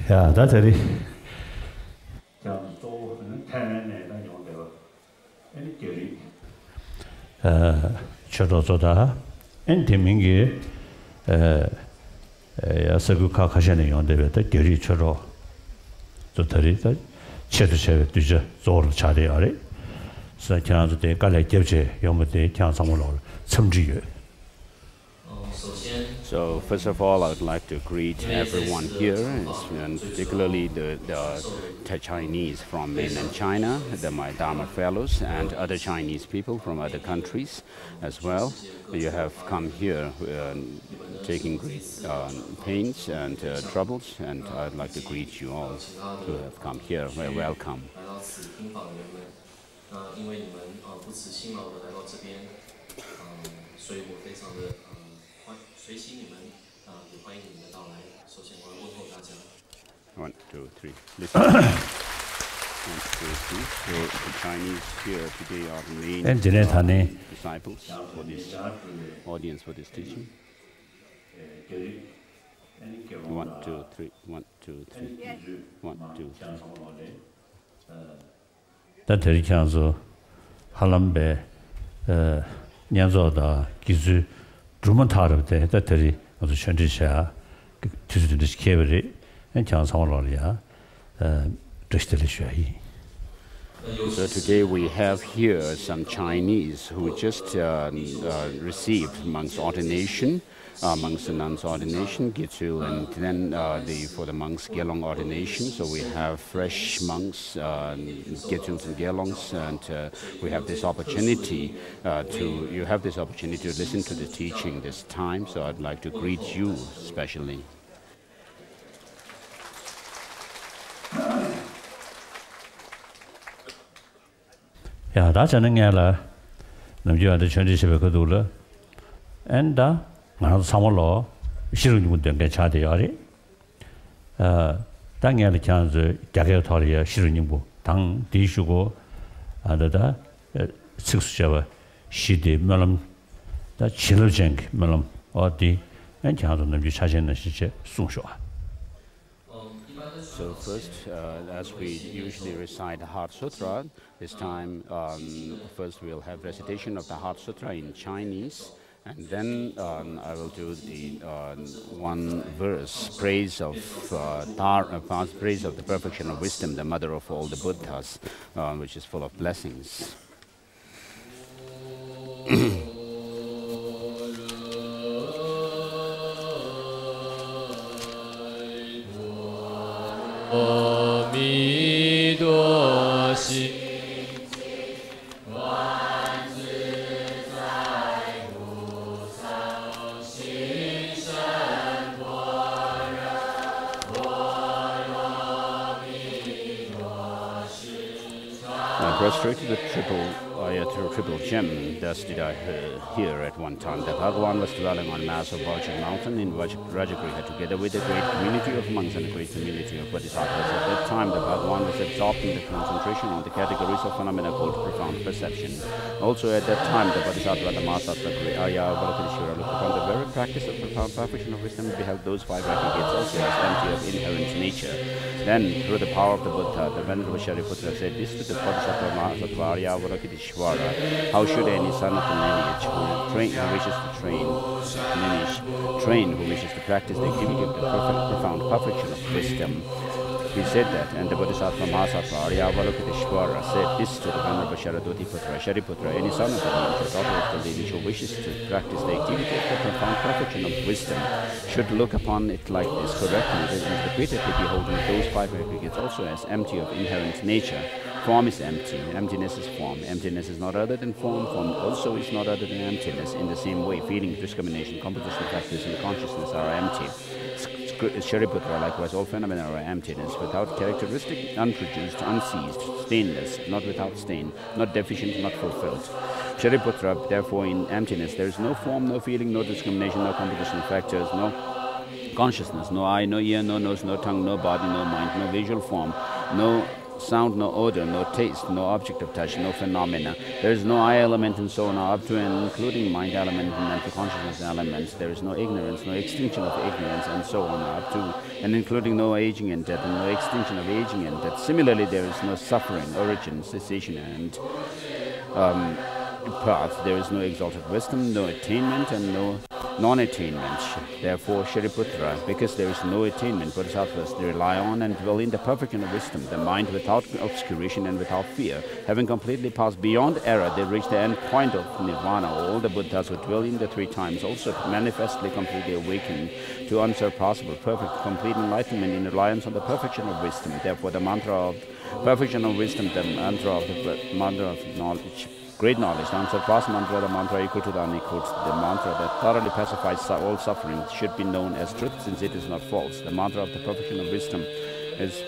Yeah, that's it. Chodozoda, and Timingi, Saguka Kashani on the Giri Choro, Zotarita, Chetuche, Duja, Zor Chadiari, Sakan de Gale Gevje, Yomate, Kansamolo, Samji. So first of all, I would like to greet everyone here, and particularly the Chinese from mainland China, my Dharma fellows, and other Chinese people from other countries as well. You have come here taking great pains and troubles, and I'd like to greet you all who have come here. Well, welcome. One, two, three. Listen. 1, 2, 3. So the Chinese here today are the main disciples for this audience for this teaching. 1, 2, 3. 1, 2, 3. 1, 2, 3. That is Halambe Nyanzoda Gizu Drumantar that is the Chandisha to the discovery and Chansoloria Distillation. So today we have here some Chinese who just received monks' ordination, monks and nuns' ordination, Gitu, and then for the monks' Gelong ordination. So we have fresh monks, Gituns and Gelongs, and we have this opportunity you have this opportunity to listen to the teaching this time. So I'd like to greet you especially. Yeah, that's an angela. You are the Chinese Bedula, and Samolo, Shirun would get Chadiari. Daniel Chans, Jagatoria, Shirinimbu, Tang, Dishugo, and the 6 Java, Shidi, Melam, that Chilojank, Melam, or the and Chanson of Chajin and Sunshaw. So first, as we usually recite the Heart Sutra, this time first we'll have recitation of the Heart Sutra in Chinese, and then I will do the one verse, praise of praise of the perfection of wisdom, the mother of all the Buddhas, which is full of blessings. Prostrate to the triple gem, thus did I hear at one time. The Bhagavan was dwelling on mass of Vajra mountain in Rajagriha together with a great community of monks and a great community of bodhisattvas. At that time, the Bhagavan was absorbed in the concentration on the categories of phenomena called profound perception. Also at that time, the bodhisattva, the Mahasattva, Arya, Avalokiteshvara looked upon the very practice of profound perfection of wisdom and beheld those 5 aggregates also as empty of inherent nature. Then, through the power of the Buddha, the Venerable Shariputra said this to the bodhisattva Mahasattva Arya Avalokiteshvara: how should any son of the lineage who wishes to practice the activity of the profound perfection of wisdom? He said that, and the Bodhisattva Mahasattva Arya Avalokiteshvara said this to the Venerable Shariputra: Shariputra, any son of the lineage or daughter of the lineage who wishes to practice the activity of the profound perfection of wisdom should look upon it like this, correctly and repeatedly beholding those 5 aggregates also as empty of inherent nature. Form is empty, emptiness is form. Emptiness is not other than form, form also is not other than emptiness. In the same way, feeling, discrimination, composition, practice, and consciousness are empty. Shariputra, likewise, all phenomena are emptiness, without characteristic, unproduced, unseized, stainless, not without stain, not deficient, not fulfilled. Shariputra, therefore, in emptiness, there is no form, no feeling, no discrimination, no composition factors, no consciousness, no eye, no ear, no nose, no tongue, no body, no mind, no visual form, no sound, no odor, no taste, no object of touch, no phenomena. There is no I element and so on, up to and including mind element and mental consciousness elements. There is no ignorance, no extinction of ignorance, and so on, up to and including no aging and death, and no extinction of aging and death. Similarly, there is no suffering, origin, cessation, and path. There is no exalted wisdom, no attainment, and no non-attainment. Therefore, Shariputra, because there is no attainment, Bodhisattvas they rely on and dwell in the perfection of wisdom, the mind without obscuration and without fear. Having completely passed beyond error, they reach the end point of nirvana. All the Buddhas who dwell in the three times also manifestly completely awaken to unsurpassable, perfect, complete enlightenment in reliance on the perfection of wisdom. Therefore, the mantra of perfection of wisdom, the mantra of knowledge, great knowledge, the unsurpassed mantra, the mantra equal to the unequal, the mantra that thoroughly pacifies all suffering should be known as truth since it is not false. The mantra of the perfection of wisdom is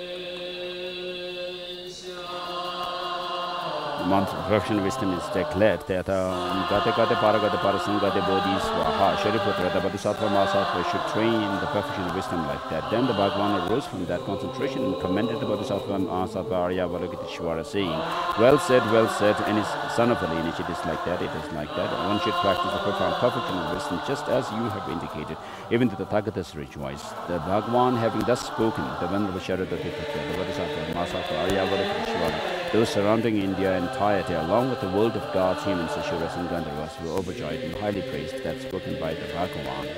the mantra of perfection of wisdom is declared that Gate Paragate Parasangate Bodhiswaha, Shariputra, the Bodhisattva Mahasattva should train the perfection of wisdom like that. Then the Bhagavan arose from that concentration and commended the Bodhisattva Mahasattva Arya Avalokiteshvara, saying, well said, and his son of the lineage, it is like that, it is like that. One should practice the profound perfection of wisdom just as you have indicated. Even to the Thagatas rejoice. The Bhagavan having thus spoken, the Venerable Sharadati, the Bodhisattva Mahasattva Arya Avalokiteshvara, those surrounding India entirety, along with the world of gods, humans, Asuras, and Gandharvas, were overjoyed and highly praised that spoken by the Bhagavan.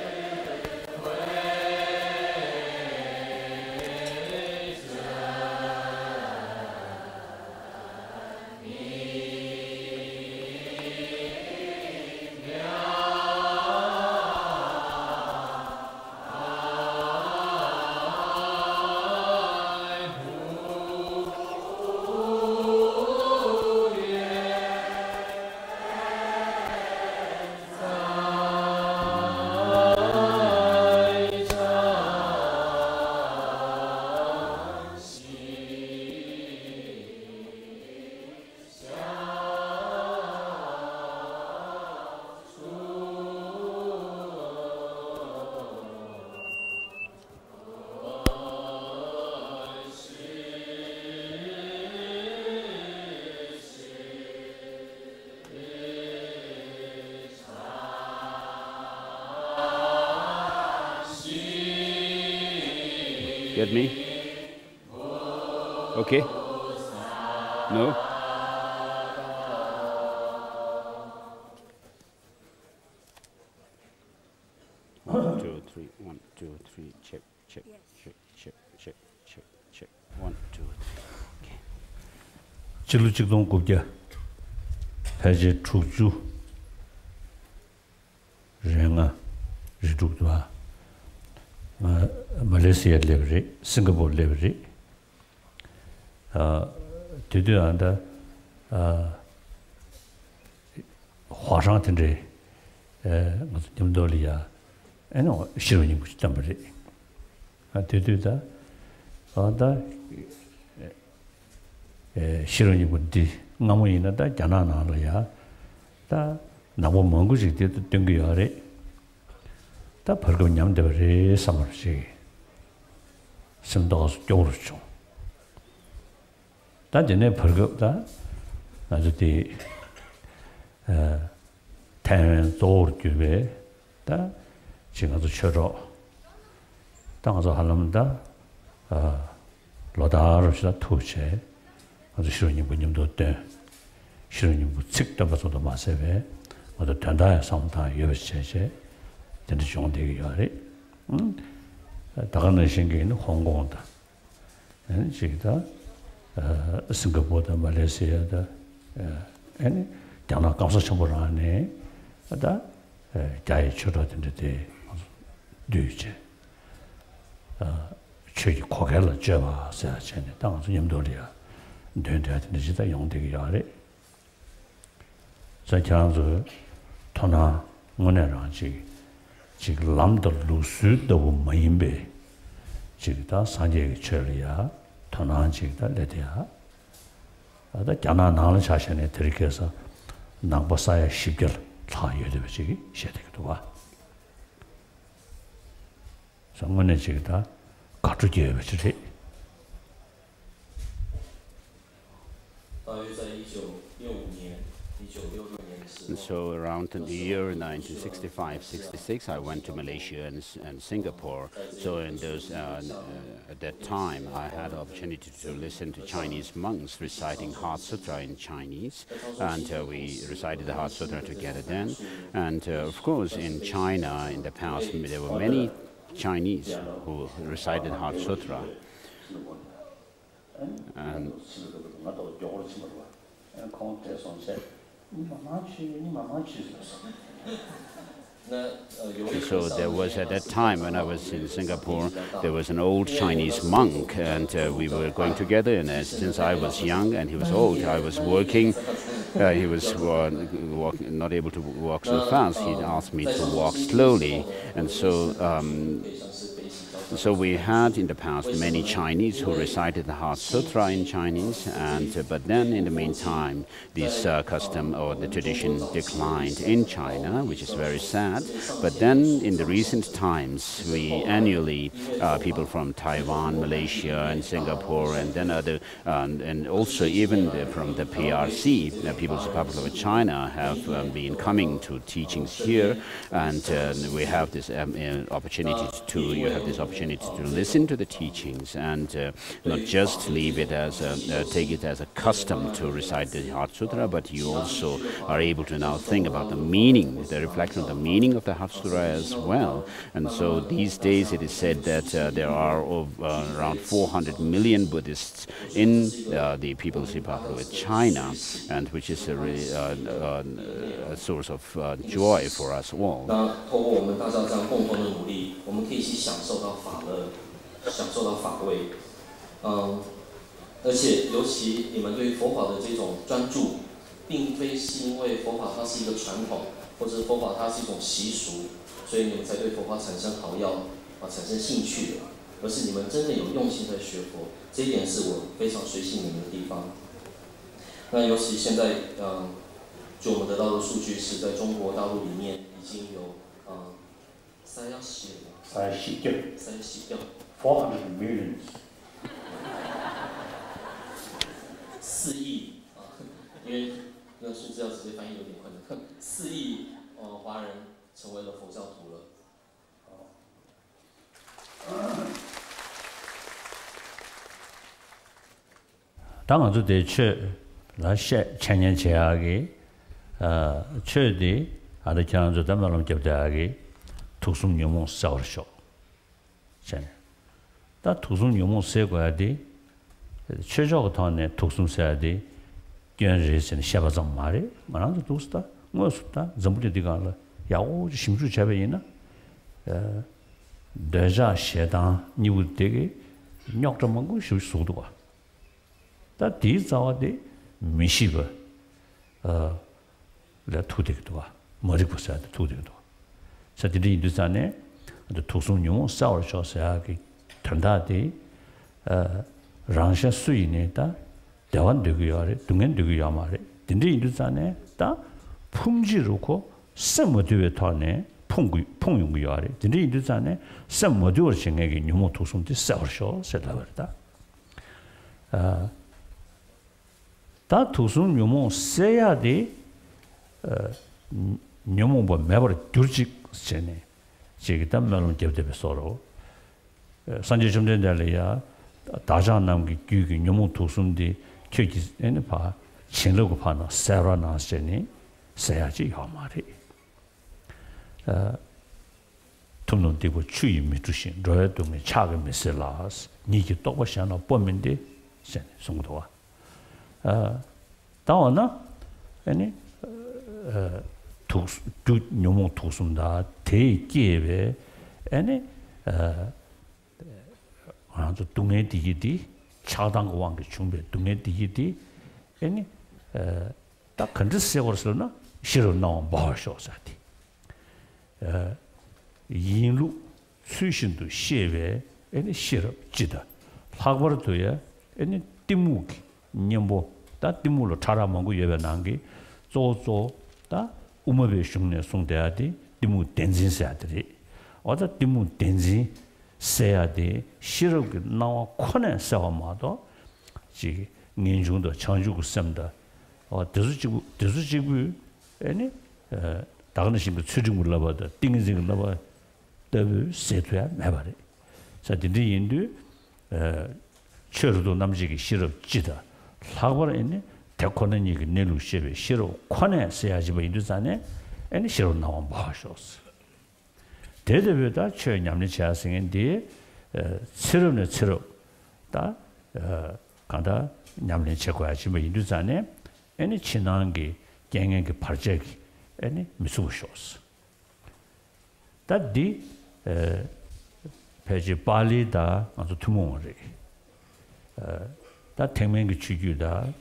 Get me? Okay? No? One, two, three, 1, 2, 3, check, check, check, check, check, check, check, 1, 2, 3. Okay. Chilujikdong Gubja, Haji Trukju, Renga, Ridukdwa. Malaysia library, Singapore library. Today under Washington, Nimdolia, and Shironing Tambari. Today the other Shironing would be Namuina, the Janana, the Namu Mongusi did the Dungiare. 다 벌금 냠들이 삼을지 심도스 교르죠. 다 전에 벌금다 나중에 태연 조르주베 다 지금도 쳐줘. 당서 하려면다 로다르시다 투체 아주 싫으니 분님도 때 싫으니 뭐 책도 봐서도 마세베 어디 단다에 상다 여세제 근데 좀 되게 요래. 다가는 신경이 홍콩다. 지금다 싱가포르다 말레이시아다 아니 장나 감사 정보라네. 다 자이 추러든데 뒤제 최기 고개를 줘봐. 세아체네. 당서 님도리야. 된다는데 진짜 용되게 요래. 자 장서 토나 문에라지 지금 람더 루스도 마임베 지금다 산제 처리야 토나지다 레디야 아다 자나 나는 자신에 들이켜서 낭보사의 십결 차여도 지기 시작되기도 와 정문에 지금다 가르치게 버치지 So around the year 1965-66, I went to Malaysia and Singapore. So in those at that time, I had the opportunity to listen to Chinese monks reciting Heart Sutra in Chinese, and we recited the Heart Sutra together then. And of course, in China in the past, there were many Chinese who recited Heart Sutra. And so there was, at that time when I was in Singapore, there was an old Chinese monk, and we were going together, and since I was young and he was old, I was working. He was not able to walk so fast. He asked me to walk slowly, and so we had in the past many Chinese who recited the Heart Sutra in Chinese, but then in the meantime, this custom or the tradition declined in China, which is very sad. But then in the recent times, we annually, people from Taiwan, Malaysia, and Singapore, and then and also even from the PRC, the People's Republic of China, have been coming to teachings here, and we have this opportunity to listen to the teachings and not just leave it as take it as a custom to recite the Heart Sutra, but you also are able to now think about the meaning, the reflection of the meaning of the Heart Sutra as well. And so these days it is said that there are around 400 million Buddhists in the People's Republic of China, and which is a source of joy for us all. 享受到法味，而且尤其你们对于佛法的这种专注，并非是因为佛法它是一个传统，或者佛法它是一种习俗，所以你们才对佛法产生好要产生兴趣的，而是你们真的有用心在学佛，这一点是我非常随喜你们的地方。那尤其现在，就我们得到的数据是在中国大陆里面已经有400 million. 4亿因为那个数字要直接翻译有点困难。4亿华人成为了佛教徒了。당연히 대체 라시아 천년제하게 최대 아르찬조 담말로 접대하게 독순 용모 싸우셔. 전. 다 독순 용모 세고야 돼. 최저가 더네 독순 세야 돼. 견제선 샤바정 말이 말아도 도스다. 뭐스다. 전부터 디가라. 야오 심주 잡에이나. 대자 셰당 니우 되게 녀ꯛ도 먹고 수수도 봐. 다 디자와데 미시버 라 투데도 봐. 머리 부사도 투데도. 사들이 인도산에 독송용 싸워셔서야기 단다데 랑샤 수인에다 대완되고요. 동행되고요 말에. 근데 인도산에 다 품지로고 셈모드에 터네 풍용고요. 근데 인도산에 셈모드를 생각이 녀모 독송데 싸워셔 세다버다. 다 독송 녀모 세야 돼. 녀모 뭐 매버 둘직 세네. 제가 말은 제대로 서로 산지 좀 된다래야 다장 남기 규기 녀모 독송데 켜지에는 봐. 신뢰고 파나 세라나 세네. 세야지 요 말이. 돈은 되고 추임이 주신 로에도메 차가 메셀라스 니기 똑바시나 보면데 sen 송도와 다원나 아니 두 녀모 도순다 대기에 아니 아주 동네 디기디 차당 왕의 준비 동네 디기디 아니 딱 근데 세월스나 싫어 나온 바셔서디 인루 수신도 시외 아니 싫어 지다 학벌도야 아니 띠무기 녀모 다 띠무로 차라먹고 예배난게 조조 다 우마베 슝네 송대야디 띠무 댄진사들이 어다 띠무 댄진 세야디 싫어게 나와 코네 세워마도 지 년중도 창주고 셈다 드즈지구 any Daganashim Chuding Lava, the things in Lava, the Setua, never. So the Indu Churdo Namjiki Shiro Jita, Lagor in Takonanik Nelu Shebe, Shiro, Kone, Seajiba Induzane, and Shiro Nawan Bashos. Dede with that church, Yamni Chasing and the Cyril Cyril, da Kanda, Yamni Chakwajiba Induzane, any Chinangi, Gang Parjaki, any Misushos. That the Page Bali da on the Tumori. That Tengmeng Chugu da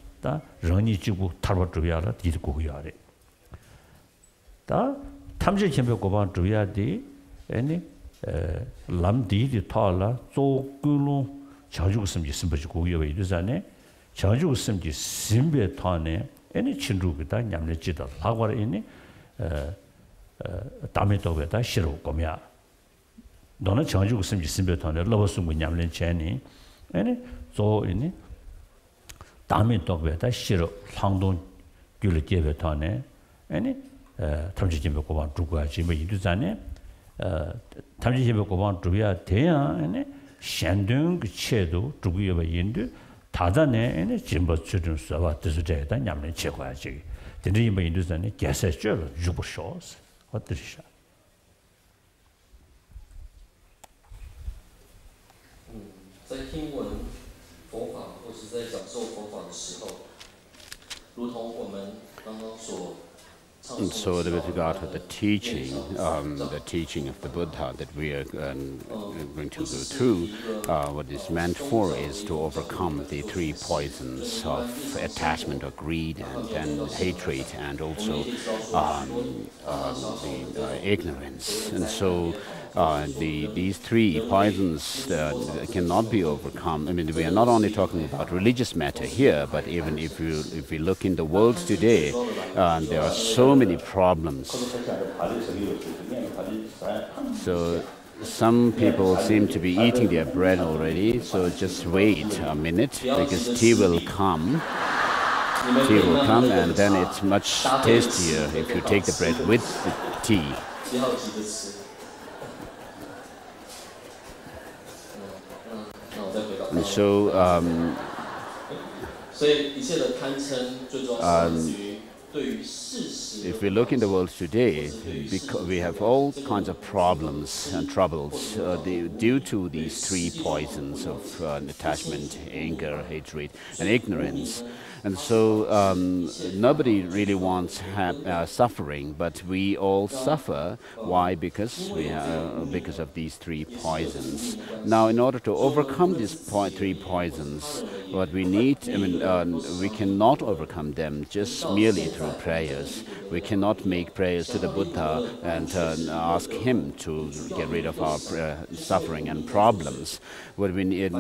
Rani Jibu Tarvatuya, did Guyari. Da Tamji Chimbe Goban Duyadi, any Lamdi, the Tala, so Gulu, Chaju Simji Simbaji Guya Duzane, Chaju Simji Simbe Tane, any Chinduga, Yamnechita, Lawar any Tamitogata, Shiro Gomia. Donna Chaju Simji Simbe Tane, Lovasum Yamlin Chani, any so in Tamitogata, Shiro, Langdon Gulati Tane, any Tamjimbe Goban Druga Jimmy Duzane. Tamjimbe Goban Druya, Tea, and Shandung Chedo, Drugia Yindu, Tadane, and Jimbo Children Sava, Dizujay, and Yamlin Chekwaji. The name of Induzane, Gassel, Jubo Shores. What the shot? 在听闻佛法或是在讲授佛法的时候，如同我们刚刚所 And so with regard to the teaching of the Buddha that we are going to go through, what is meant for is to overcome the three poisons of attachment or greed and hatred, and also the ignorance. And so these three poisons cannot be overcome. I mean, we are not only talking about religious matter here, but even if we look in the world today, there are so many problems. So some people seem to be eating their bread already, so just wait a minute, because tea will come. Tea will come, and then it's much tastier if you take the bread with the tea. And so, if we look in the world today, because we have all kinds of problems and troubles due to these three poisons of attachment, anger, hatred, and ignorance. And so nobody really wants suffering, but we all suffer. Why? Because because of these three poisons. Now, in order to overcome these three poisons, what we need, we cannot overcome them just merely through prayers. We cannot make prayers to the Buddha and ask him to get rid of our suffering and problems. What we need,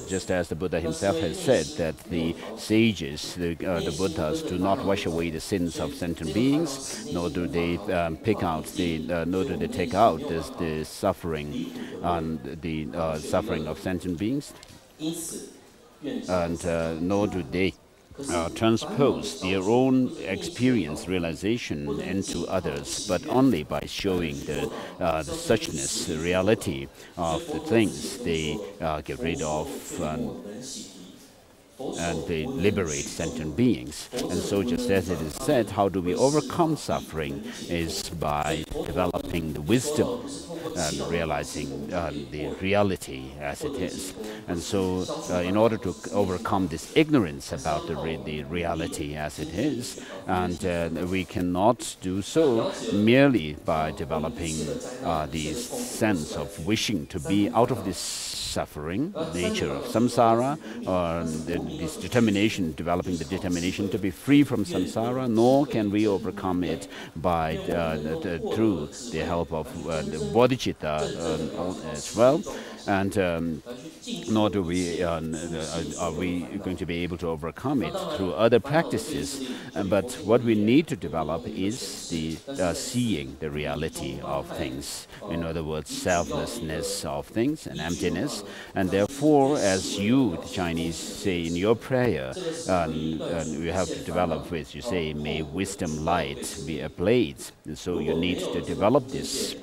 just as the Buddha himself has said, that the sages, the Buddhas, do not wash away the sins of sentient beings, nor do they nor do they take out the suffering suffering of sentient beings, and nor do they transpose their own experience realization into others, but only by showing the suchness, the reality of the things they get rid of, and they liberate sentient beings. And so, just as it is said, how do we overcome suffering is by developing the wisdom and realizing the reality as it is. And so, in order to overcome this ignorance about the reality as it is, and we cannot do so merely by developing this sense of wishing to be out of this suffering, nature of samsara, or this determination, developing the determination to be free from samsara, nor can we overcome it by through the help of the bodhicitta as well. And nor are we going to be able to overcome it through other practices. But what we need to develop is the seeing the reality of things. In other words, selflessness of things and emptiness. And therefore, as you, the Chinese, say in your prayer, you have to develop with, you say, may wisdom light be ablaze. And so you need to develop this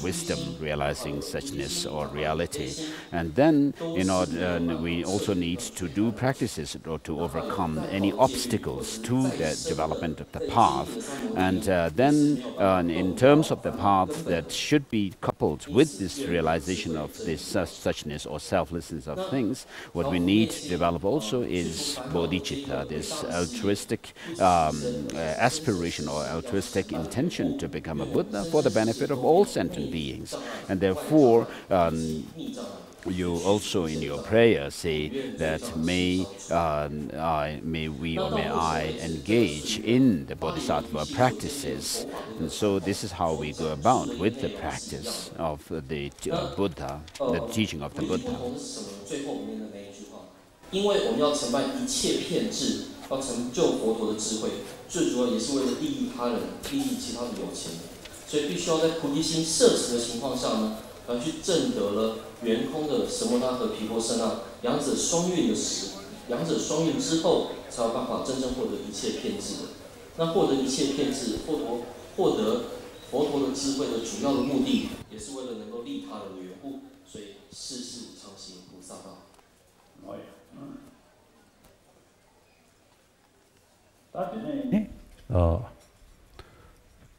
wisdom, realizing suchness or reality. And then, we also need to do practices to overcome any obstacles to the development of the path. And then, in terms of the path that should be coupled with this realization of this suchness or selflessness of things, what we need to develop also is bodhicitta, this altruistic aspiration or altruistic intention to become a Buddha for the benefit of all sentient beings. And therefore, you also in your prayer say that may I engage in the bodhisattva practices. And so this is how we go about with the practice of the Buddha, the teaching of the Buddha. 因为我们要承办一切骗智，要成就佛陀的智慧，最主要也是为了利益他人、利益其他的有情。所以必须要在菩提心摄持的情况下呢，然后去证得了圆空的什么那和毗婆舍那两者双运之后，才有办法真正获得一切骗智的。那获得一切骗智，获得佛陀的智慧的主要的目的，也是为了能够利他人圆悟，所以世世常行菩萨道。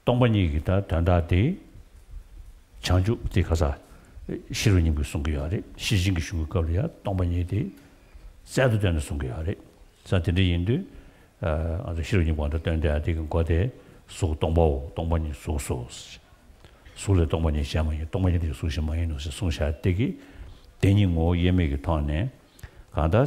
동반이기다 단다디 장주 디가사 시루님이 송겨야래 시진기 중국거리야 동반이디 자두되는 송겨야래 자들이 인도 아주 시루님 원다 된다디 거대 소 동반이 소소 소래 동반이 샤마이 동반이디 소시마이노 송샤되기 대닝오 예매기 통네 간다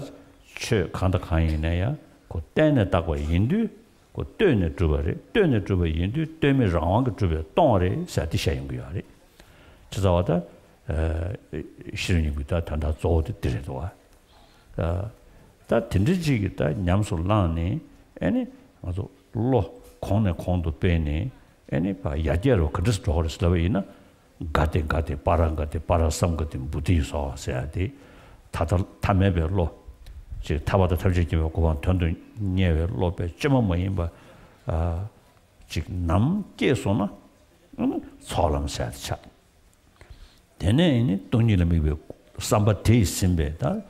간다 가이네야 그 때는 따고 인도 그 때는 주버 인도 때문에 라왕 주버 동아리 사티샤인 거야래 저자와다 시르님부터 단다 조드 들어도 다 딘지기다 냠솔라니 아니 아주 로 콘도 빼네 아니 바 야디로 그리스 도르스라베이나 가데 파라삼 같은 부디서 세야디 다들 타메별로 즉 타바다 털지기면 고반 돈도 녀외 로베 좀 뭐인 즉 남께서나 소람 사차 되네니 돈이름이 왜 삼바테 심베다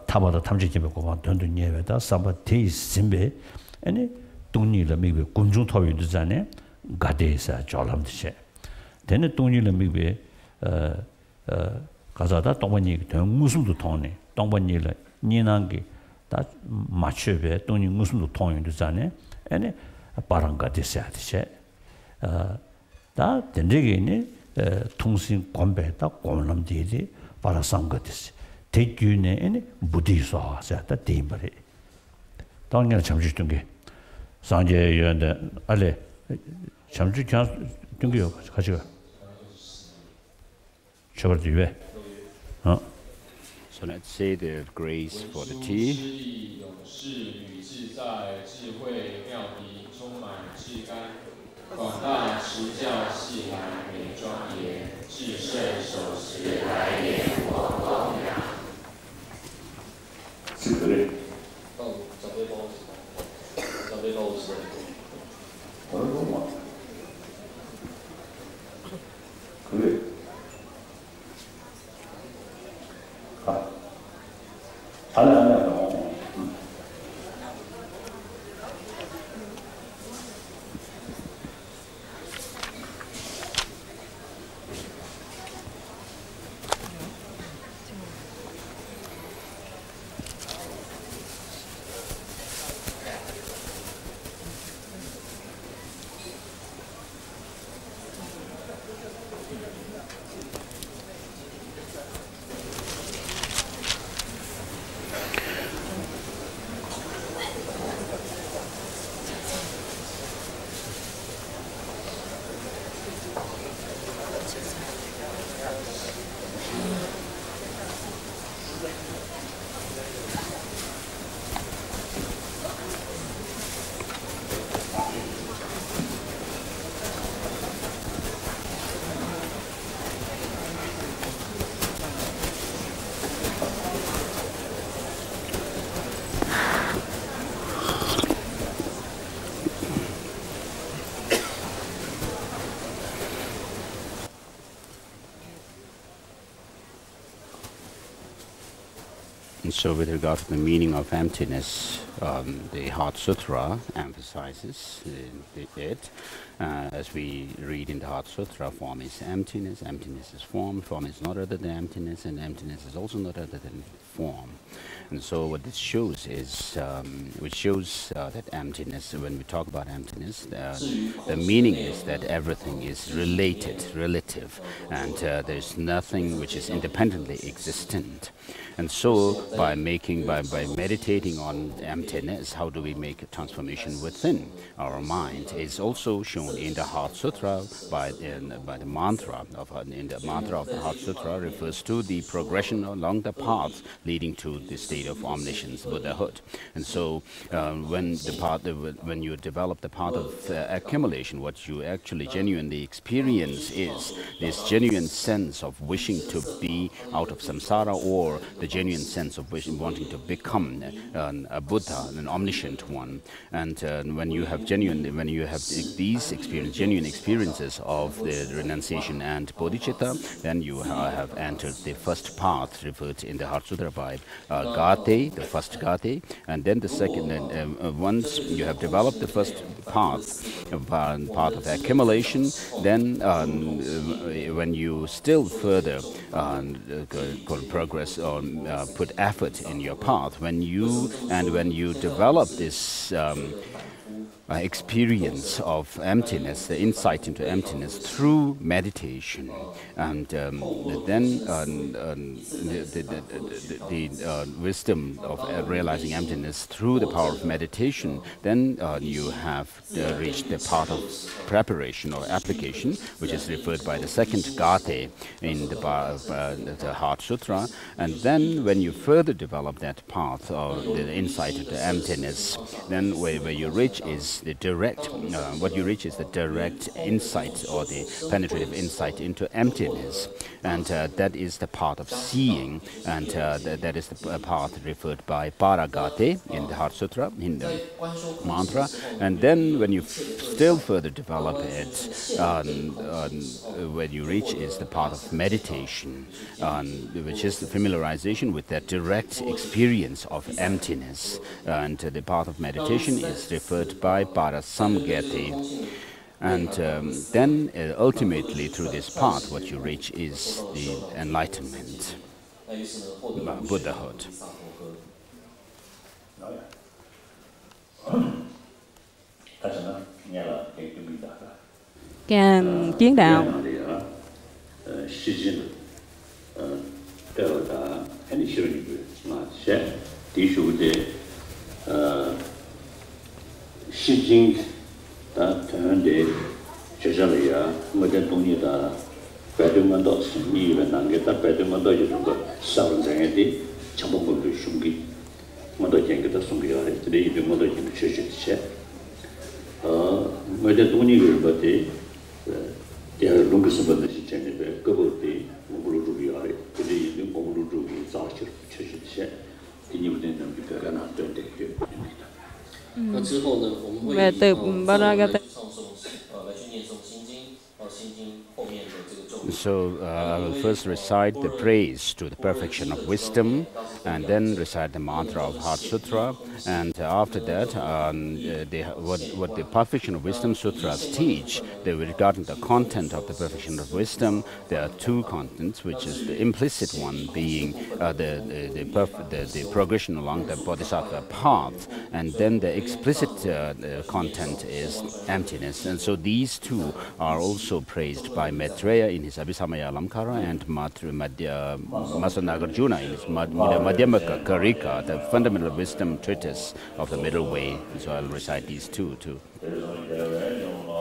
타바다 탐지기면 고반 돈도 녀외다 삼바테 심베 아니 돈이름이 왜 군중토위도 전에 가데사 졸람듯이 되네 돈이름이 왜 가자다 동반이 된 무슨도 통네 동반이를 니난게 다 맞춰베 돈이 무슨도 통용도 전에 아니 바랑가 됐어야지 다 된대게니 통신 권배다 권람들이 바라상 것이지 대규네 아니 부디서 하다 대임벌이 당연히 잠시 둔게 상제 연대 알레 잠시 그냥 둔게요 가지고 저거지 So let's say the grace for the tea. And so with regard to the meaning of emptiness, the Heart Sutra emphasizes it. As we read in the Heart Sutra, form is emptiness, emptiness is form is not other than emptiness, and emptiness is also not other than form. And so what this shows is, that emptiness, when we talk about emptiness, the meaning is that everything is relative, and there's nothing which is independently existent. And so by meditating on emptiness, how do we make a transformation within our mind? It's also shown in the Heart Sutra by the mantra in the mantra of the Heart Sutra refers to the progression along the path leading to the state of omniscience, Buddhahood. And so when you develop the path of accumulation, what you actually genuinely experience is this genuine sense of wishing to be out of samsara, or the genuine sense of wanting to become a Buddha, an omniscient one. And when you have these genuine experiences of the renunciation and bodhicitta, then you have entered the first path referred in the Heart Sutra by Gate, the first Gate, and then the second. Once you have developed the first path of accumulation, then when you still further progress or put effort in your path, when you develop this experience of emptiness, the insight into emptiness through meditation, and then the wisdom of realizing emptiness through the power of meditation, then you have reached the part of preparation or application, which is referred by the second Gate in the Heart Sutra. And then when you further develop that path of the insight into emptiness, then where you reach is the direct, what you reach is the direct insight or the penetrative insight into emptiness. And that is the path of seeing, and that is the path referred by Paragate in the Heart Sutra, in the mantra. And then when you still further develop it, when you reach is the path of meditation, which is the familiarization with that direct experience of emptiness. And the path of meditation is referred by Parasamgati. And then ultimately through this path what you reach is the enlightenment, Buddhahood. Kiến đạo hygiene da de jejalia modern toni da bedroom do ni ben nang ge da bedroom do ju go sa ron zeng de chambo go lu shungi modo jeng ge da sungi ya de de modo jeng che che modern toni ge ba de ya lu ge so ba de chen de go bo de mo lu ju ya de de mo lu ju ge za che che de ni de nam ge ga na de de 那之后呢，我们会về từ Paragate. 唱诵来去念诵心经，心经后面的这个咒语。 So I will first recite the praise to the perfection of wisdom, and then recite the mantra of Heart Sutra, and after that, what the perfection of wisdom sutras teach, regarding the content of the perfection of wisdom, there are two contents, which is the implicit one being the progression along the bodhisattva path, and then the explicit content is emptiness. And so these two are also praised by Maitreya in his Abhisamaya Alamkara and Master Nagarjuna in his Madhyamaka Karika, the fundamental wisdom treatise of the middle way. So I'll recite these two too.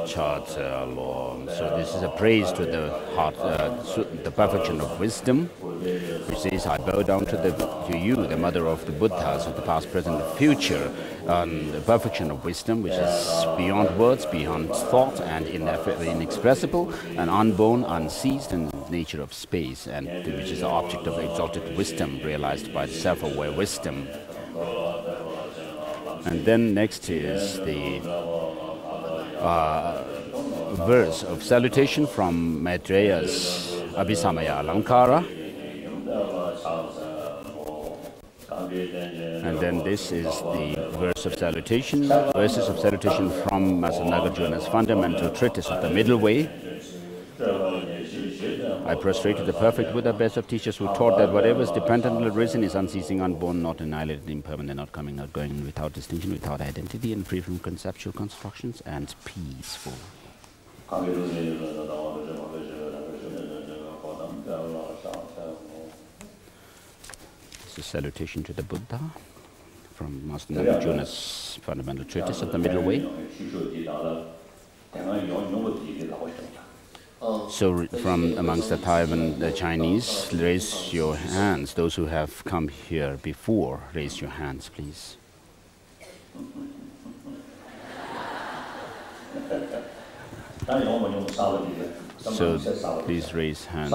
So this is a praise to the heart, the perfection of wisdom, which says, I bow down to you, the mother of the Buddhas of the past, present, and future, the perfection of wisdom, which is beyond words, beyond thought, and inexpressible, and unborn, unceased, and nature of space, and which is the object of exalted wisdom, realized by the self-aware wisdom. And then next is the verse of salutation from Maitreya's Abhisamaya Alamkara. And then this is the verse of salutation, verses of salutation from Master Nagarjuna's fundamental treatise of the middle way. I prostrate to the perfect Buddha, best of teachers, who taught that whatever is dependent, arisen, is unceasing, unborn, not annihilated, impermanent, not coming, not going, without distinction, without identity, and free from conceptual constructions, and peaceful. This is salutation to the Buddha from Master Nagarjuna's fundamental treatise of the middle way. So from amongst the Taiwan, the Chinese, raise your hands. Those who have come here before, raise your hands, please. So please raise hands,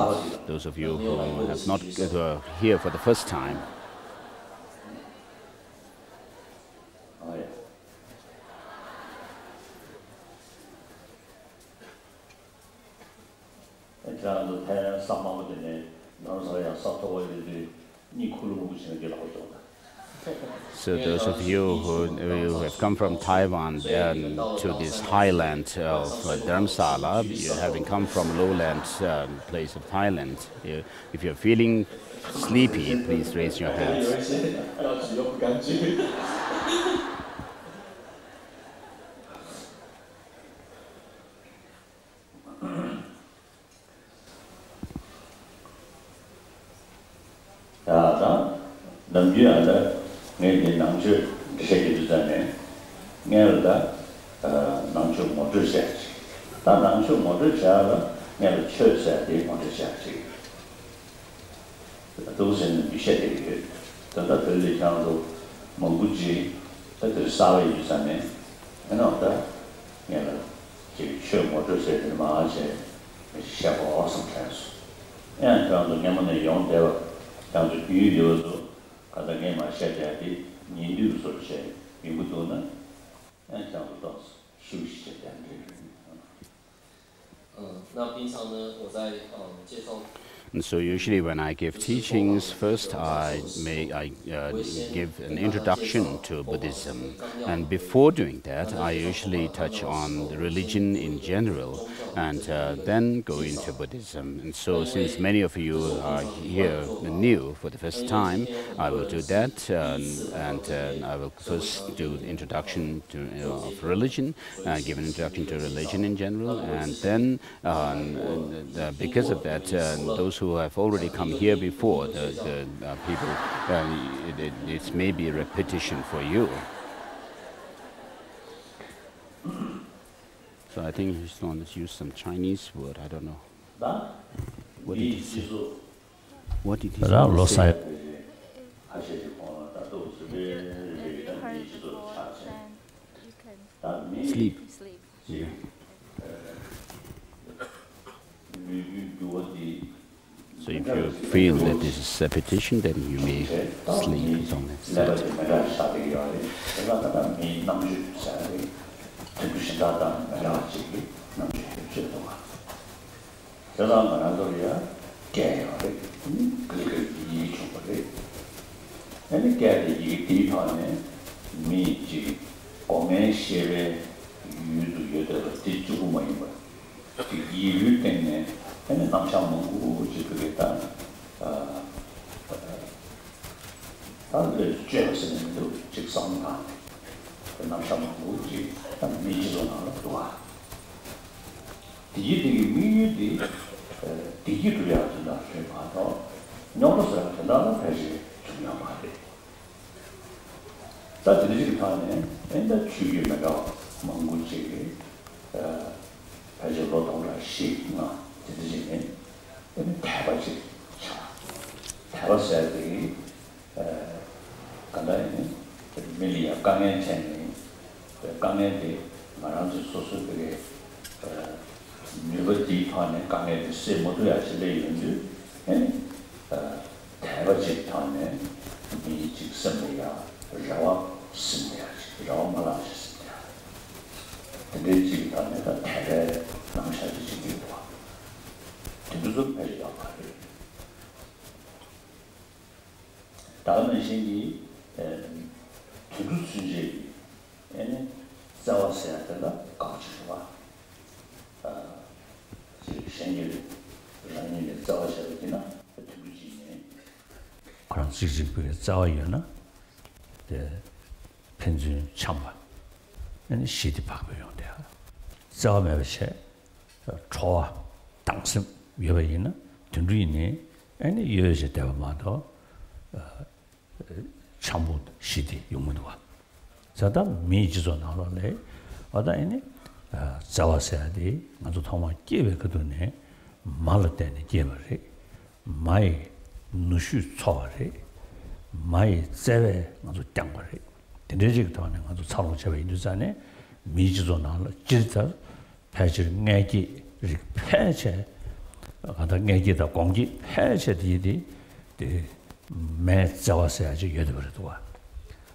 those of you who have not who are here for the first time. So those of you who have come from Taiwan to this highland of Dharamsala, having come from lowland place of Thailand, if you're feeling sleepy, please raise your hands. And so usually when I give teachings, first I give an introduction to Buddhism. And before doing that, I usually touch on the religion in general and then go into Buddhism. And so since many of you are here new for the first time, I will do that. And I will first do the introduction to, of religion, give an introduction to religion in general. And then because of that, those who have already come here before, the people, it may be a repetition for you. So I think he's going to use some Chinese word, I don't know. What did he say? What did he say? Sleep. Yeah. So if you feel that this is repetition, then you may sleep on that side. 다른 신기 두루 순지 얘는 자와서야 된다 가지고 생일 라인에 자와서야 되나 두루지네 그런 지식들이 자와요나 편지 참바 얘는 시디 바꾸요 돼 자와면서 초아 당신 위에는 등주인이 아니 여제 대마도 참부 시디 용문과 자다 미지도 나올래 어다이네 자와서야디 아주 통화 기회 그도네 말때네 기회를 마이 누슈 초아래 마이 제외 아주 땅거래 데레직도 하는 아주 차로 제외 인도자네 미지도 나올 질자 패질 내기 패체 가다 내기다 공기 패체디디 매 자와서야지 여드버도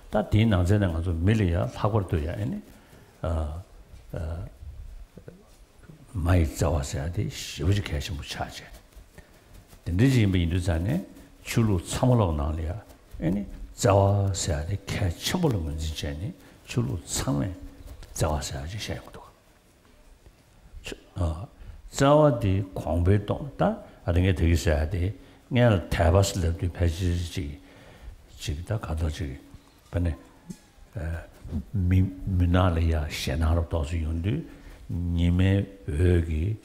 다 디나제는 아주 밀리야 사고도야 아니 마이 자와서야디 쉬우지 계시 못 차지 근데지 인도자네 줄로 참으러 나려야 아니 자와서야디 개침을 문제 전에 줄로 참에 자와서야지 셔야도 자와디 공배동 다 아등에 되게 있어야 돼 내가 대바스를 배지지 지다 가다지 근데 문화리아 셴나로 도주 용도 님의 여기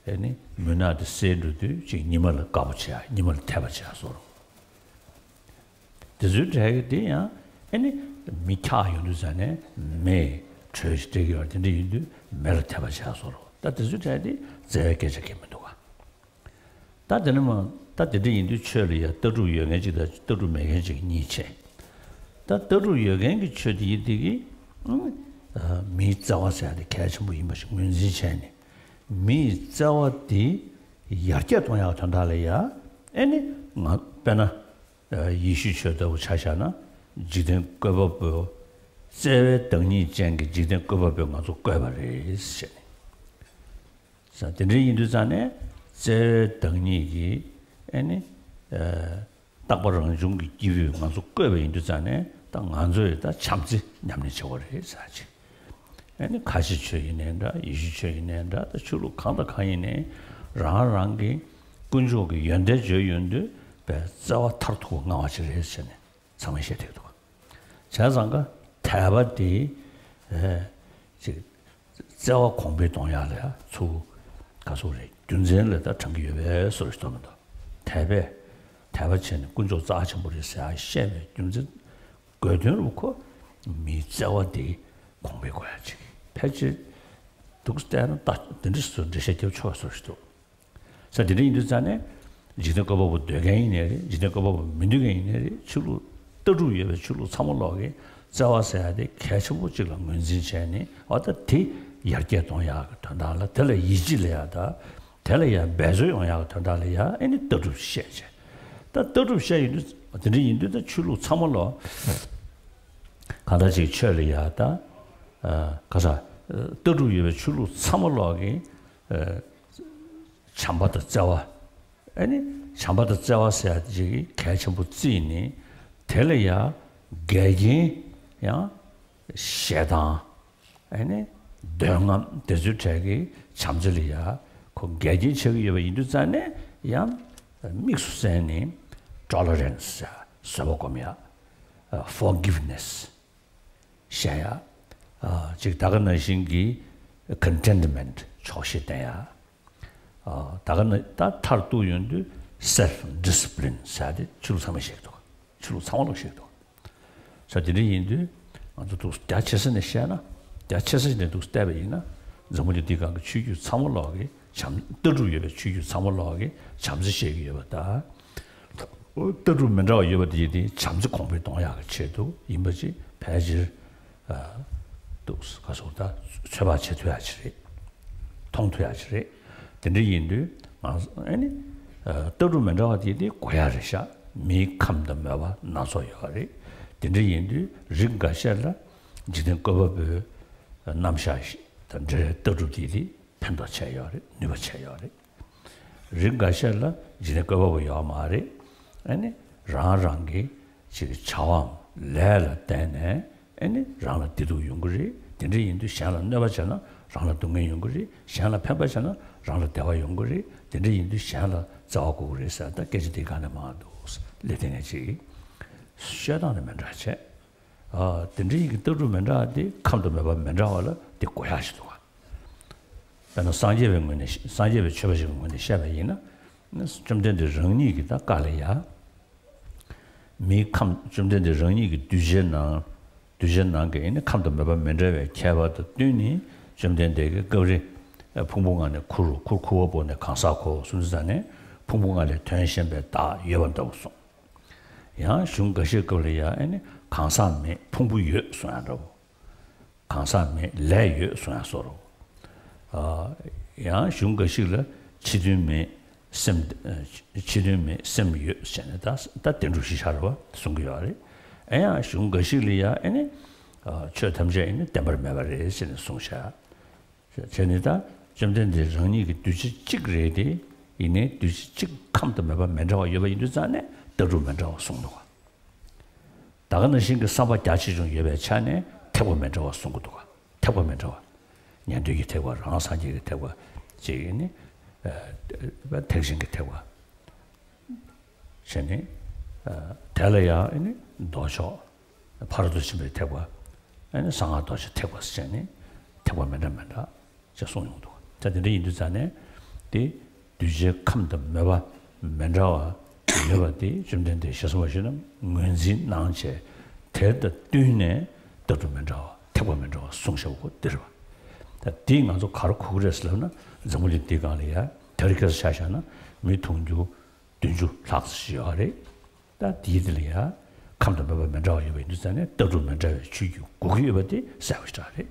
아니 문화도 세르도 지 님을 가보자 님을 대바자 서로 드즈드해야 아니 미카 용도잖아 매 트레스되게 할텐데 이도 매를 대바자 서로 다 드즈드해야 제게적이면도가 다 되는 뭐 다들 인도 처리야 더루 영해지다 더루 매해지 니체 다 더루 영해기 처리되기 미자와서야데 개침부 임시 문지체니 미자와디 야게 동야 전달이야 아니 배나 이슈처도 차샤나 지든 거법부 제외 등이 쟁기 지든 거법부 가서 거버리시 자 드리 인도자네 제 등이기 아니 딱버런 중기 기회 가서 거베 인도자네 딱 안줘에다 참지 냠니 저거를 해야지 아니 가시처이네라 이슈처이네라 주로 간다 가이네 라랑기 군족이 연대저연대 배 자와 타르토 나와지를 했으네 상회시에 되도 자상가 대바디 자와 공배 동야래야 주 가소리 준전을다 정기외 소리도면다 대바체는 군족 자천부리서 셰메 준전 거든놓고 미자와디 공배 거야지 패지 독스테는 다 된지서 제시되어 쳐서도 사실은 인도자네 지는 거 보고 되게이네 지는 거 보고 민두게이네 주로 떠주에 주로 참을러게 자와서야 돼 개체부지가 문진체니 어떻게 이야기에 동야 단달라 될 이질해야다 될야 배조용야 단달이야 아니 떠주셔야지 다 떠주셔야지 어떻게 인도도 주로 참을러 가다지 처리하다 가서 떠주에 주로 참을러게 참받아 자와 아니 참받아 자와서야지 개체부 지니 될야 개진 야 셰다 아니 대응함 대주체기 참절이야 그 개진 책이 인도자네 야 믹스세니 tolerance 서보고미야 forgiveness 샤야 즉 다른 신기 contentment 조시대야 다른 다 탈도윤도 self discipline 사데 주로 삼으시도 주로 상원으시도 저들이 인도 아주 또 대체선에 시야나 대체선에 또 스텝이나 저번에 네가 그 취규 삼월하게 참 떠주에 취규 삼월하게 잠시시기였다 떠주면 저 여버디디 잠시 공부 동야 같이도 이뭐지 배질 또 가서다 최바체 돼야지 통퇴야지 근데 인도 아니 떠주면 저디디 고야르샤 미캄다 메와 나서요리 근데 인도 링가샤라 지든 거버 남샤시 던제 떠주디디 편도체요리 니버체요리 링가샤라 지든 거버 야마리 아니 라랑기 chawam lala tane ene rangla didu yunguri dindri yindu shanla neba chana rangla dungen yunguri shanla pemba chana rangla dewa yunguri dindri yindu shanla zawa guguri sa da geji digane maa dos le tene chi shadana mendra che dindri yindu duru mendra di kamdo meba mendra wala di goya shi duwa dana sanjebe ngune sanjebe chebashi ngune shaba yina chumden de rangni ki da kala ya mi kam chumden de rangni ki dujen na ge ine kamdo meba mendra kyaba da duni chumden de ge gori 풍봉안에 쿠르쿠어보네 강사코 순수자네 풍봉안에 전신배 다 예반다 우송 야 슝거시 거리야 아니 강사메 풍부유 순하라고 강사메 레유 순하소로 야 슝거시를 치드메 셈유 세네다 다 된주시샤로 송교야리 야 슝거시리야 아니 저 담제 있는 템버메바레 세네 송샤 제네다 점점데 정리가 뒤지 찍래디 이네 뒤지 찍 감도 매바 맨저와 여바 인도자네 더루 맨저와 송도가 다가는 신그 사바 자치 중 예배 차네 태고 맨저와 송도가 태고 맨저와 년도기 태고 라사지 태고 제네 택신게 태고 전에 달라야 이네 도쇼 바로도 심에 태고 아니 상하도시 태고 전에 태고 맨저 저 송용도 자들이 인도자네 디 뒤제 감도 매바 맨저와 여바디 좀 된데 셔서시는 문진 나한테 대더 뒤네 더도 맨저 태고 맨저 송셔고 들어 다 딩아서 가르고 그랬으나 정말 디가리야 더리께서 샤샤나 미통주 뒤주 락시야래 다 디들이야 감도 매바 맨저 여바 인도자네 더도 맨저 취유 고기 여바디 사우스타래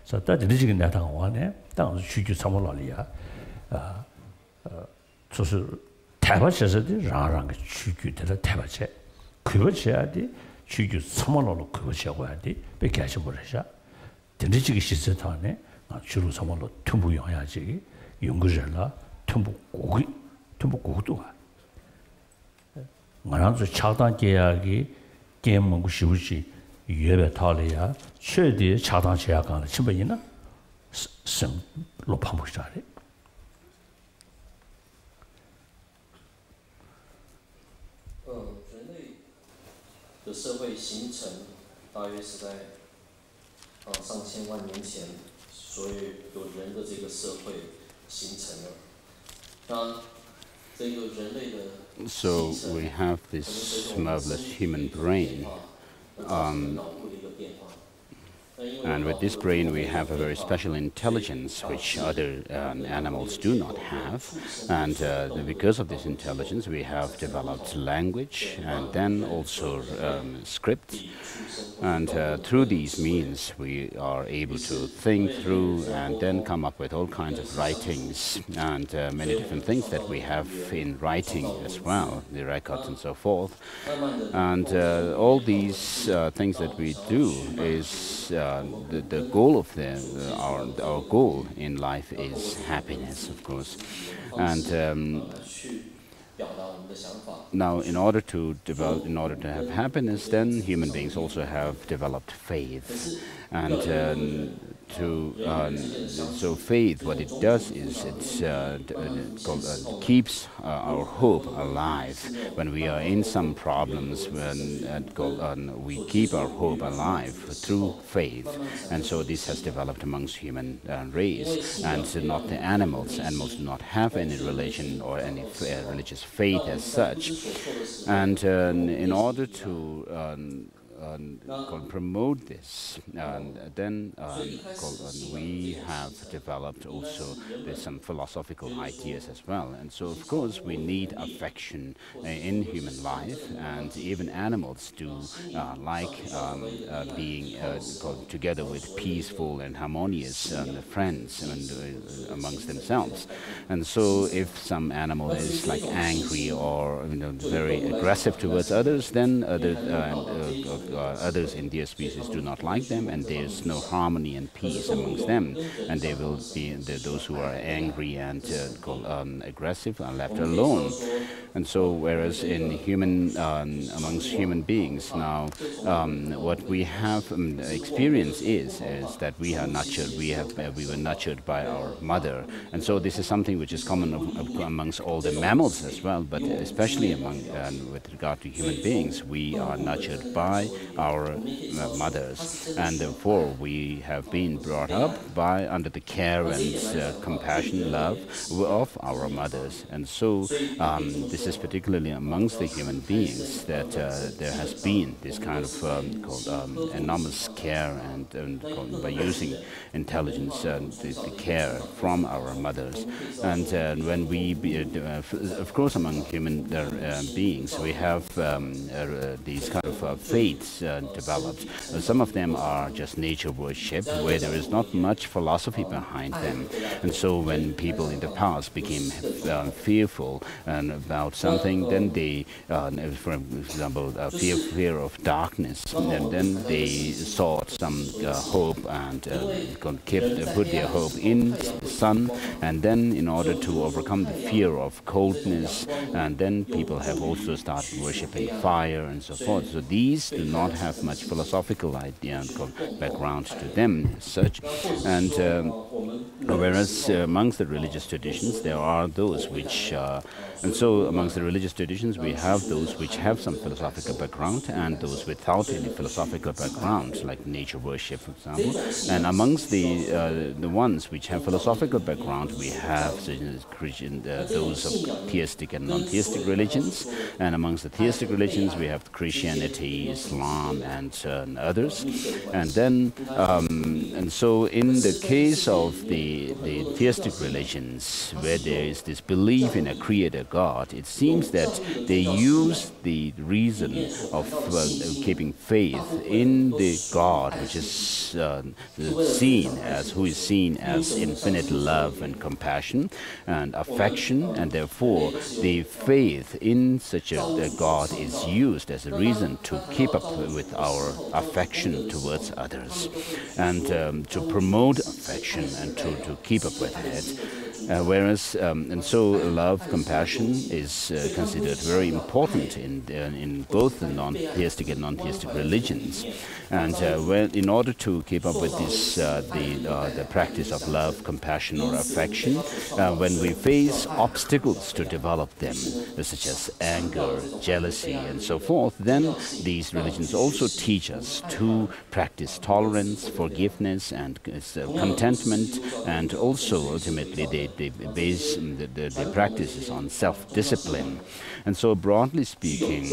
자, 다들 지금 나타나 와네. 당시 취주 참모라리야.就是대바체서도 라랑게 취주들 대바체. 그거지야디 취주 참모로 그거지하고 야디 백야시 버려자. 된지기 시스템에 주로 참모로 tum부 영야지. 연구절라 tum부 고도가. 말하면서 차단 계약이 게임 먹고 싶으시 예배 탈이야 최대 차단 제약하는 친구이나 심 높아보시다래人类的社会形成大约是在上千万年前所以有人的这个社会形成了那这个人类的 So we have this marvelous human brain. And with this brain we have a very special intelligence which other animals do not have, and because of this intelligence we have developed language and then also script, and through these means we are able to think through and then come up with all kinds of writings and many different things that we have in writing as well, the records and so forth, and all these things that we do is the goal of our goal in life is happiness, of course, and now in order to have happiness, then human beings also have developed faith, and so faith, what it does is it keeps our hope alive. When we are in some problems, we keep our hope alive through faith, and so this has developed amongst human race, and not the animals. Animals do not have any religion or any religious faith as such, and in order to promote this, and then we have developed also some philosophical ideas as well, and so of course we need affection in human life, and even animals do like being together with peaceful and harmonious friends and amongst themselves. And so if some animal is like angry or very aggressive towards others, then others in their species do not like them, and there's no harmony and peace amongst them, and they will be those who are angry and aggressive are left alone. And so, whereas in amongst human beings now, what we have experienced is that we are nurtured. We were nurtured by our mother, and so this is something which is common amongst all the mammals as well. But especially with regard to human beings, we are nurtured by our mothers, and therefore we have been brought up under the care and compassion, love of our mothers. And so this is particularly amongst the human beings that there has been this kind of called enormous care and by using intelligence and the care from our mothers. And when we, of course, among human beings, we have these kind of faiths developed. Some of them are just nature worship, where there is not much philosophy behind them. And so when people in the past became fearful about something, then they, for example, fear of darkness, and then they sought some hope and put their hope in the sun, and then in order to overcome the fear of coldness, and then people have also started worshipping fire and so forth. So these do not have much philosophical idea and background to them as such. And whereas amongst the religious traditions there are those which and so amongst the religious traditions we have those which have some philosophical background and those without any philosophical background, like nature worship, for example. And amongst the ones which have philosophical background, we have those of theistic and non-theistic religions. And amongst the theistic religions, we have Christianity, Islam, and others. And then, and so in the case of the theistic religions, where there is this belief in a creator God, it seems that they use the reason of keeping faith in the God, which is seen as infinite love and compassion and affection, and therefore the faith in such a God is used as a reason to keep up with our affection towards others, and to promote affection and to keep up with it. Whereas, and so love, compassion is considered very important in both the non-theistic and non-theistic religions. And in order to keep up with this, the practice of love, compassion, or affection, when we face obstacles to develop them, such as anger, jealousy, and so forth, then these religions also teach us to practice tolerance, forgiveness, and contentment, and also ultimately they base the practices on self-discipline. And so broadly speaking,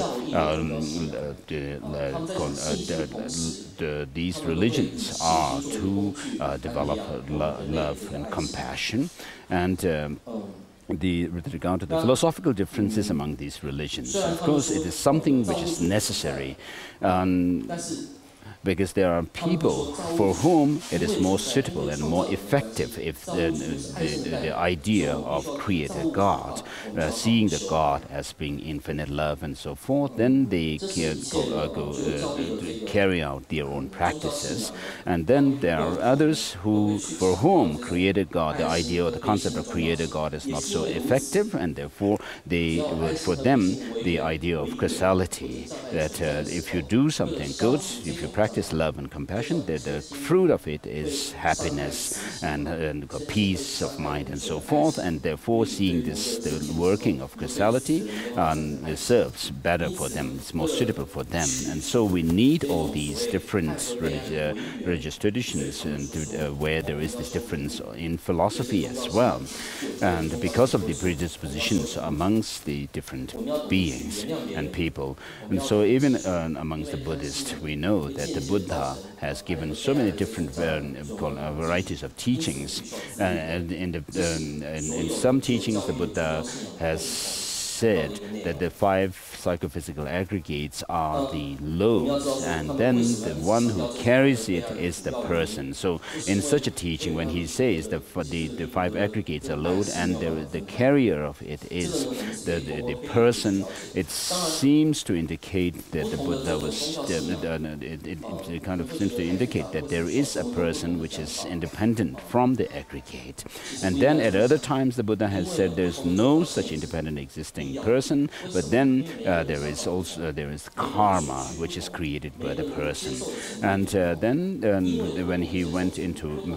these religions are to develop love and compassion. And with regard to the philosophical differences among these religions, of course it is something which is necessary, because there are people for whom it is more suitable and more effective if the idea of creator God, seeing the God as being infinite love and so forth, then they carry out their own practices. And then there are others for whom creator God, the idea or the concept of creator God is not so effective, and therefore for them the idea of causality, that if you do something good, if you practice love and compassion, the fruit of it is happiness and peace of mind and so forth, and therefore seeing the working of causality serves better for them, it's more suitable for them. And so we need all these different religious traditions and where there is this difference in philosophy as well, and because of the predispositions amongst the different beings and people. And so even amongst the Buddhists, we know that the Buddha has given so many different varieties of teachings. And in some teachings, the Buddha has said that the 5 psychophysical aggregates are the loads, and then the one who carries it is the person. So in such a teaching, when he says that the 5 aggregates are load and the carrier of it is the person, it seems to indicate that the Buddha was, it kind of seems to indicate that there is a person which is independent from the aggregate. And then at other times the Buddha has said there's no such independent existing living person, but then there is karma, which is created by the person. And then when he went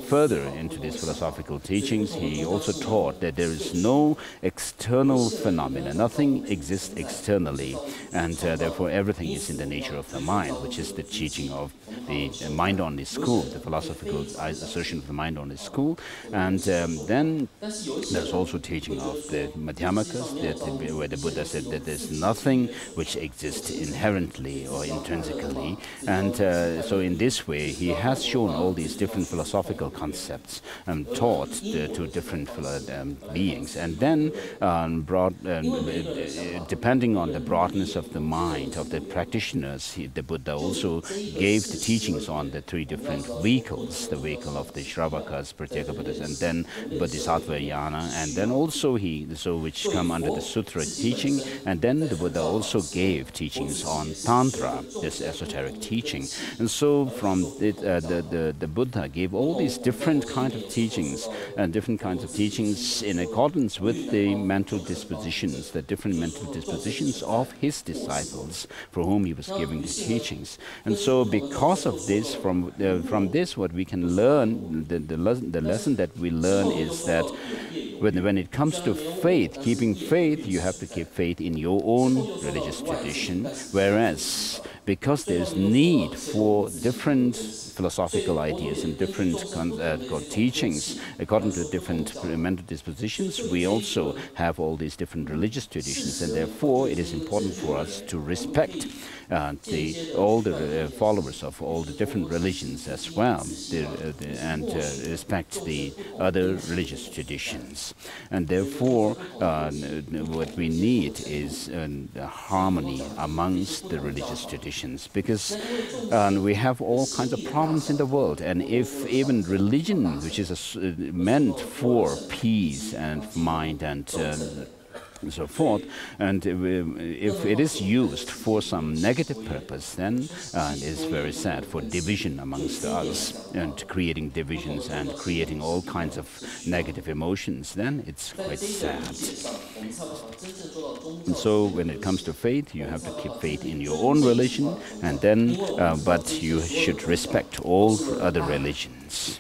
further into these philosophical teachings, he also taught that there is no external phenomena, nothing exists externally, and therefore everything is in the nature of the mind, which is the teaching of the mind-only school, the philosophical assertion of the mind-only school. And then there's also teaching of the Madhyamakas, where the Buddha said that there's nothing which exists inherently or intrinsically. And so in this way, he has shown all these different philosophical concepts and taught to different beings. And then, depending on the broadness of the mind of the practitioners, the Buddha also gave the teachings on the three different vehicles, the vehicle of the Shravakas, Pratyeka Buddhas, and then Bodhisattva Yana, and then also which come under the Sutra teaching, and then the Buddha also gave teachings on Tantra, this esoteric teaching. And so from the Buddha gave all these different kinds of teachings, in accordance with the mental dispositions, the different mental dispositions of his disciples for whom he was giving the teachings. And so because of this, from this what we can learn, the lesson that we learn is that when it comes to faith, keeping faith, you have to keep faith in your own religious tradition, whereas because there's need for different philosophical ideas and different teachings according to different mental dispositions, we also have all these different religious traditions, and therefore it is important for us to respect all the followers of all the different religions as well, and respect the other religious traditions. And therefore what we need is harmony amongst the religious traditions, because we have all kinds of problems in the world, and if even religion, which is meant for peace and mind and so forth, and if it is used for some negative purpose, then it is very sad for division amongst us, and creating divisions and creating all kinds of negative emotions, then it's quite sad. And so when it comes to faith, you have to keep faith in your own religion, and then but you should respect all other religions.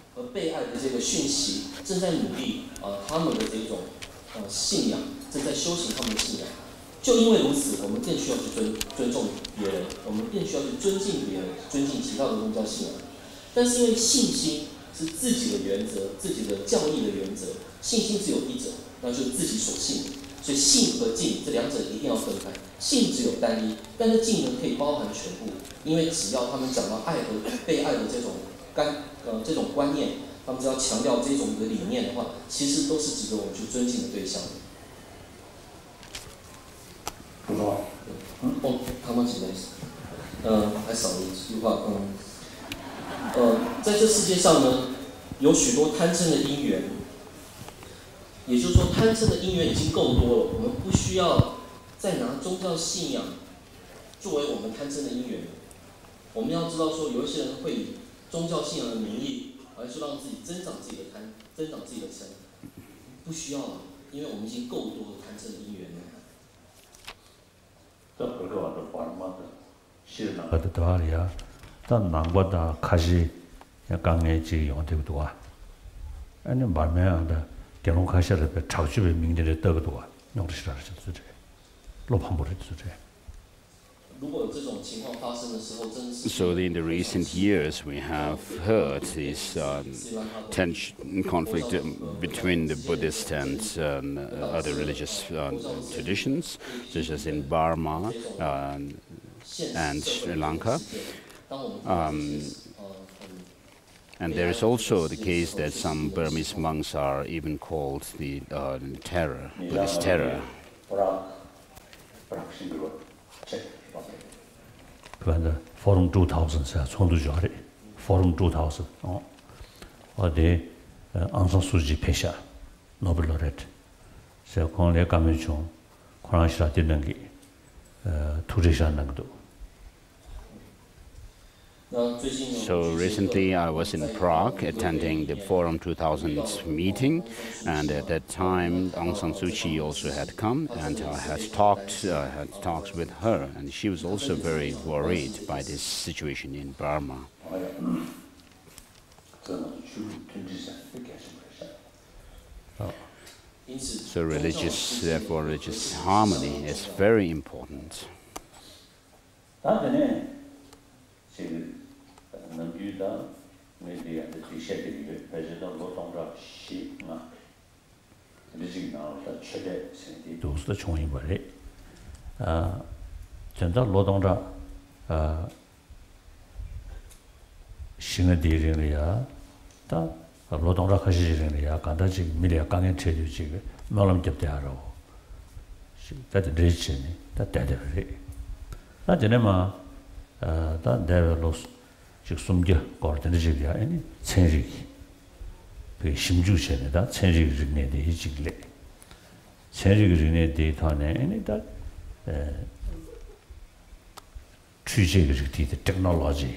还少了一句话，在这世界上呢，有许多贪嗔的因缘，也就是说，贪嗔的因缘已经够多了，我们不需要再拿宗教信仰作为我们贪嗔的因缘。我们要知道说，有一些人会以宗教信仰的名义，而是让自己增长自己的贪，增长自己的嗔，不需要了，因为我们已经够多的贪嗔的因缘了。 Dalai, dan nangwada kashi 강에 지용되고도 아니 말면다 경험 가셔를 자주의 명제를 떠고도 용도시라서 주제 로판보를 주제. So in the recent years we have heard this tension, conflict between the Buddhist and other religious traditions, such as in Burma and Sri Lanka. And there is also the case that some Burmese monks are even called the terror, Buddhist terror. Forum 2000 사 총두주하래. Forum 2000. 어디 앙상 수지 패샤 노벨 로레트. 제가 공례 가면 좀 코랑시라 되는 게 투제샤는 것도. So recently I was in Prague attending the Forum 2000 meeting, and at that time Aung San Suu Kyi also had come, and I had talks with her, and she was also very worried by this situation in Burma. So therefore religious harmony is very important. technology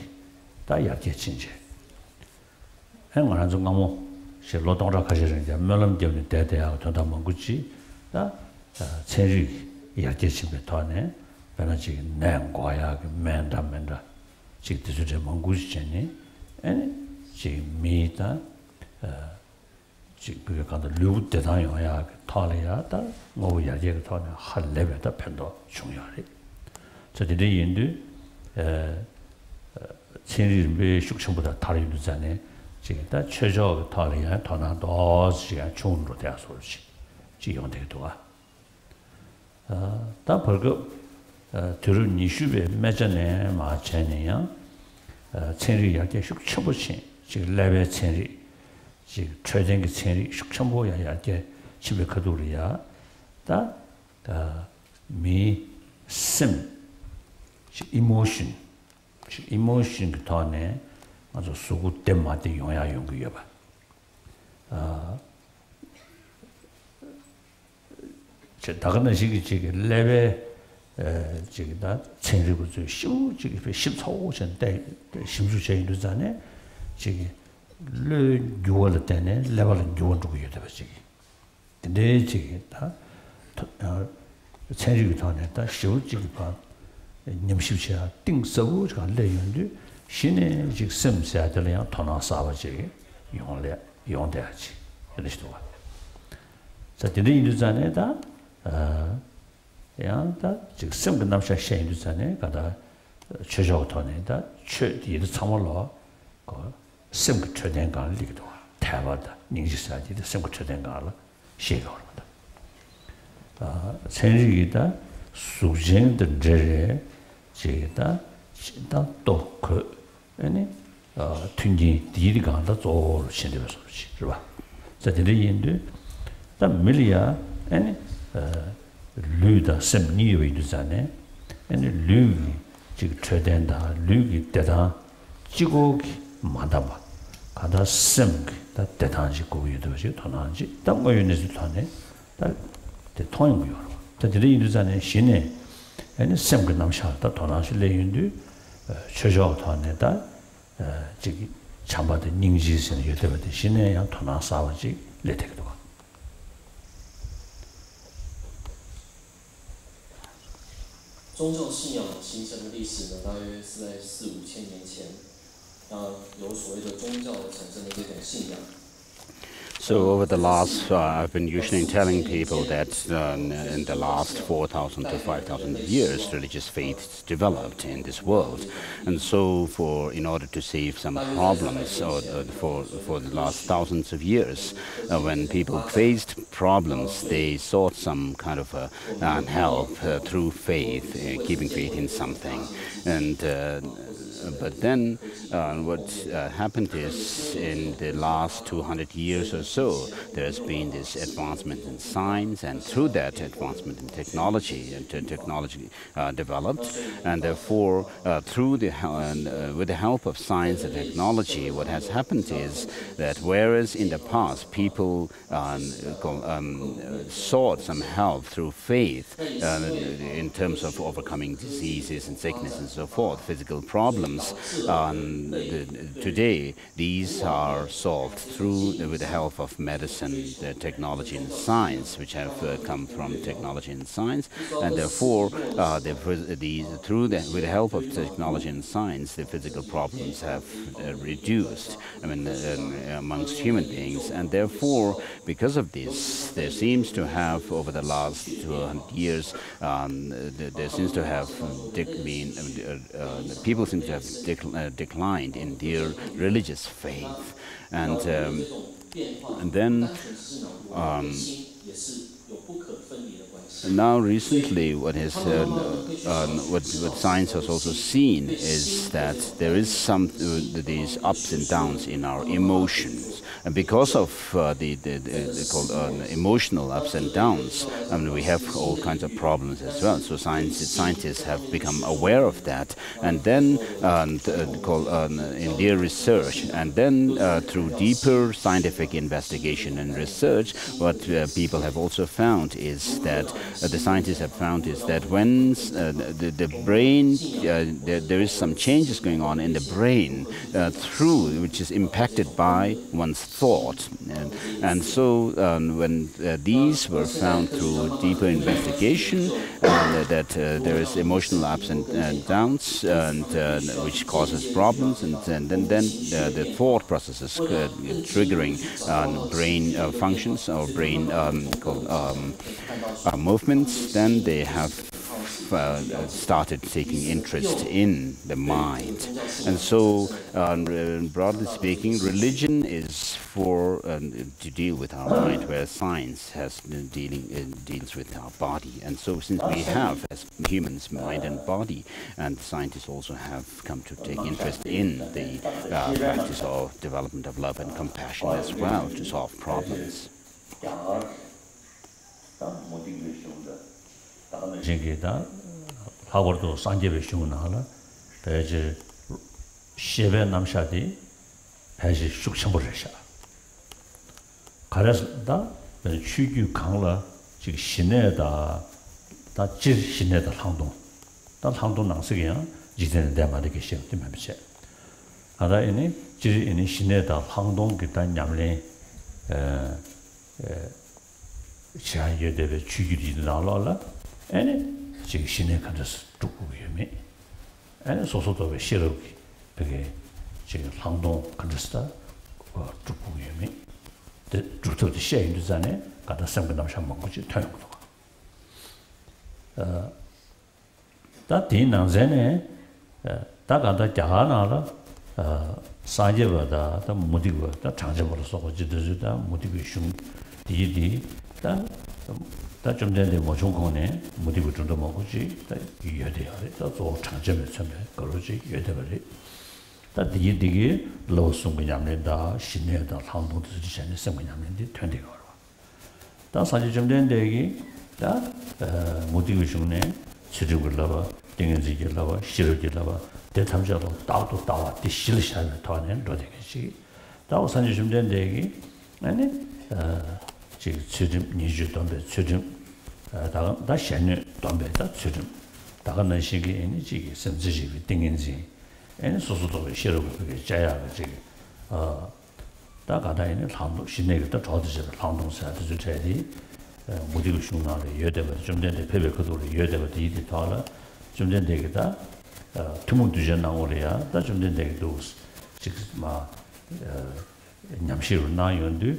da ya ge chinje en ran zong ngamo she lo dong ra kha je ja melam de ne de de ya to da mong gu chi da chen ri ya ge chin be to ne ba na ji nan gwa ya ge men da ji de de mong gu chi ne en ji mi da ji gu ga da lu de da yo ya ta le ya da ngo ya ge to ne ha le be da pen do chung ya ri so de yin du 천리를 숙청보다 다른 유자네 지금 다 최저 달이야 더나도 시간 총으로 대야 소리지 지용되도가 다 벌거 들은 이슈에 매전에 마찬이야 천리 약게 숙청보신 지금 레벨 천리 지금 최전의 천리 숙청보야 약게 집에 가도리야 다미심 emotion 그 돈에 아주 수고 때마다 영향 연구해 봐. 저 다른 식이 지금 레벨 지금다 천리고 저 지금 10초 때 심주 제인도 전에 지금 르 교월 때네 레벨은 교원 주고 해야 돼 지금. 근데 지금 다 천리고 돈에 다 지금 봐. 님십시야 띵서고 저 내용도 신의 직심 사들이야 토나 사바지 용대하지 이러시도 봐. 자 되는 전에다 야다 직심 끝남샤 셰인도 전에 가다 최저 토네다 최디의 참을로 그 심그 최대가 리기도 대화다 닝지사지의 심그 최대가 시가 오르다. 천리이다 수쟁의 제에 제다 또 아니 튕기 디리가다 저 신대로 소리지 그봐 자들이인데 다 밀리아 아니 류다 셈니위드잖아 아니 류 지금 최대한다 류기 대다 지고기 마다바 가다 셈다 대단지 고유도 지 도나지 땅고유네스 타네 다 대통령이요 자들이인데잖아 신에 아니 셈그 남샤다 도나실 레윤도 최저 타네다 지기 참바의 닝지스는 여대버데 신에야 도나 싸워지 레텍도宗教信仰形成的历史呢，大约是在4-5千年前，有所谓的宗教产生的这种信仰。 So over the last, I've been usually telling people that in the last 4,000 to 5,000 years, religious faith developed in this world, and so in order to save some problems, for the last thousands of years, when people faced problems, they sought some kind of help through faith, keeping faith in something, and. But then what happened is in the last 200 years or so, there has been this advancement in science, and through that advancement in technology, developed, and therefore with the help of science and technology, what has happened is that whereas in the past people sought some help through faith in terms of overcoming diseases and sickness and so forth, physical problems, problems, today these are solved with the help of medicine, technology and science, which have come from technology and science, and therefore with the help of technology and science, the physical problems have reduced, amongst human beings, and therefore because of this there seems to have over the last 200 years there seems to have people seem to have declined in their religious faith, and then now recently what science has also seen is that there is these ups and downs in our emotions, and because of the emotional ups and downs, we have all kinds of problems as well. So scientists have become aware of that, and then in their research, and then through deeper scientific investigation and research, what people have also found is that the scientists have found is that when the brain, there is some changes going on in the brain which is impacted by one's thought, and so when these were found through deeper investigation, that there is emotional ups and downs, and which causes problems, and then the thought processes triggering brain functions or brain movements, then they have started taking interest in the mind. And so, broadly speaking, religion is for to deal with our mind, where science has deals with our body. And so, since we have, as humans, mind and body, and scientists also have come to take interest in the practice or development of love and compassion as well to solve problems. 하고도 산제베 슈나라 배지 시베 남샤디 배지 숙청버려샤 가라스다 추규 강라 지금 시내다 다 지시내다 항동 다 항동 낭석이야 지대는 대마데 계셔 되면서 하다이니 지리니 시내다 항동 기타 냠레 자예데베 추규리 나라라 에네 지금 신의 간다스 두고 위험해. 에 소소도에 싫어기. 그게 지금 항동 간다스다 두고 위험해. 데 주토도 시행도 전에 가다 생각나면 한번 거지 태는 거. 다 뒤난전에 다 가다 자하나라 사제보다 더 무디고 다 장제버서 거지도다 무디고 슝 디디 좀 전에 뭐 중공에 무디고 좀더 먹지 다 이해돼야 또 장점에 처음에 그러지 이해돼버리 다 디디게 로송 그냥면다 신내다 항동도 지전에 생각냐면데 된대가 다 사실 좀 된대기 다 무디고 중에 치료를 땡은지게 나와 싫어게 나와 대탐자로 따도 따와 디실샤는 더는 로데게지 다 사실 좀 된대기 아니 지금 니주 돈배 최근 다 셴네 돈배다 최근 다가는 시기에는 지금 선지집이 땡인지 애는 소소도 싫어고 그게 자야가 지금 다가다에는 항동 신내가 저도지 항동사도 주제디 무디고 슈나를 여대버 좀 전에 페베크도를 여대버 디디 타라 좀 전에 되겠다 투문두전 나오래야 다좀 전에 되게도 지금 막 냠시로 나연도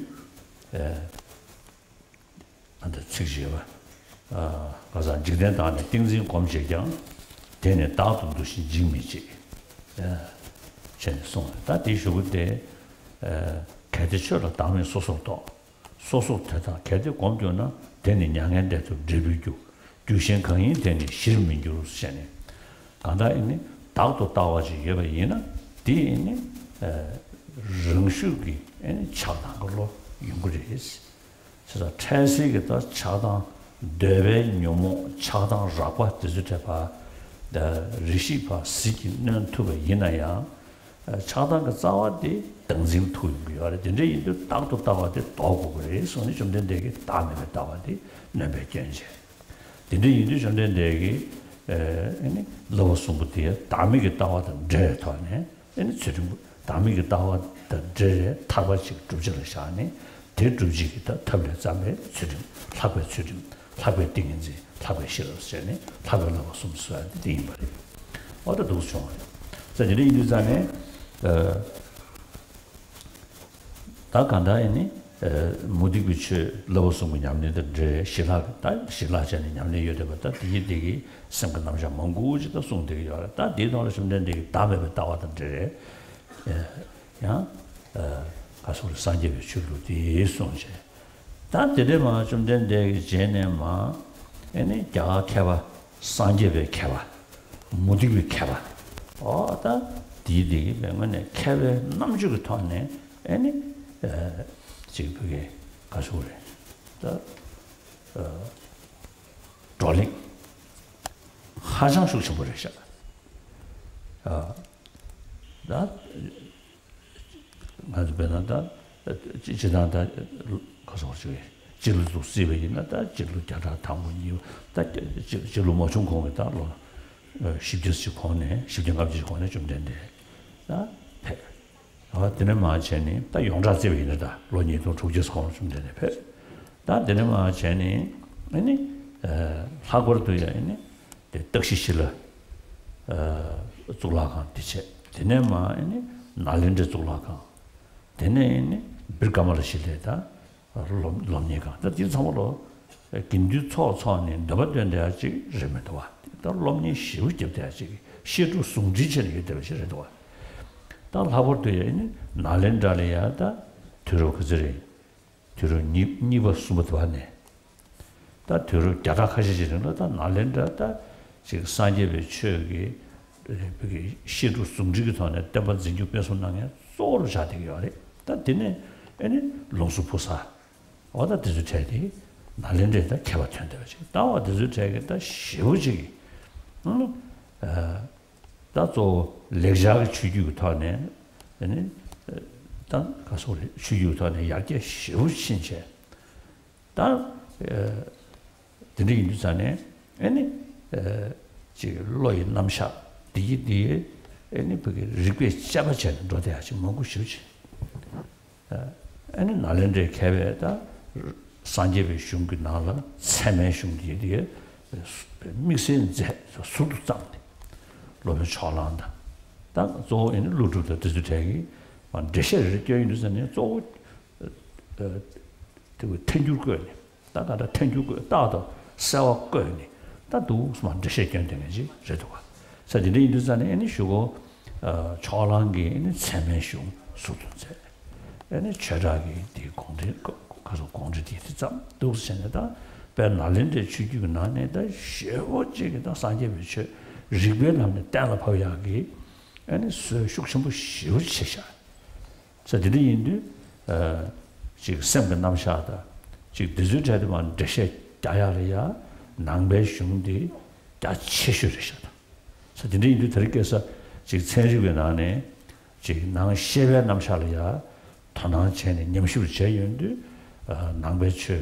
안데 책지와 가서 직된다는 띵진 검색장 되네 다도도 신징미지 전송 다 디슈고데 개대처럼 다음에 소소되다 개대 공교나 되는 양한데도 리뷰 주신 강의 되는 실민주로 시네 간다이니 다도 따와지 예배이나 디니 정수기 에 차단 걸로 연구를 했어. 그래서 채식에다 차단 대외 뇨모 차단 라과 뜻을 리시파 시기는 투가 이나야 차단가 자와디 등진 투고요. 근데 이도 딱도 따와디 도고 그래. 손이 좀 된데게 다음에 따와디 내배 견제. 근데 이도 좀 된데게 아니 로스무티에 담이게 따와던 제토네 아니 지금 담이게 따와던 제 타바식 주제를 샤네 대주지기다 탑에 잠에 지금 탑에 지금 탑에 띵인지 탑에 실었으니 탑에라고 숨수야 돼 말이 어디도 좋아 자 이제 인도산에 다 간다니 무디비치 로스무 냠네데 제 실라다 실라전이 냠네 여데부터 디디기 생각나면 몽구지도 송되게 다 디도는 좀 된데 다음에 따와던 제 야 가서 산지에 출루디 송제 다 데데마 좀 된데 제네마 애니 자 캐바 산지에 캐바 무디비 캐바 어다 디디 맹원에 캐베 남주고 터네 애니 지금 그게 가서 그래 다 돌링 화장실 좀 버리셔 다 맞아 배나다 지나다 가서 저기 질도 쓰이베나다 질도 자다 당분이 다 질로 뭐 좀 공에다로 10주 권에 10년까지 권에 좀 된대 다 되는 마찬가지 다 용자제위다 로니도 조제서 좀 되네 다 되는 마찬가지 아니 하고도야 아니 뜻이실어 졸라가 되체 되네 마 아니 날린데 졸라가 되네 빌가마를 실래다 롬니가 다 뒤sam으로 긴주 초초네 더버된데 아직 레메도 와 롬니 쉬우집돼야지 시주 숨지체는 되버시래도 와 다 하버도에 날렌달이야다 들어 그들이 들어 니버 숨어도 왔네 다 들어 자각하시지는 다 날렌다다 지금 산재배 추억이 그게 시도 숨지기 전에 때번 진주변선낭에 쏘로 자되게 하래 다 되네 아니 롱수포사 와다 드즈체디 날렌데다 개바천데 가지 다와 드즈체게다 쉬우지기 다또 렉자를 추기고 타네 아니 단 가서 추기고 타네 약게 쉬우신체 다 드리 인도산에 아니 지금 로이 남샤 디디 아니 그게 리퀘스트 잡아주는 도대하지 뭐고 쉬우지 아니 날렌데 개베다 산제베 슝기 나라 세메 슝디에 믹스인제 수도 잡네 로면 차란다 딱 조인 루루도 드즈테기 만 데셔를 겨인도서네 조 그 텐줄거니 다가다 텐줄거 다도 싸워 거니 다도 만 데셔 견되는지 제도가 사진이 인도산에 아니 쉬고 차란게 아니 세메 슝 수도제 아니 최적이 디 공지 가서 공지디 좀 도스sen다 베날린데 추기고 나네다 쉬워지게다 산제비체 리벨함네 땅을 파야기 아니 숙심부 쉬우치샤 저들이 인도 지금 생각 남샤다 지금 드즈자드만 대셔 다야리야 낭배 슝디 다 치슈르샤다 저들이 인도 들께서 지금 체리고 나네 지금 낭 셰베 남샤리야 타난 체네 냠슈르 제연도 낭배처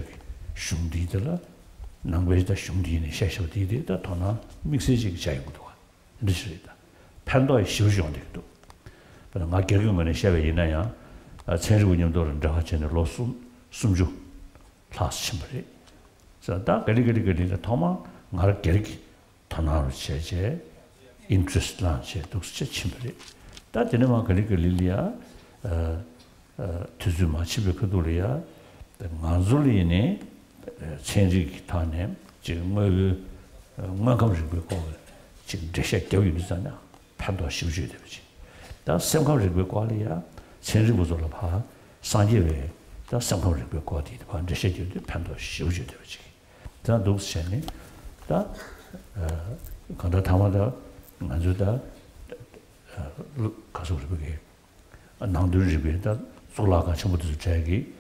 슝디들라 낭배다 슝디네 셰쇼디디다 타나 믹스지 자이고도 리시다 판도에 쉬우지온데도 그러나 마케르면에 셰베 이나야 체리고님도는 저 같이는 로스 숨주 클래스 심벌이 자다 그리그리그리다 토마 말 게르기 타나로 제제 인트레스트 란체 독스체 심벌이 다 되는만 그리그릴리아 투즈마 집에 그돌이야 만줄리네 체인지 타네 지금 뭐 감지고 지금 대셔 교육이잖아 판도 쉬우셔야 되지 다 생각을 관리야 체인지 보조로 봐 산지에 다 생각을 관리 봐 대셔 판도 쉬우셔야 되지 다 독세네 다 간다 담아다 만주다 가서 그렇게 나들지베다 솔라가 전부 다 자기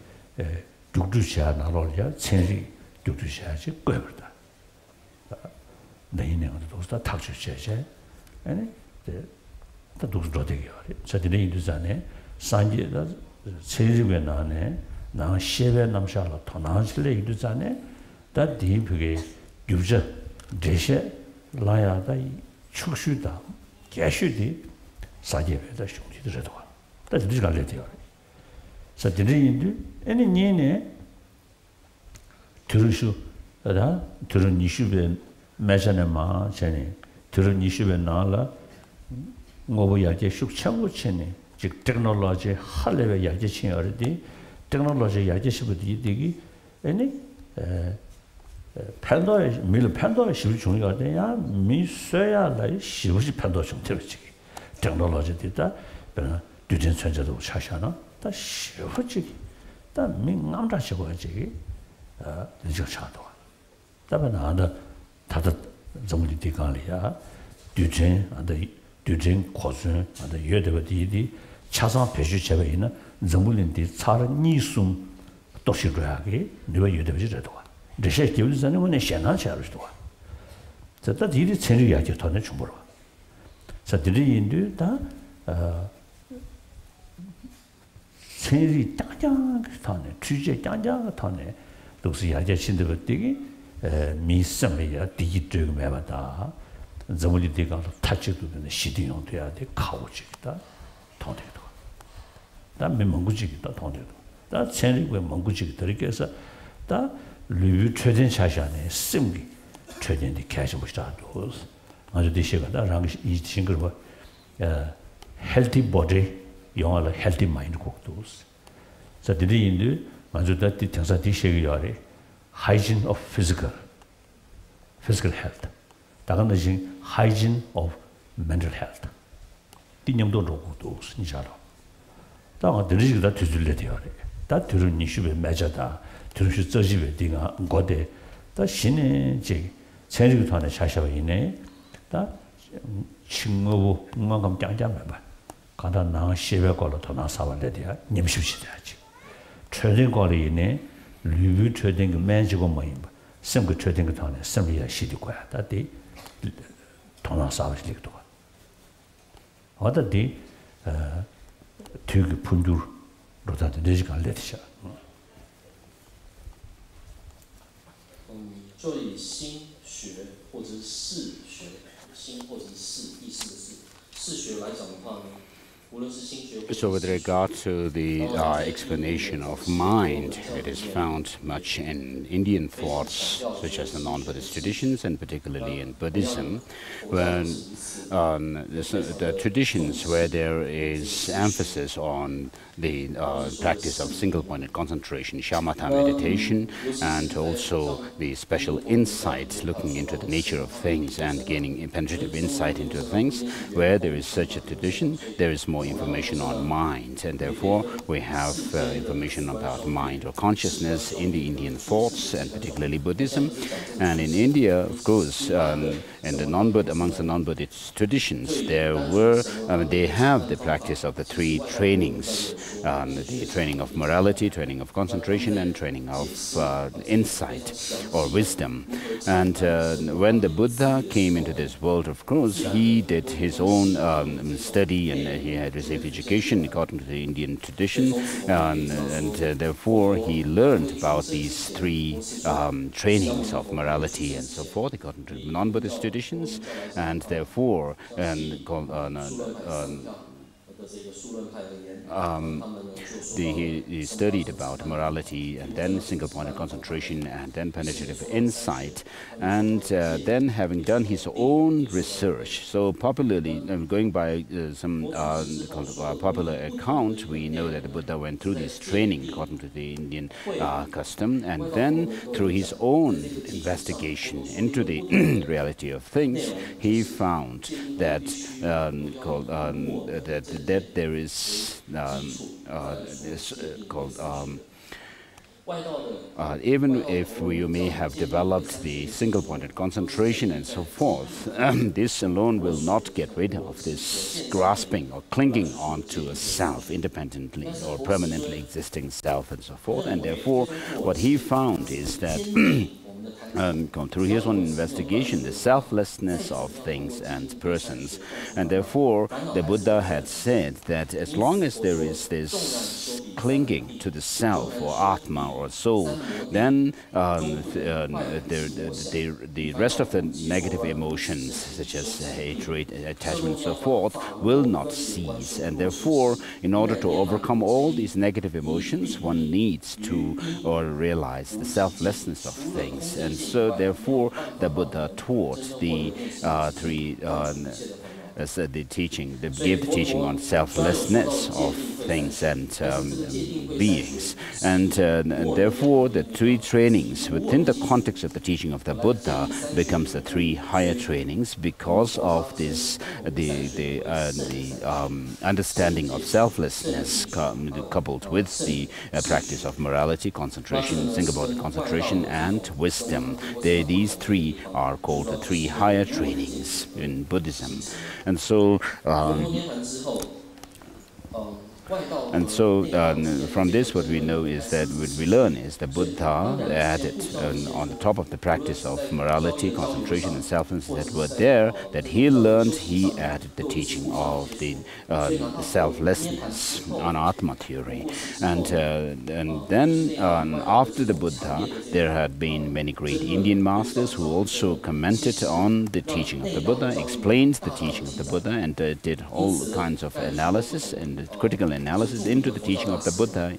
죽두샤 나로야 체리 죽두샤지 거버다 내년에 도스다 탁주셔제 아니 다 도스도되게 저들이 인도산에 산지에다 체리에 나네 나 셰베 남샤라 토나실레 인도산에 다 디브게 유저 대셰 라야다 축슈다 개슈디 사제베다 슝지도 저도 다 지가 레디요 사제인데 아니 니네 들으슈 다 들은 이슈베 매잖아마 전에 들은 이슈베 나라 뭐야제 숙창고 전에 즉 테크놀로지 할레베 야제 친어디 테크놀로지 야제 시부디 되기 아니 판도에 밀 판도에 시부 중요가 돼야 미서야 라 시부시 판도 좀 되지 테크놀로지 되다 그러나 düzen 천자도 차샤나 다 시부지 다 민감다 시고지 이제 차도 다만 안다 다다 정리 되가리야 düzen 안다 düzen 고순 안다 여대버디디 차상 배주 제외 있는 정물인데 차는 니숨 도시로하게 내가 여대버지라도这些就是咱们现场下来的话，这到底的参与也就讨论全部了。这这里印度他参与讲讲的讨论，直接讲讲的讨论，都是也就现在的这个民生的呀，第一这个没办法，怎么的这个他这个的西定用对啊的考这个的讨论的，但没蒙古这个的讨论的，但参与过蒙古这个的这个是，但旅최전 샤샤네 심기 최전이 계속 보시다도 아주 되시거다 랑 이 친구를 뭐 healthy body 영어로 healthy mind 곡도 자들이 인도 먼저 다 등사 디시기요래 hygiene of physical health 다른 것이 hygiene of mental health 띠념도 로고도 신자로 다 들으시다 뒤줄래 돼요 다 들은 이슈에 맞아다 들으시 저집에 네가 거대 다 신의 제 체력을 통해 샤샤이네 다 친구고 응원감 짱짱해 봐 가다 나 시베 걸로 더 나사발래 돼야 님십시다지 최대 거리네 리뷰 최대 그 매지고 뭐임 심그 최대 그 통해 심리야 시디 거야 다디 더 나사발리도 봐 어디 되게 분두로 다 되지가 않래시야 就以心学或者是事学，心或者是事，意识的事，事学来讲的话呢，无论是心学。So with regard to the explanation of mind, it is found much in Indian thoughts, such as the non-Buddhist traditions, and particularly in Buddhism, when the traditions where there is emphasis on the practice of single-pointed concentration, shamatha meditation, and also the special insight, looking into the nature of things and gaining penetrative insight into things. Where there is such a tradition, there is more information on mind, and therefore we have information about mind or consciousness in the Indian thoughts, and particularly Buddhism. And in India, of course, in the amongst the non-Buddhist traditions, they have the practice of the three trainings. The training of morality, training of concentration, and training of insight or wisdom. And when the Buddha came into this world, of course, he did his own study, and he had received education according to the Indian tradition, and therefore he learned about these three trainings of morality and so forth according to non-Buddhist traditions, and therefore he studied about morality, and then single-pointed concentration, and then penetrative insight, and then having done his own research. So popularly, going by some popular account, we know that the Buddha went through this training according to the Indian custom, and then through his own investigation into the reality of things, he found that that there is even if we may have developed the single-pointed concentration and so forth, this alone will not get rid of this grasping or clinging onto a self independently or permanently existing self and so forth. And therefore, what he found is that gone through his own investigation, the selflessness of things and persons. And therefore, the Buddha had said that as long as there is this clinging to the self or Atma or soul, then the rest of the negative emotions, such as hatred, attachment, and so forth, will not cease. And therefore, in order to overcome all these negative emotions, one needs to realize the selflessness of things. And so, therefore, the Buddha taught the teaching on selflessness of things and beings. And therefore, the three trainings within the context of the teaching of the Buddha becomes the three higher trainings because of this, the understanding of selflessness coupled with the practice of morality, concentration, think about concentration, and wisdom. These three are called the three higher trainings in Buddhism. And so, from this, what we know is that what we learn is the Buddha added on the top of the practice of morality, concentration, and selflessness that were there, that he learned, he added the teaching of the selflessness on Atma theory. And then after the Buddha, there had been many great Indian masters who also commented on the teaching of the Buddha, explained the teaching of the Buddha, and did all kinds of analysis and critical analysis into the teaching of the Buddha,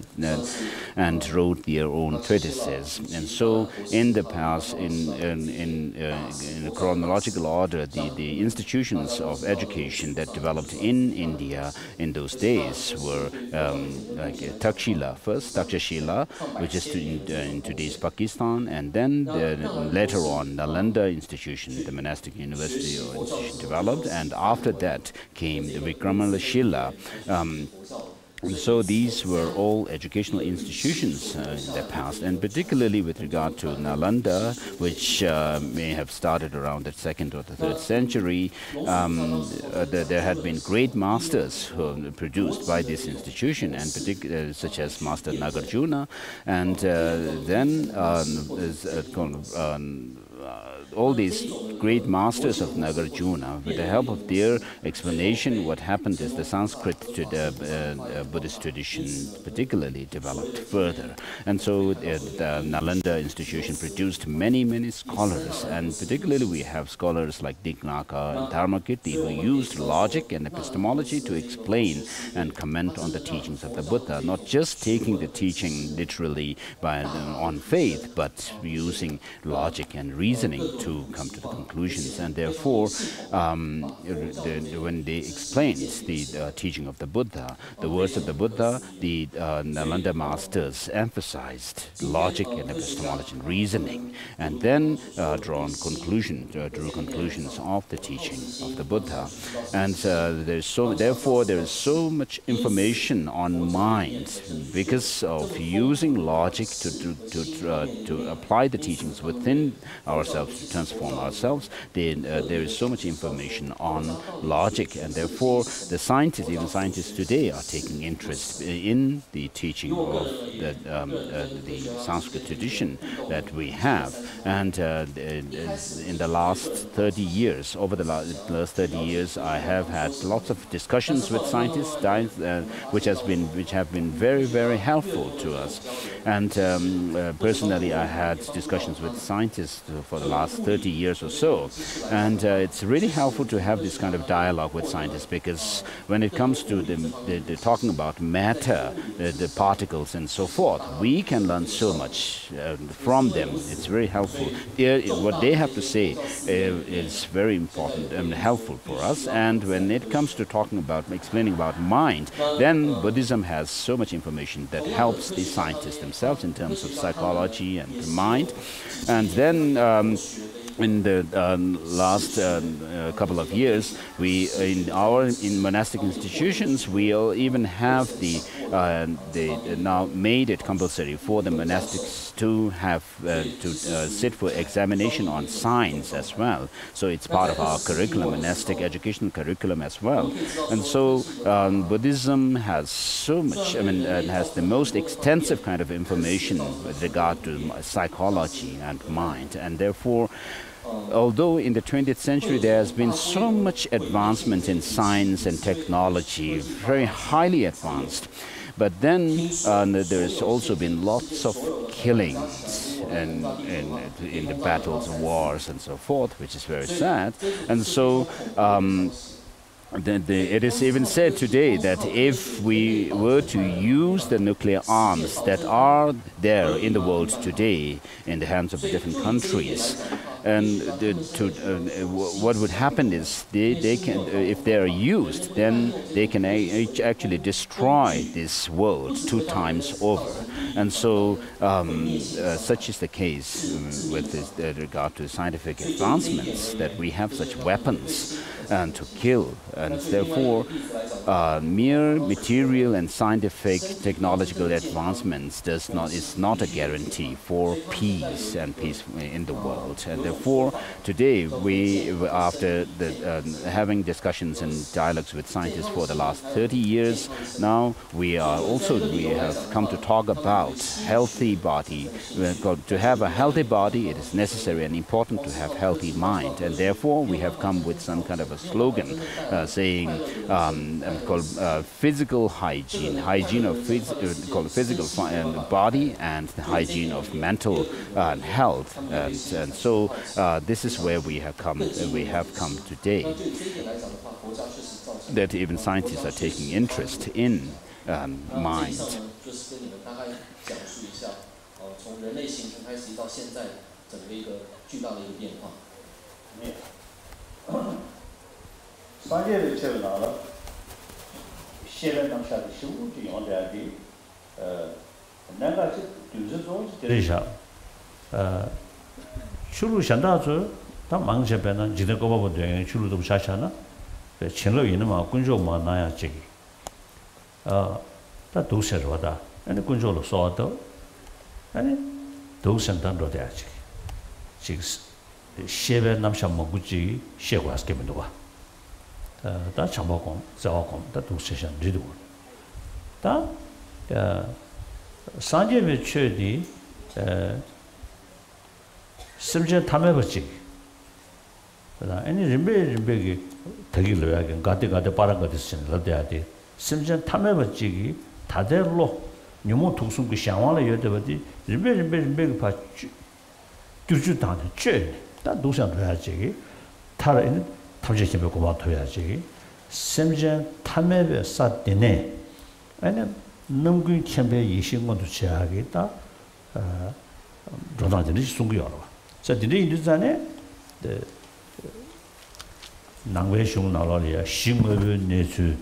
and wrote their own treatises. And so, in the past, in a chronological order, the institutions of education that developed in India in those days were like Takshila first, Takshashila, which is in today's Pakistan, and then later on Nalanda institution, the monastic university or institution developed, and after that came the Vikramala-shila. And so these were all educational institutions in the past, and particularly with regard to Nalanda, which may have started around the 2nd or the 3rd century, there had been great masters produced by this institution, and such as Master Nagarjuna, and then all these great masters of Nagarjuna, with the help of their explanation, what happened is the Sanskrit to the Buddhist tradition particularly developed further. And so the Nalanda institution produced many, many scholars, and particularly we have scholars like Dignaka and Dharmakirti who used logic and epistemology to explain and comment on the teachings of the Buddha, not just taking the teaching literally on faith, but using logic and reasoning to come to the conclusions. And therefore, when they explained the teaching of the Buddha, the words of the Buddha, the Nalanda masters emphasized logic and epistemology and reasoning, and then drew conclusions of the teaching of the Buddha. And therefore there is so much information on mind because of using logic to apply the teachings within ourselves, to transform ourselves. There is so much information on logic, and therefore the scientists, even scientists today, are taking interest in the teaching of the Sanskrit tradition that we have. And in the last 30 years, over the last 30 years, I have had lots of discussions with scientists, which have been very, very helpful to us. And personally, I had discussions with scientists for the last 30 years or so. And it's really helpful to have this kind of dialogue with scientists, because when it comes to the talking about matter, the particles and so forth, we can learn so much from them. It's very helpful. What they have to say is very important and helpful for us. And when it comes to explaining about mind, then Buddhism has so much information that helps the scientists themselves in terms of psychology and mind. And then in the last couple of years, in monastic institutions, we'll even have they now made it compulsory for the monastics to have to sit for examination on science as well. So it's part of our curriculum, monastic educational curriculum as well. And so Buddhism has so much, has the most extensive kind of information with regard to psychology and mind, and therefore, although in the 20th century there has been so much advancement in science and technology, very highly advanced, But then there's also been lots of killings and in the battles, wars, and so forth, which is very sad. And so it is even said today that if we were to use the nuclear arms that are there in the world today in the hands of the different countries, and what would happen is they can, if they are used, then they can actually destroy this world 2 times over. And so such is the case with regard to scientific advancements, that we have such weapons and to kill, and therefore mere material and scientific technological advancements is not a guarantee for peace and peace in the world. And therefore today we, after having discussions and dialogues with scientists for the last 30 years now, we have come to talk about healthy body. To have a healthy body, it is necessary and important to have healthy mind, and therefore we have come with some kind of a slogan saying called physical hygiene, hygiene of called physical body, and the hygiene of mental health, and so this is where we have come today. That even scientists are taking interest in mind. 출루 산다서 다 망제배는 지대 거버도 출루도 샤샤나 진로 있는 마 군조만 나야 지기 다 도셔로다 아니 군조로 써도 아니 도선단도 돼야지 지금 시베 남샤 먹지 시과스케면도 다 참고공 자고공 다 도셔션 리도 다 산제베 최디 심지어 탐해봤지. 아니 림베기 되길로야 가데 빠른 거 됐으면 러대야지. 심지어 탐해봤지. 다들로 녀모 독순 그 상황을 여대버디 림베 봐 주주단에 다 도상돼야지. 타라는 탐제심에 고마워야지. 심지어 탐해베 사되네. 아니 넘긴 캠베 이신건도 제하겠다. 로나들이 숨겨요. 자, 근데 이제는 낭외숑 나라리아 심어의 내주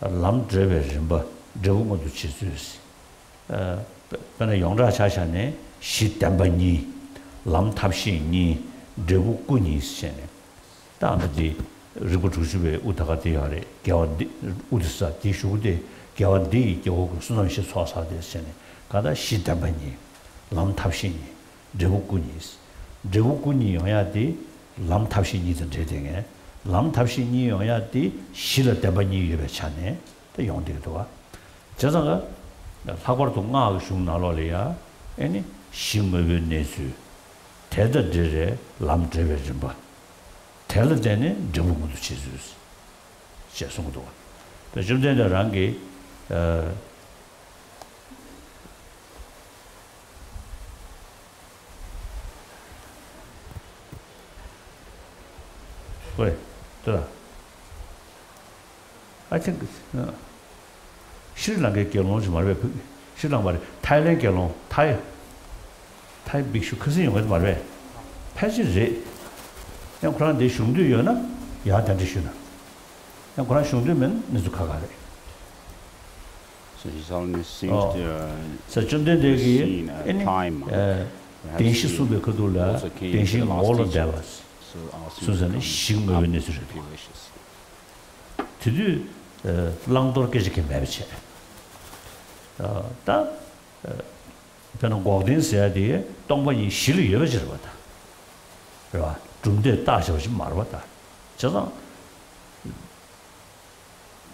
람드레베 뭐 저거도 치수스. 그러나 영자 차샤네 시담바니 람탑시니 저거군이 있으네. 다음에 리고 주주에 우다가 되어래. 겨디 우드사 디슈데 겨디 겨고 순원시 소사됐으네. 가다 시담바니 람탑시니 저거군이 있어. 저거군이 해야지 람탑시니 전제되게 람탑시니 해야지 실어대바니 예배차네 또 용되기도 와 저자가 사고로 동아하고 슝나로리아 아니 심의 내수 대더들의 람드레베 좀 봐. 대더되네 저거군도 치주스 제송도 와 또 좀전에란 게 왜? 들어. I think 신랑의 결혼하지 말래. 신랑 말에 타일의 결혼, 타일 빅슈 그것은 영어도 말래. 패지지. 그냥 그런 데 슝도요나? 야, 단지슈나. 그냥 그런 슝도면 늦어가래. So his Holiness seems to seen a time. 대시 수배 그돌라. 대시 all of that. 수선의 식물의 내수를 드디 랑도르께서 개매치 다 저는 고든스야 돼 동반이 실을 여버지를 봤다 그봐 좀더 다셔지 말았다 저는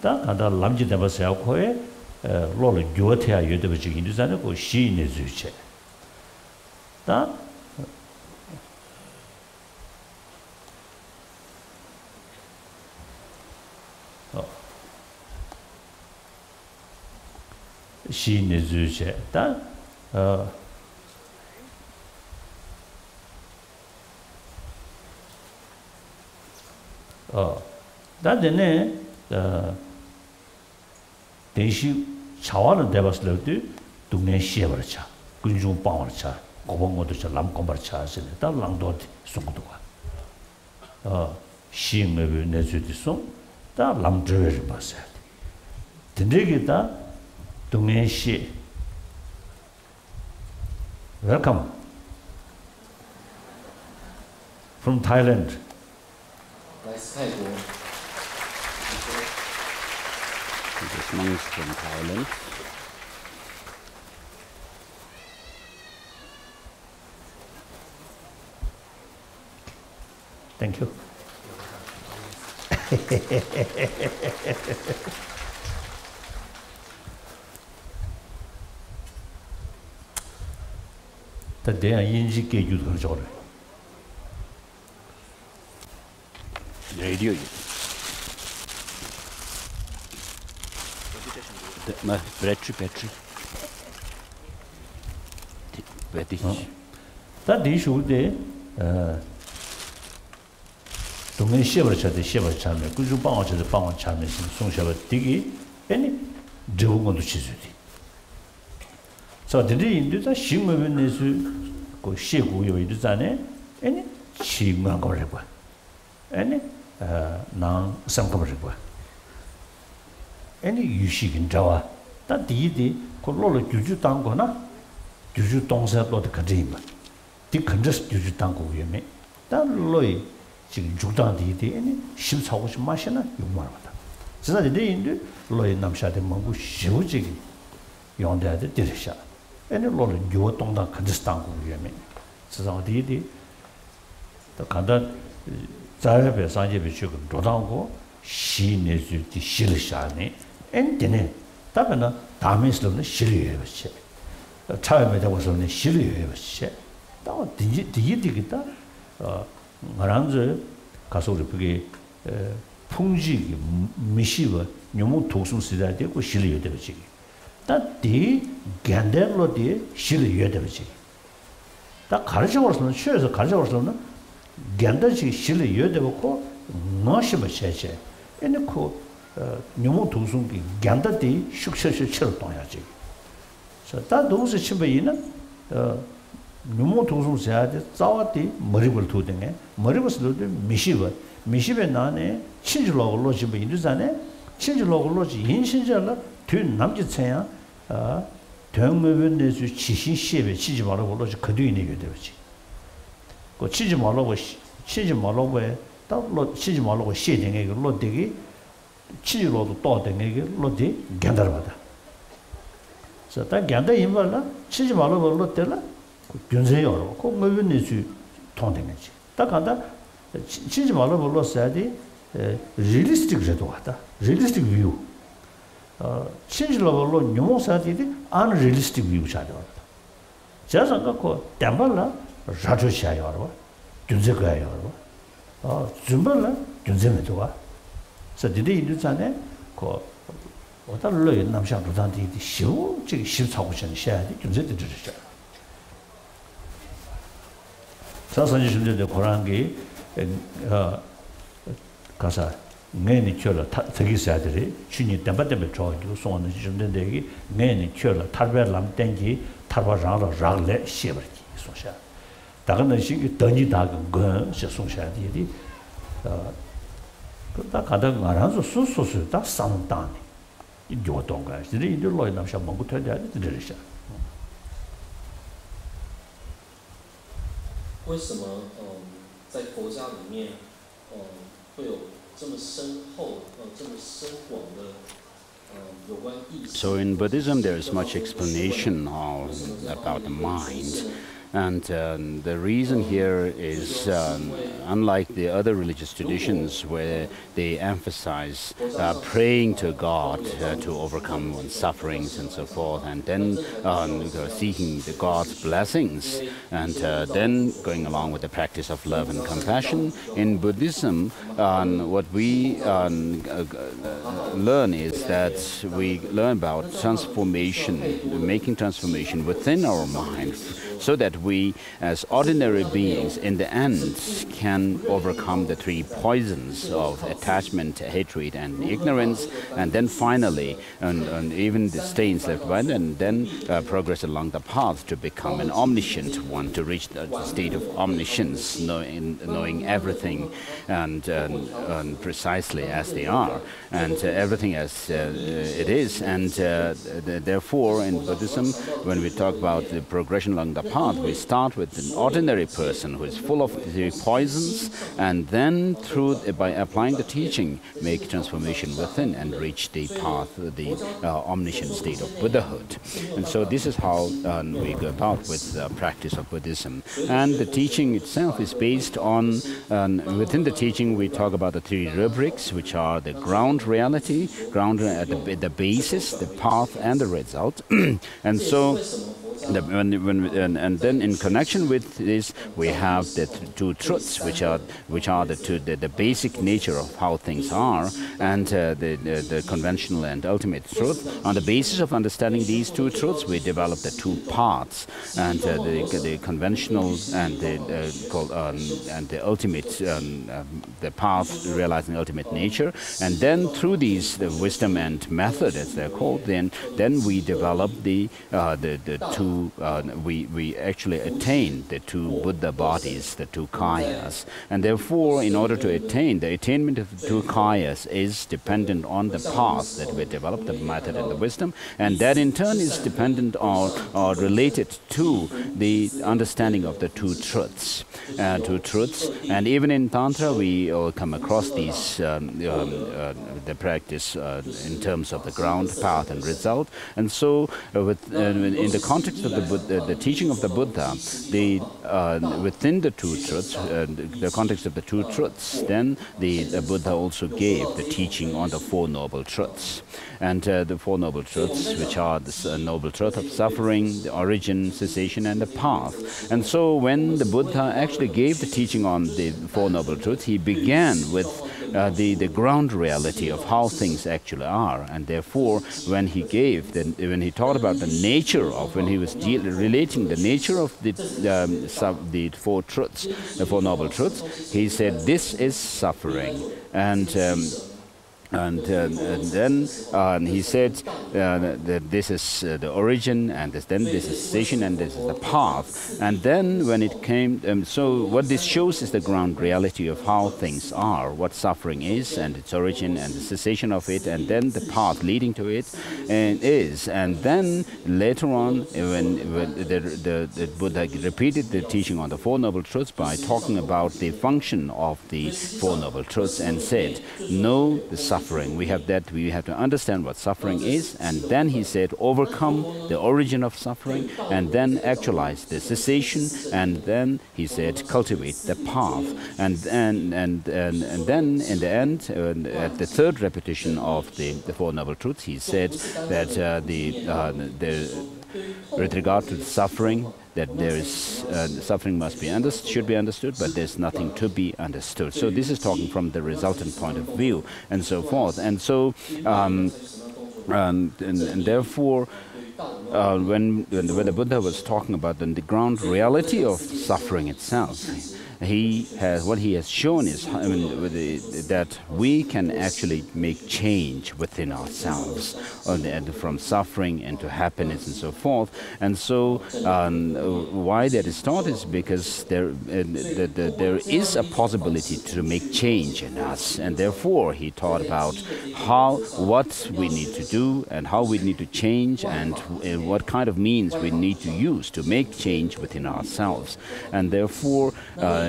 다 간다 람지 되버서야 코에 로를 교태야 여더버지 인도산에 그 시인의 주체 다 shi ne zu che ta da dene 대시 차와는 대바스르도 동네 시에버차 군중 방어차 고봉고도 저 남kom버차 하시네 다 랑도 송도가 시행을 내주디서 다 람드를 봤어요 근데기다 동네 시 welcome from Thailand Nice泰国 This monks from Thailand. Thank you. 다 대한 인식계 유도를 저래. Radio. Battery. 다 디슈데 동네 시에버차데 시에버차네 그주 방어차데 방어차네 송샤버 디기 아니 저거도 치즈디 저 디디 인도다 심으면에서 그 시구요 이르잖아요 아니 치만 거래 봐 아니 나 상거래 봐 아니 유식인 자와 다 디디 콜로로 주주 당거나 주주 동사로도 가지마 디 컨저스 주주 당고 위에 다 로이 지금 죽당 디디 아니 심사고 좀 마시나 용말하다 진짜 디인데 로이 남샤데 뭔고 쉬우지기 용대한테 데르샤 아니 로로 요 동당 컨저스 당고 위에 진짜 디디 또 간다 자협에 산제비 지금 도당고 시내주디 실샤네 엔데네 답은 다음에서는 실리여버시 처음에 잡아서는 실리여버시 또 디디기다 말한저 가서 우리 그게 풍지 미시와 녀모 독수 시대에 되고 실리여버시 다디 간데로디 실리여버시 다 가르쳐서는 쉬어서 가르쳐서는 간다지 실리여버고 뭐시버시제 에네코 녀모 도순기 간다디 숙셔셔처럼 동야지. 다 도스 침배이는 녀모 도순세야데 자와디 머리를 두등에 머리버스도 미시베 나네 친줄로로 집에 인도산에 친줄로로 인신절라 된 남짓해야 대응매변내주 지신 시에 치지 말라고 로지 그뒤에 내게 되지. 그 치지 말라고 해. 또 치지 말라고 시행에 로되기 치료도 또되게 로디 간다르바다. 그래서 다 간다 임발라 치지 말라고 로때라 변세요. 그 매변내주 통되는지. 딱 간다 치지 말라고 로서야지 realistic 제도 같다. realistic view. 친절로 녀모사디디 unrealistic view 샤도. 자상가 그 담발라 라조샤요. 준제가요. 준발라 준제메도가. 서디디 인도산에 그 어달로 남샤 부단디디 쇼 지금 실차고션 샤디 준제디 주죠. 자선지 준제데 고란기 가사 내니 켜라 저기서들이 주니 담바담에 저기로 손을 주는데 내니 켜라 탈베람 땡기 탈바라라 라레 시버기 소샤 다가는 신기 던지 다근 거 소샤디디 그다 가다 말아서 수수수 다 상당히 이 요동가 이들이 이들로 남샤 먹고 터야 되듯이 为什么在佛家里面会有这么深厚这么深广的有关意识 So in Buddhism there is much explanation about the mind, And the reason here is, unlike the other religious traditions where they emphasize praying to God to overcome one's sufferings and so forth, and then seeking the God's blessings, and then going along with the practice of love and compassion. In Buddhism, what we learn is that we learn about transformation, making transformation within our mind, so that we, as ordinary beings, in the end, can overcome the three poisons of attachment, hatred, and ignorance, and then finally, and even the stains left behind, and then progress along the path to become an omniscient one, to reach the state of omniscience, knowing everything and precisely as they are, and everything as it is. And therefore, in Buddhism, when we talk about the progression along the path, we start with an ordinary person who is full of the poisons, and then by applying the teaching, make transformation within and reach the path, the omniscient state of Buddhahood. And so this is how we go about with the practice of Buddhism. And the teaching itself is based on, within the teaching we talk about the three rubrics, which are the ground reality, the basis, the path, and the result. And so and then in connection with this, we have the two truths, which are the basic nature of how things are, and the conventional and ultimate truth. On the basis of understanding these two truths, we develop the two paths, and the conventional and the ultimate, the path realizing ultimate nature. And then through these, the wisdom and method, as they're called, then we develop the two. We actually attain the two Buddha bodies, the two kayas, and therefore, in order to attain the attainment of the two kayas, is dependent on the path that we develop, the method and the wisdom, and that in turn is dependent or related to the understanding of the two truths. And even in Tantra, we come across these the practice in terms of the ground, path, and result. And so, in the context of the teaching of the Buddha, within the two truths, the context of the two truths, then the Buddha also gave the teaching on the Four Noble Truths. And the Four Noble Truths, which are the Noble Truth of suffering, the origin, cessation, and the path. And so when the Buddha actually gave the teaching on the Four Noble Truths, he began with the ground reality of how things actually are, and therefore when he taught about the nature of, when he was relating the nature of the four truths, the Four Noble Truths, he said this is suffering, and then he said that this is the origin, and then this is cessation, and this is the path. And then when it came, so what this shows is the ground reality of how things are, what suffering is, and its origin, and the cessation of it, and then the path leading to it is. And then later on, when the Buddha repeated the teaching on the Four Noble Truths by talking about the function of the Four Noble Truths, and said, know the suffering. We have to understand what suffering is, and then he said, overcome the origin of suffering, and then actualize the cessation, and then he said, cultivate the path. And then in the end, at the third repetition of the Four Noble Truths, he said that with regard to the suffering, that there is suffering should be understood, but there's nothing to be understood. So this is talking from the resultant point of view, and so forth. And so, and therefore, when the Buddha was talking about the ground reality of suffering itself, what he has shown is, that we can actually make change within ourselves, from suffering into happiness and so forth. And so, why that is taught is because there is a possibility to make change in us, and therefore he taught about what we need to do, and how we need to change, and what kind of means we need to use to make change within ourselves. And therefore,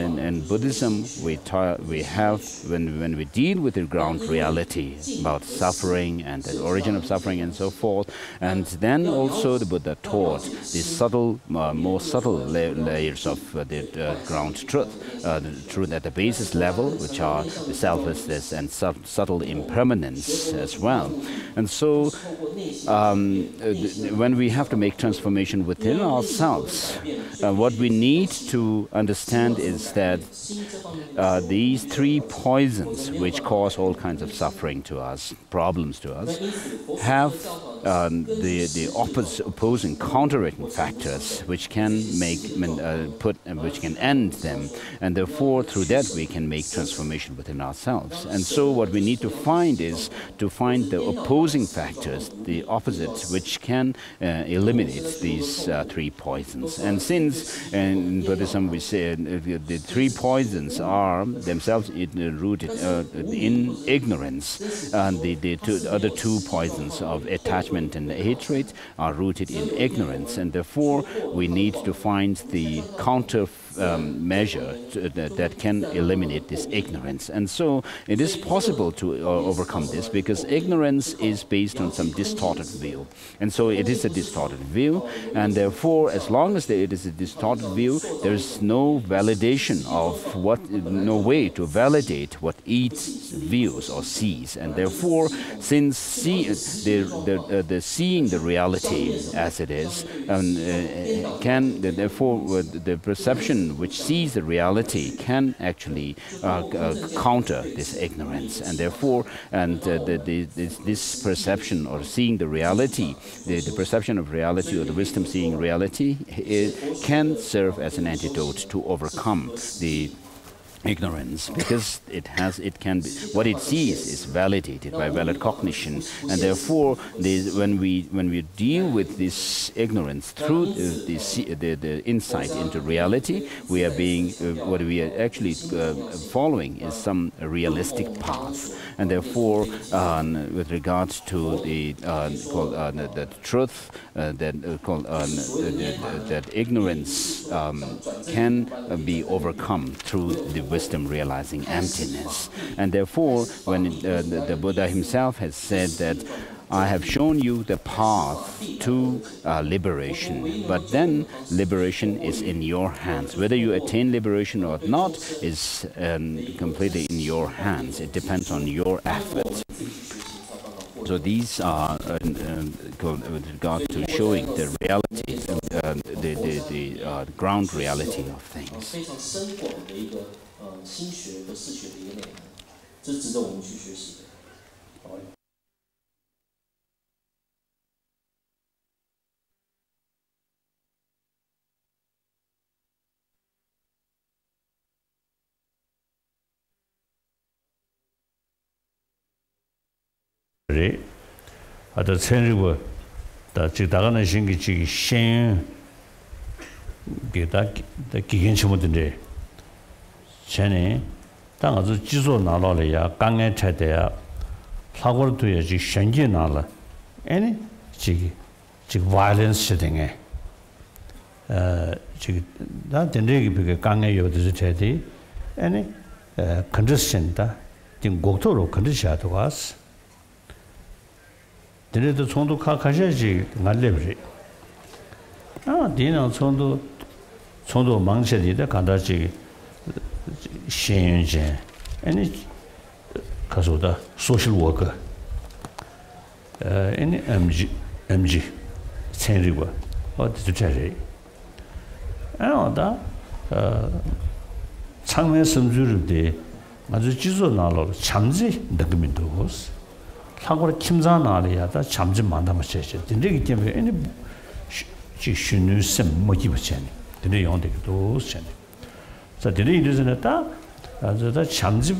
in Buddhism, we have, when we deal with the ground reality about suffering and the origin of suffering and so forth, and then also the Buddha taught the subtle, more subtle layers of the ground truth, the truth at the basis level, which are the selflessness and subtle impermanence as well. And so when we have to make transformation within ourselves, what we need to understand is that these three poisons, which cause all kinds of suffering to us, problems to us, have the opposing counteracting factors, which can make which can end them, and therefore through that we can make transformation within ourselves. And so what we need to find is to find the opposing factors, the opposite, which can eliminate these three poisons. And since in Buddhism we say the three poisons are themselves rooted in ignorance, and the other two poisons of attachment and hatred are rooted in ignorance, and therefore we need to find the counter measure that can eliminate this ignorance. And so it is possible to overcome this, because ignorance is based on some distorted view, and so it is a distorted view, and therefore as long as it is a distorted view, there is no validation of no way to validate what each views or sees. And therefore, since seeing the reality as it is, therefore the perception which sees the reality can actually counter this ignorance, and therefore this perception or seeing the reality, the perception of reality or the wisdom seeing reality, it can serve as an antidote to overcome the ignorance, because it can be, what it sees is validated by valid cognition, and therefore when we deal with this ignorance through the insight into reality, we are being what we are actually following is some realistic path. And therefore with regards to the truth, that ignorance can be overcome through the wisdom realizing emptiness. And therefore, when the Buddha himself has said that I have shown you the path to liberation, but then liberation is in your hands. Whether you attain liberation or not is completely in your hands. It depends on your effort. So these are with regard to showing the reality, the ground reality of things. 心学和视觉的一个内涵，这是值得我们去学习的。的参与过的这大概呢，先给这个先给他的给人什么的呢？前年，当我是基础拿到了呀，刚刚拆的呀，他过来对呀，就选举拿了，哎，这个 violence 是的哎，这个那等这个这个刚刚有的是拆的，哎condition 的，定国土了 condition 的话是。 근데 또 총도 가셔야지 말레브리 디는 총도 망설이다 간다지 신윤제 아니 가서다 소셜 워커 아니 MG 생리고 어디서 잘해 아다 창매 섬주르데 아주 지소 나로 참지 느낌이 들고스 사고를 김산나리야다 잠지 만담하셔야지. 근데 때문에 아니 지슈는 sem 모티브잖니. 근데 용되도 잖니. 자, 근데 이제는 다 아주다 잠지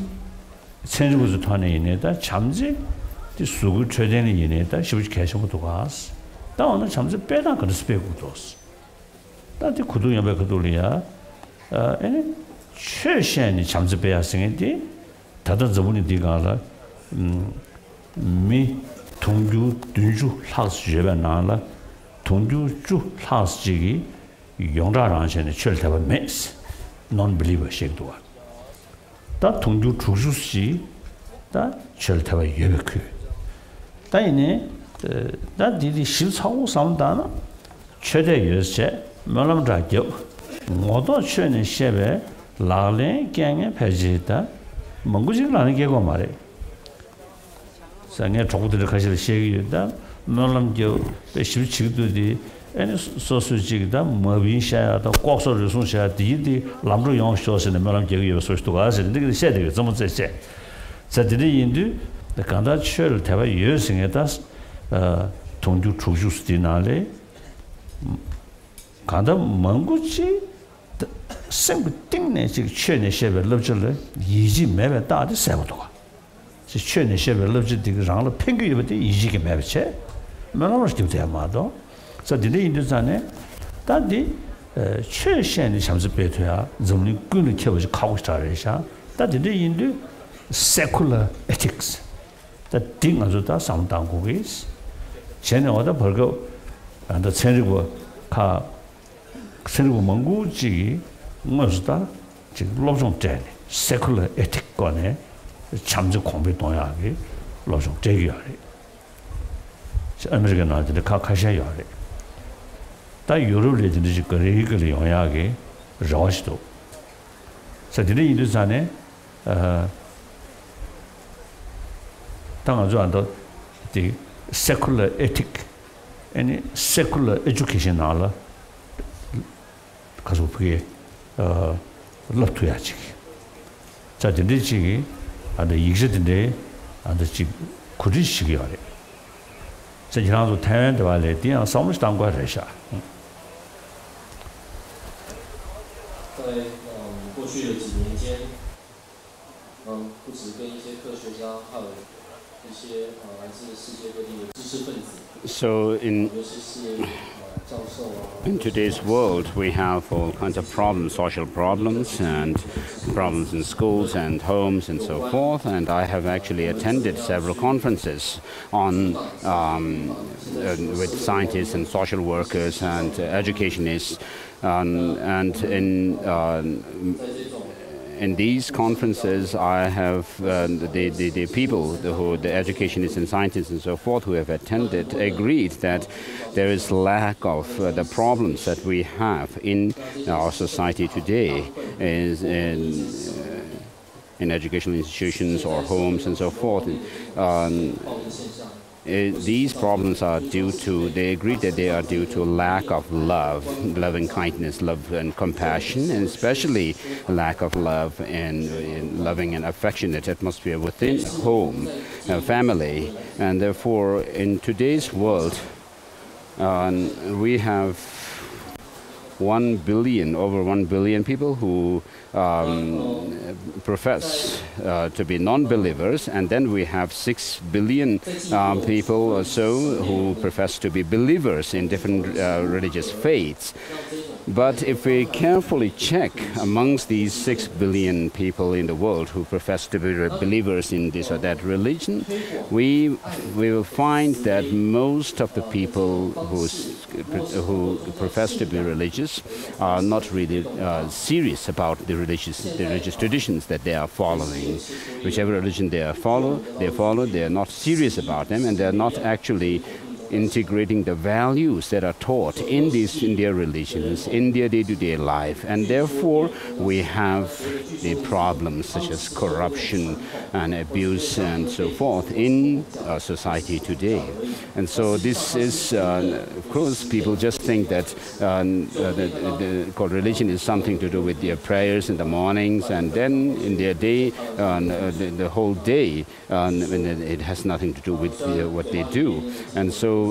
생주부터 타네 이네다 잠지 이 수고 최대는 이네다 쉽게 계셔도 가스. 다 오늘 잠지 빼다 그래서 빼고도스. 다들 구도 옆에 그돌이야. 아니 최신이 잠지 빼야 생인데 다들 저분이 네가 미 동주 dunju laos jebe nala 동주 주 laos jigi yongda rangshen chel taba mes non-believer shekduwa. Da tongju chukshu si da chel tawa yebe kyu. Da ine da didi shil chawu samdana chede yose melam rakyo ngodo chene shebe laglen genge peji da mongujik lana gego mare. Sange chokudiri khashil shegi da melam gyo shil chigdu di ene sosu chigda mabin shaya da kwakso risun shaya di lamru yong shosine melam gego yebe sosu tuga asile nigi shede zamo tse she. Zadiri yindu da kanda chel tawa yosinge da tongju chukshu sti nale kanda manguchi 생부 띵네 지 최내 셰베 럽절래 이지 매베 다디 세고도가 지 최내 셰베 럽지 디그 장로 팽규이버디 이지게 매베체 뭐라고 싶대야 마도 저 디네 인도산에 다디 최신의 잠수 배도야 좀니 꾼을 켜버지 가고 싶다래샤 다디네 인도 secular ethics 다 띵아주다 상당국이 전에 어디 벌고 안다 천리고 가 천리고 મં구지 뭐스다 지금 로종 때 secular ethic 거네 잠수 공부 동약이 로종 제기하래 아메리칸 나한테 가셔야 해 다 유럽에 이제 거래를 영향하게 러시도 저들이 인도산에 당하죠 안도 the secular ethic and secular education 알아 가서 그게 럽투야지 저들이 지기 안데 이제든데 안데 지 구리시기 하래 저 지나서 태연도 말래 뒤에 사무실 당과 해샤 在过去的几年间，不止跟一些科学家，还有一些来自世界各地的知识分子， So 尤其是教授啊。 in today's world, we have all kinds of problems, social problems, and problems in schools and homes and so forth. And I have actually attended several conferences on with scientists and social workers and educationists, and in these conferences, I have the people, the educationists and scientists and so forth who have attended, agreed that there is lack of the problems that we have in our society today is in educational institutions or homes and so forth. These problems are due to, they agree that they are due to lack of love, loving kindness, love and compassion, and especially lack of love and loving and affectionate atmosphere within home, family. And therefore, in today's world, we have 1 billion, over 1 billion people who profess to be non-believers, and then we have 6 billion people or so who profess to be believers in different religious faiths. But if we carefully check amongst these 6 billion people in the world who profess to be believers in this or that religion, we will find that most of the people who profess to be religious are not really serious about the religious traditions that they are following. Whichever religion they follow, they are not serious about them, and they are not actually integrating the values that are taught in their religions, in their day-to-day life. And therefore, we have the problems such as corruption and abuse and so forth in our society today. And so this is, of course, people just think that religion is something to do with their prayers in the mornings, and then in their day, the whole day, it has nothing to do with what they do. And so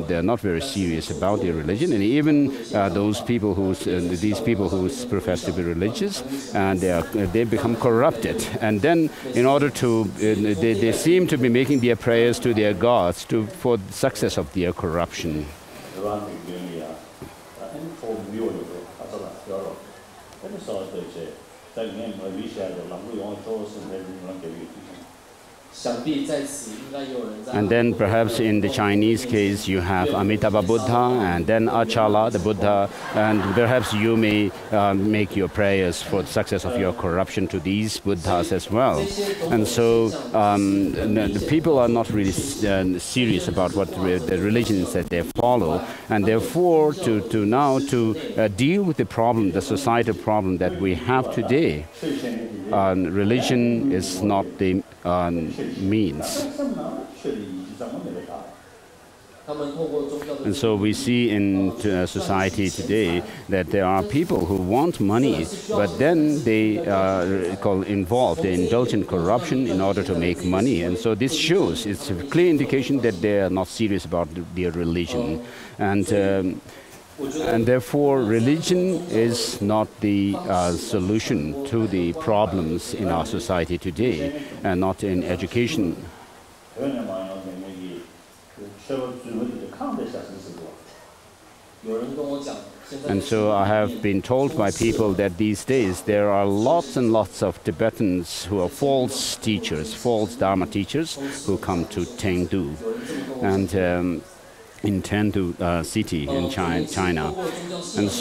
they're not very serious about their religion, and even these people who profess to be religious, and they become corrupted. And then, in order to, they seem to be making their prayers to their gods for the success of their corruption. And then perhaps in the Chinese case, you have Amitabha Buddha, and then Achala, the Buddha, and perhaps you may make your prayers for the success of your corruption to these Buddhas as well. And so the people are not really serious about what the religions that they follow, and therefore to deal with the problem, the societal problem that we have today, religion is not the means. And so we see in society today that there are people who want money, but then they they indulge in corruption in order to make money. And so this shows, it's a clear indication that they are not serious about their religion. And therefore, religion is not the solution to the problems in our society today, and not in education. And so I have been told by people that these days there are lots and lots of Tibetans who are false teachers, false dharma teachers, who come to Chengdu. And in Chengdu city in China. And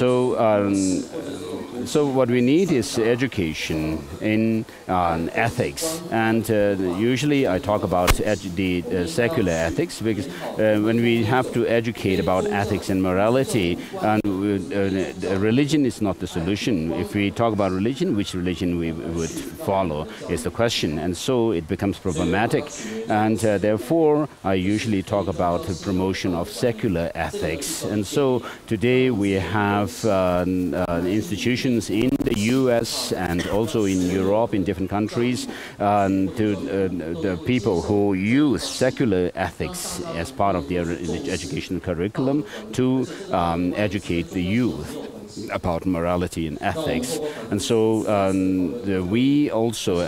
so what we need is education in ethics. And usually I talk about the secular ethics, because when we have to educate about ethics and morality, religion is not the solution. If we talk about religion, which religion we would follow is the question. And so it becomes problematic. And therefore, I usually talk about the promotion of secular ethics. And so today we have institutions in the US and also in Europe, in different countries, the people who use secular ethics as part of their educational curriculum to educate the youth about morality and ethics. And so we also,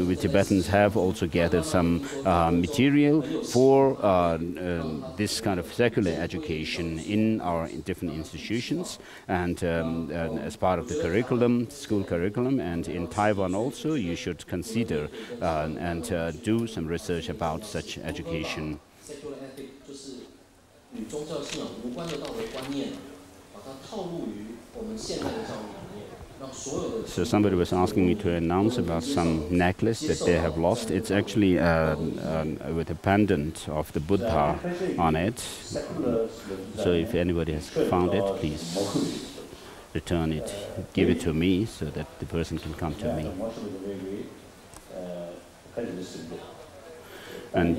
we Tibetans have also gathered some material for this kind of secular education in our different institutions, and as part of the curriculum, school curriculum. And in Taiwan also, you should consider and do some research about such education. So somebody was asking me to announce about some necklace that they have lost. It's actually with a pendant of the Buddha on it. So if anybody has found it, please return it, give it to me so that the person can come to me. And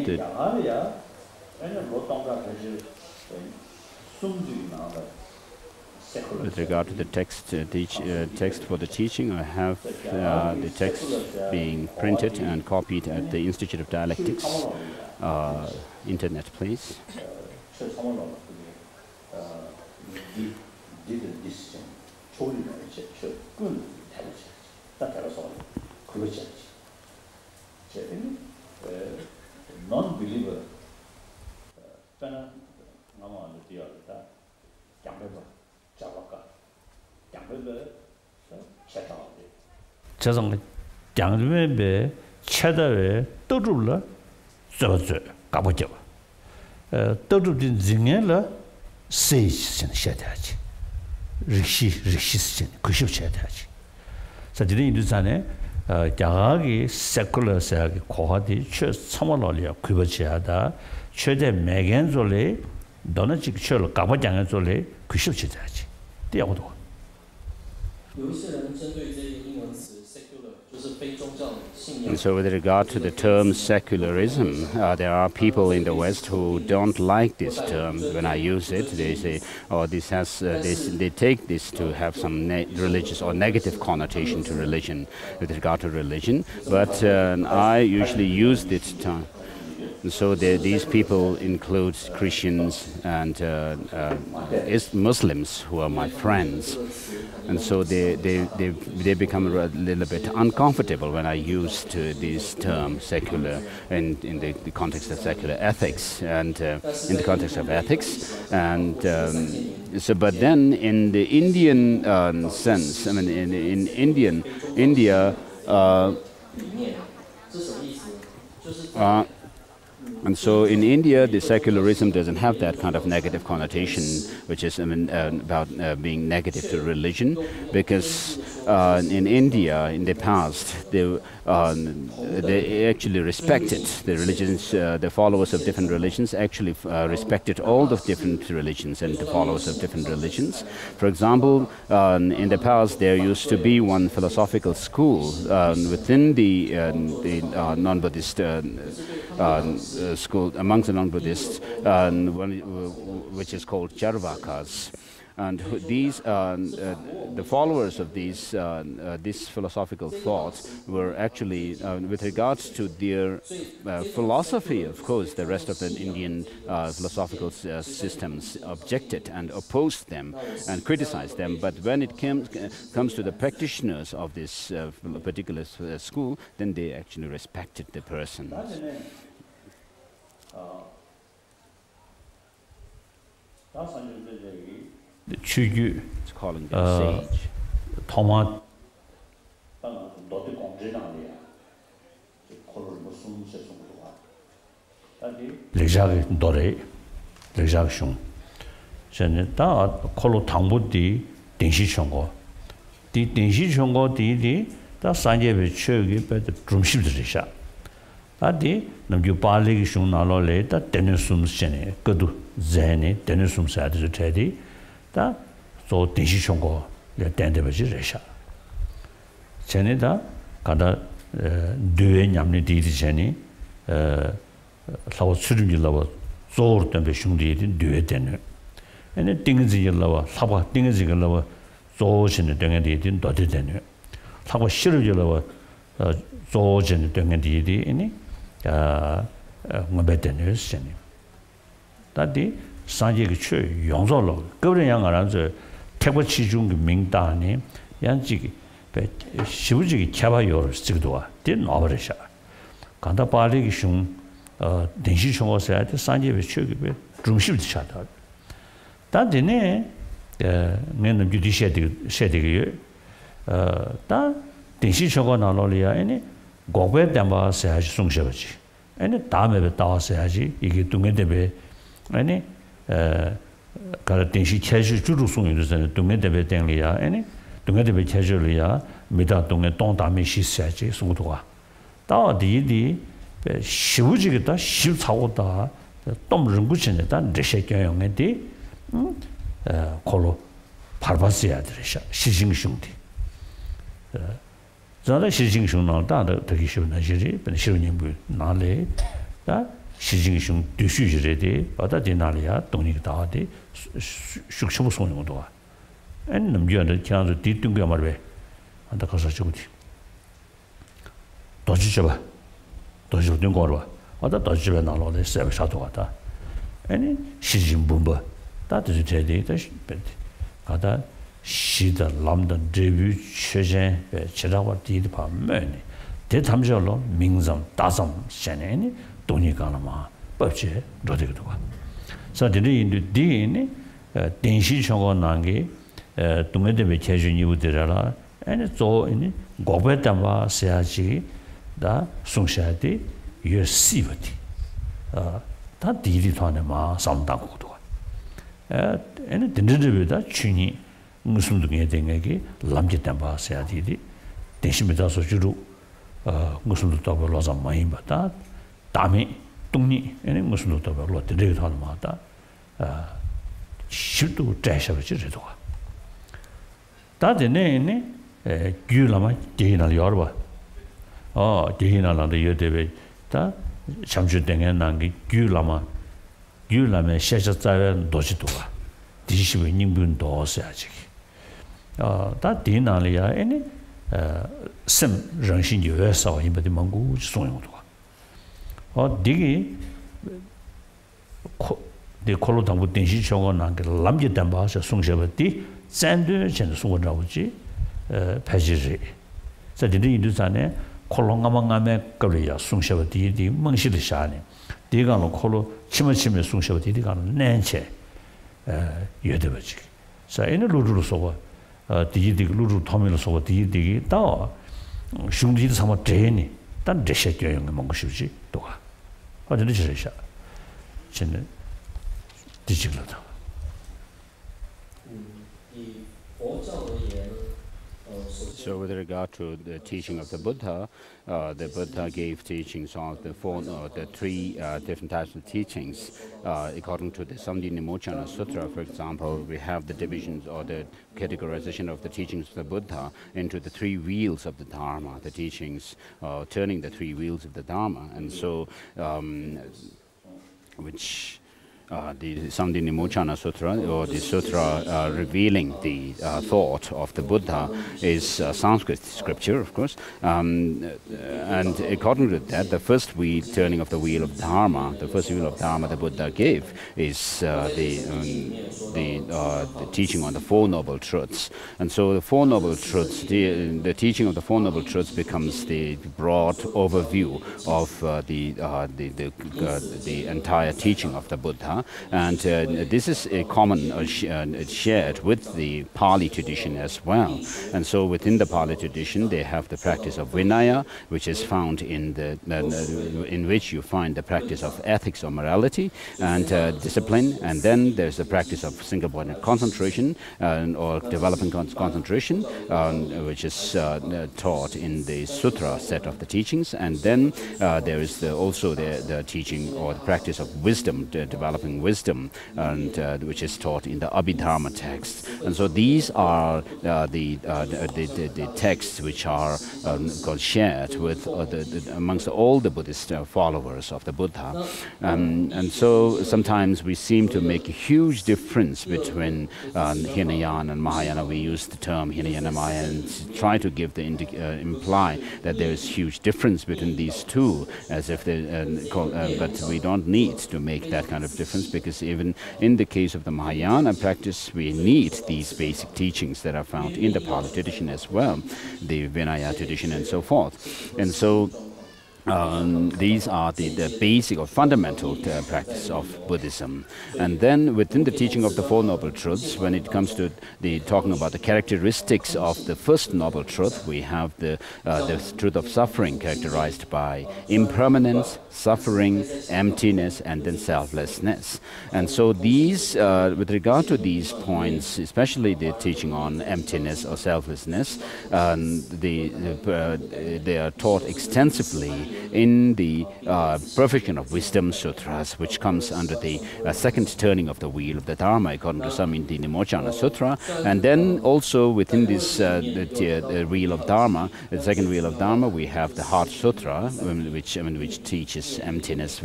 with regard to the text, text for the teaching, I have the text being printed and copied at the Institute of Dialectics. Internet, please. Non-believer 저성 장르에 체다에 떠줄라 저저 가보죠. 떠줄진 증에라 세이신 셔야지. 리시신 그십셔야지. 사실은 이두산에 자가기 세쿨러스하게 고하디 최 참말로리아 그버지하다 최대 매겐솔레 너는 직철 가보장에솔레 그십셔야지. 띄어도 And so with regard to the term secularism, there are people in the West who don't like this term. When I use it, they say, oh, this has, they take this to have some religious or negative connotation to religion, with regard to religion. But I usually use this term. And so these people include Christians and Muslims who are my friends. And so they become a little bit uncomfortable when I use this term secular in the context of secular ethics and in the context of ethics. And so, but then in the Indian sense, I mean in India. And so in India, the secularism doesn't have that kind of negative connotation, which is about being negative to religion, because in India, in the past, they actually respected the religions, the followers of different religions actually respected all the different religions and the followers of different religions. For example, in the past, there used to be one philosophical school within the non-Buddhist school, amongst the non-Buddhists, which is called Charvakas. And these, the followers of these this philosophical thought were actually, with regards to their philosophy, of course, the rest of the Indian philosophical systems objected and opposed them and criticized them. But when it comes to the practitioners of this particular school, then they actually respected the person. It's calling them sage. Thomas Lejag Dore, Lejag Shung. Seneta Kolo Tambudi, Dinshi Chongo. The Dinshi Chongo di the Sanje Chugi, but the Drumship Risha. Adi, Namju Pali Shung Nalo later, Denisum Sene, Godu Zeni, Denisum Sad to Teddy. So Dinshi Chongo, the Dendebaji Resha. Seneta, Kada Due Yamni Didi Jenny, Law Sudin Lava, Zord and Bishung Due Denu. And the things in Lava, Lava, things in Lava, Zorge and the Dungan Dotted Denu. Lava Shiru Lava, Zorge and the Dungan Didi in it, Mabetanus Jenny. That day, Sanjay Chu, Yongzolo, Golden Yang around the Tebachi Jung Ming Dani, Yanji, but Shuji Chava Yor Stigdua, didn't oversha. Kanda Pali Shung, Dinshi Chong said, Sanjay was Chu, Drumship shut out. That dinner, men of judiciary shedding, that Dinshi Chong Nalolia, any Gobe Damba Saj Sung Shavaji, any Dame Dawa Saji, you get to Medebe, any Karatinshi Chasu Jurusung, to Medebe Denglia, any to Medebe Chajulia, Meda Dunga Don Damishi Saji, Sudua. Dawa Didi, Shivujita, Shivtauda, Tom Runguchin, and Reshek and Di. Kolo Parvasia, Shijing Shunti. Zada Shijing Shun, the Turkish Nigeria, but Shirin Nale, Shijing Shun, Dusujere, Bada Dinalia, Donik Dadi, Shukshuson. And the Muan Kian did to Gamarbe and the Kasachuti. Dojaba, Dojungorva, or the Dojaba Nalo, the Savashatuata. Any Shijing Bumba. That is the data, but she the Lambda debut, Chejen, Cherawa did per many. Did Hamjolo, Mingzam, Dazam, Shanani, Donikanama, Bache, Rodrigo. So the DNA, Dinshi Chongo Nangi, to make the vacation you did, and it's all in Gobetama, Seaji, the Sungshati, you see what that did it on the ma, some Dakuto. And the Nidivida, Chini, Muslim to get Dengagi, Lamjitamba Seadidi, Deshimita Sojuru, Muslim to talk about Loza Mahimba, Dami, Tuni, and Muslim to talk about the Regal Mata, Shutu Trash of Chiritua. That the name, Gulama, Gina Yorba, oh, Gina Landa Yodebe, Chamju Denganangi, Gulama. Yulame Shashazavan Dojitua, Dishibi Nimbun Dosaji. That Dinalia, any Sim Ranshin US or in the Mangu Soyota. Or Digi the Kolotam with Dinshi Chongon and Lamji Dambas, Sungshavati, Sandwich and Suwaji, Pajiri. So the Dusane, Kolongamangame, Korea, Sungshavati, the Munshi Shani. Digano Kolo, Chimachim Sungshavati, Digan, Nanche, Yodevaji. So in a Lulu Sova, Digi Lulu Tomil Sova, Digi, Dawa, Shungi Sama Deni, then Deshet Young Mongoshi, Doha. 或者你是啥，真的，第几个了？So with regard to the teaching of the Buddha gave teachings on the three different types of teachings. According to the Samdhinimochana Sutra, for example, we have the divisions or the categorization of the teachings of the Buddha into the three wheels of the Dharma, the teachings turning the three wheels of the Dharma. And so, the Samdhinimochana Sutra, or the Sutra revealing the thought of the Buddha, is Sanskrit scripture, of course. And according to that, the first turning of the wheel of Dharma, the first wheel of Dharma the Buddha gave is the teaching on the Four Noble Truths. And so the Four Noble Truths, the teaching of the Four Noble Truths becomes the broad overview of the entire teaching of the Buddha. And this is a common shared with the Pali tradition as well. And so within the Pali tradition, they have the practice of Vinaya, which is found in which you find the practice of ethics or morality and discipline. And then there's the practice of single-pointed concentration or developing concentration, which is taught in the Sutra set of the teachings. And then there is also the teaching or the practice of wisdom, developing wisdom, and which is taught in the Abhidharma text. And so these are the texts which are shared with amongst all the Buddhist followers of the Buddha. And so sometimes we seem to make a huge difference between Hinayana and Mahayana. We use the term Hinayana and Mahayana and try to give imply that there is huge difference between these two, as if but we don't need to make that kind of difference, because even in the case of the Mahayana practice, we need these basic teachings that are found in the Pali tradition as well, the Vinaya tradition and so forth. And so these are the basic or fundamental practice of Buddhism. And then within the teaching of the Four Noble Truths, when it comes to talking about the characteristics of the first Noble Truth, we have the truth of suffering, characterized by impermanence, suffering, emptiness, and then selflessness. And so these, with regard to these points, especially the teaching on emptiness or selflessness, they are taught extensively in the Perfection of Wisdom Sutras, which comes under the second turning of the wheel of the Dharma, according to Samdhinimochana Sutra. And then also within this the wheel of Dharma, the second wheel of Dharma, we have the Heart Sutra, which teaches emptiness.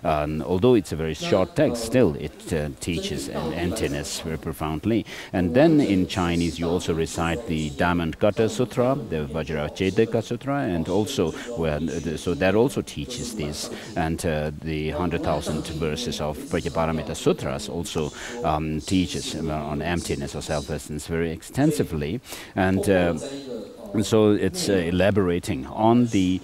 Although it's a very short text, still it teaches emptiness very profoundly. And then in Chinese, you also recite the Diamond Cutter Sutra, the Vajrachedaka Sutra, and also so that also teaches this. And the 100,000 verses of Prajnaparamita Sutras also teaches on emptiness or selflessness very extensively. And so it's elaborating on the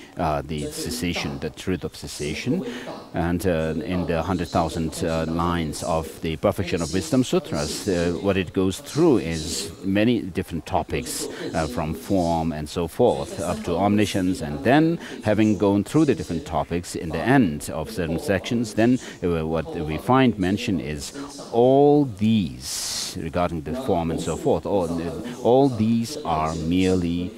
cessation, the truth of cessation. And in the 100,000 lines of the Perfection of Wisdom Sutras, what it goes through is many different topics, from form and so forth, up to omniscience. And then, having gone through the different topics, in the end of certain sections, then what we find mentioned is all these, regarding the form and so forth, all these are merely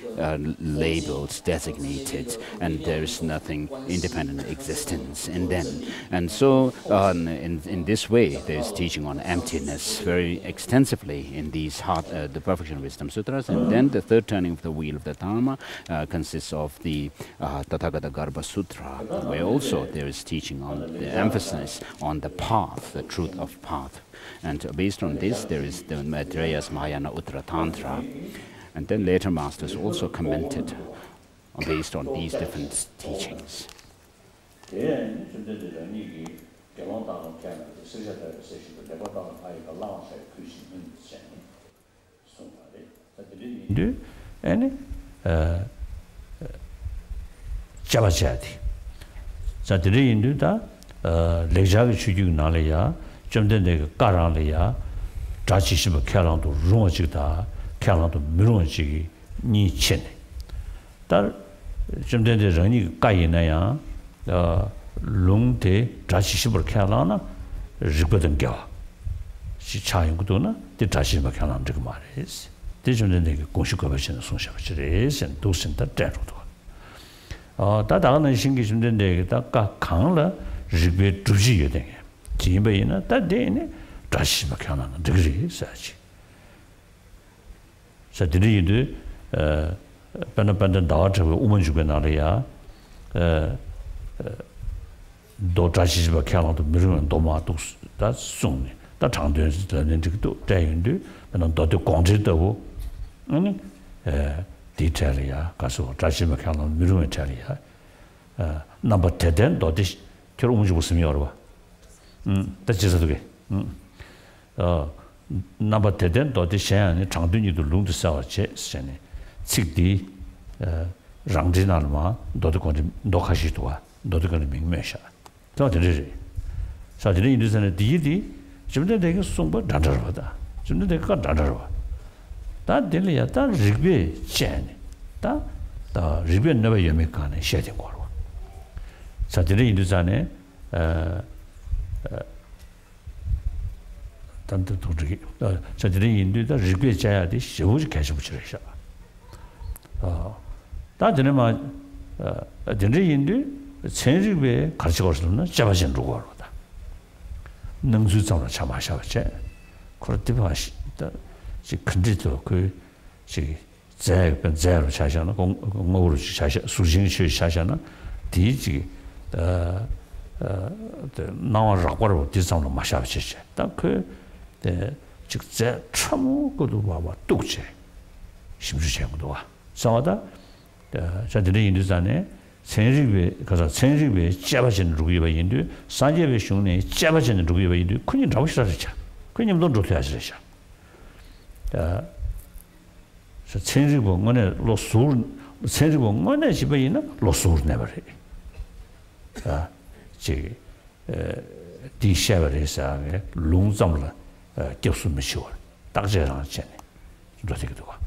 labeled, designated, and there is nothing independent existence in them. And so in this way, there is teaching on emptiness very extensively in these the Perfection of Wisdom Sutras. And then the third turning of the wheel of the Dharma consists of the Tathagata Garbha Sutra, where also there is teaching on the emphasis on the path, the truth of path. And based on this, there is the Maitreya's Mahayana Uttara Tantra. And then later masters also commented based on these different teachings. 캬랑도 미롱지기 니친 달 좀된데 런이 까이나야 롱데 자치시벌 캬라나 리거든 겨 시차용도나 데 자치시벌 캬라나 그 말이지 대전에 내가 공식거버시는 송샤버치레선 도선다 때로도 다다는 신기 준는데 다가 강라 리베 두지여 되게 지배이나 다데네 자치시벌 캬라나 되게 사지 사들이도 반반단 다저 우먼 주변 나라야 도 자치시바 캬라도 미르는 도마도 다 송네 다 장된스 되는 저도 대인도 나는 도도 공지도 아니 디테일이야 가서 자치시바 캬라 미르는 자리야 넘버 10된 도디 결혼 문제 없으면 알아봐 다 지서도게 넘버 10된 도디 샤야니 장된이도 롱도 싸워체 세네 직디 랑진알마 도도 건지 녹하시도와 도도 건지 명매샤 저들이 사실은 인도에서는 디디 지금도 내가 송바 단다르다 지금도 내가 단다르와 다 들려야 다 리베 챤네 다 리베 너베 예메카네 셔진 거로 사실은 인도산에 단도 도저기 사실은 인도다 리베 챤야 돼 쇼지 계속 붙여셔 다 전에마 전에 인도 천리배 가르쳐 가서는 잡아진 루고로다. 능수장으로 참아셔제. 그렇듯이 지 근지도 지 제가 제로 차셔는 공모로 차셔 수신시 차셔는 디지 나와라고로 디상으로 마셔지. 딱그 직제 참고도 와봐 뚝제. 심주체도 와. 사와다 저들이 인도산에 생리배 가서 생리배 잡아진 루기바 인도 산제배 흉내 잡아진 루기바 인도 큰일 나오시라자 그님 돈 좋게 하시라자 저 생리고 원에 로술 생리고 원에 집에 있는 로술 내버려 지 디샤버에서 롱점을 접수면 쉬워 딱제랑 전에 그렇게도 와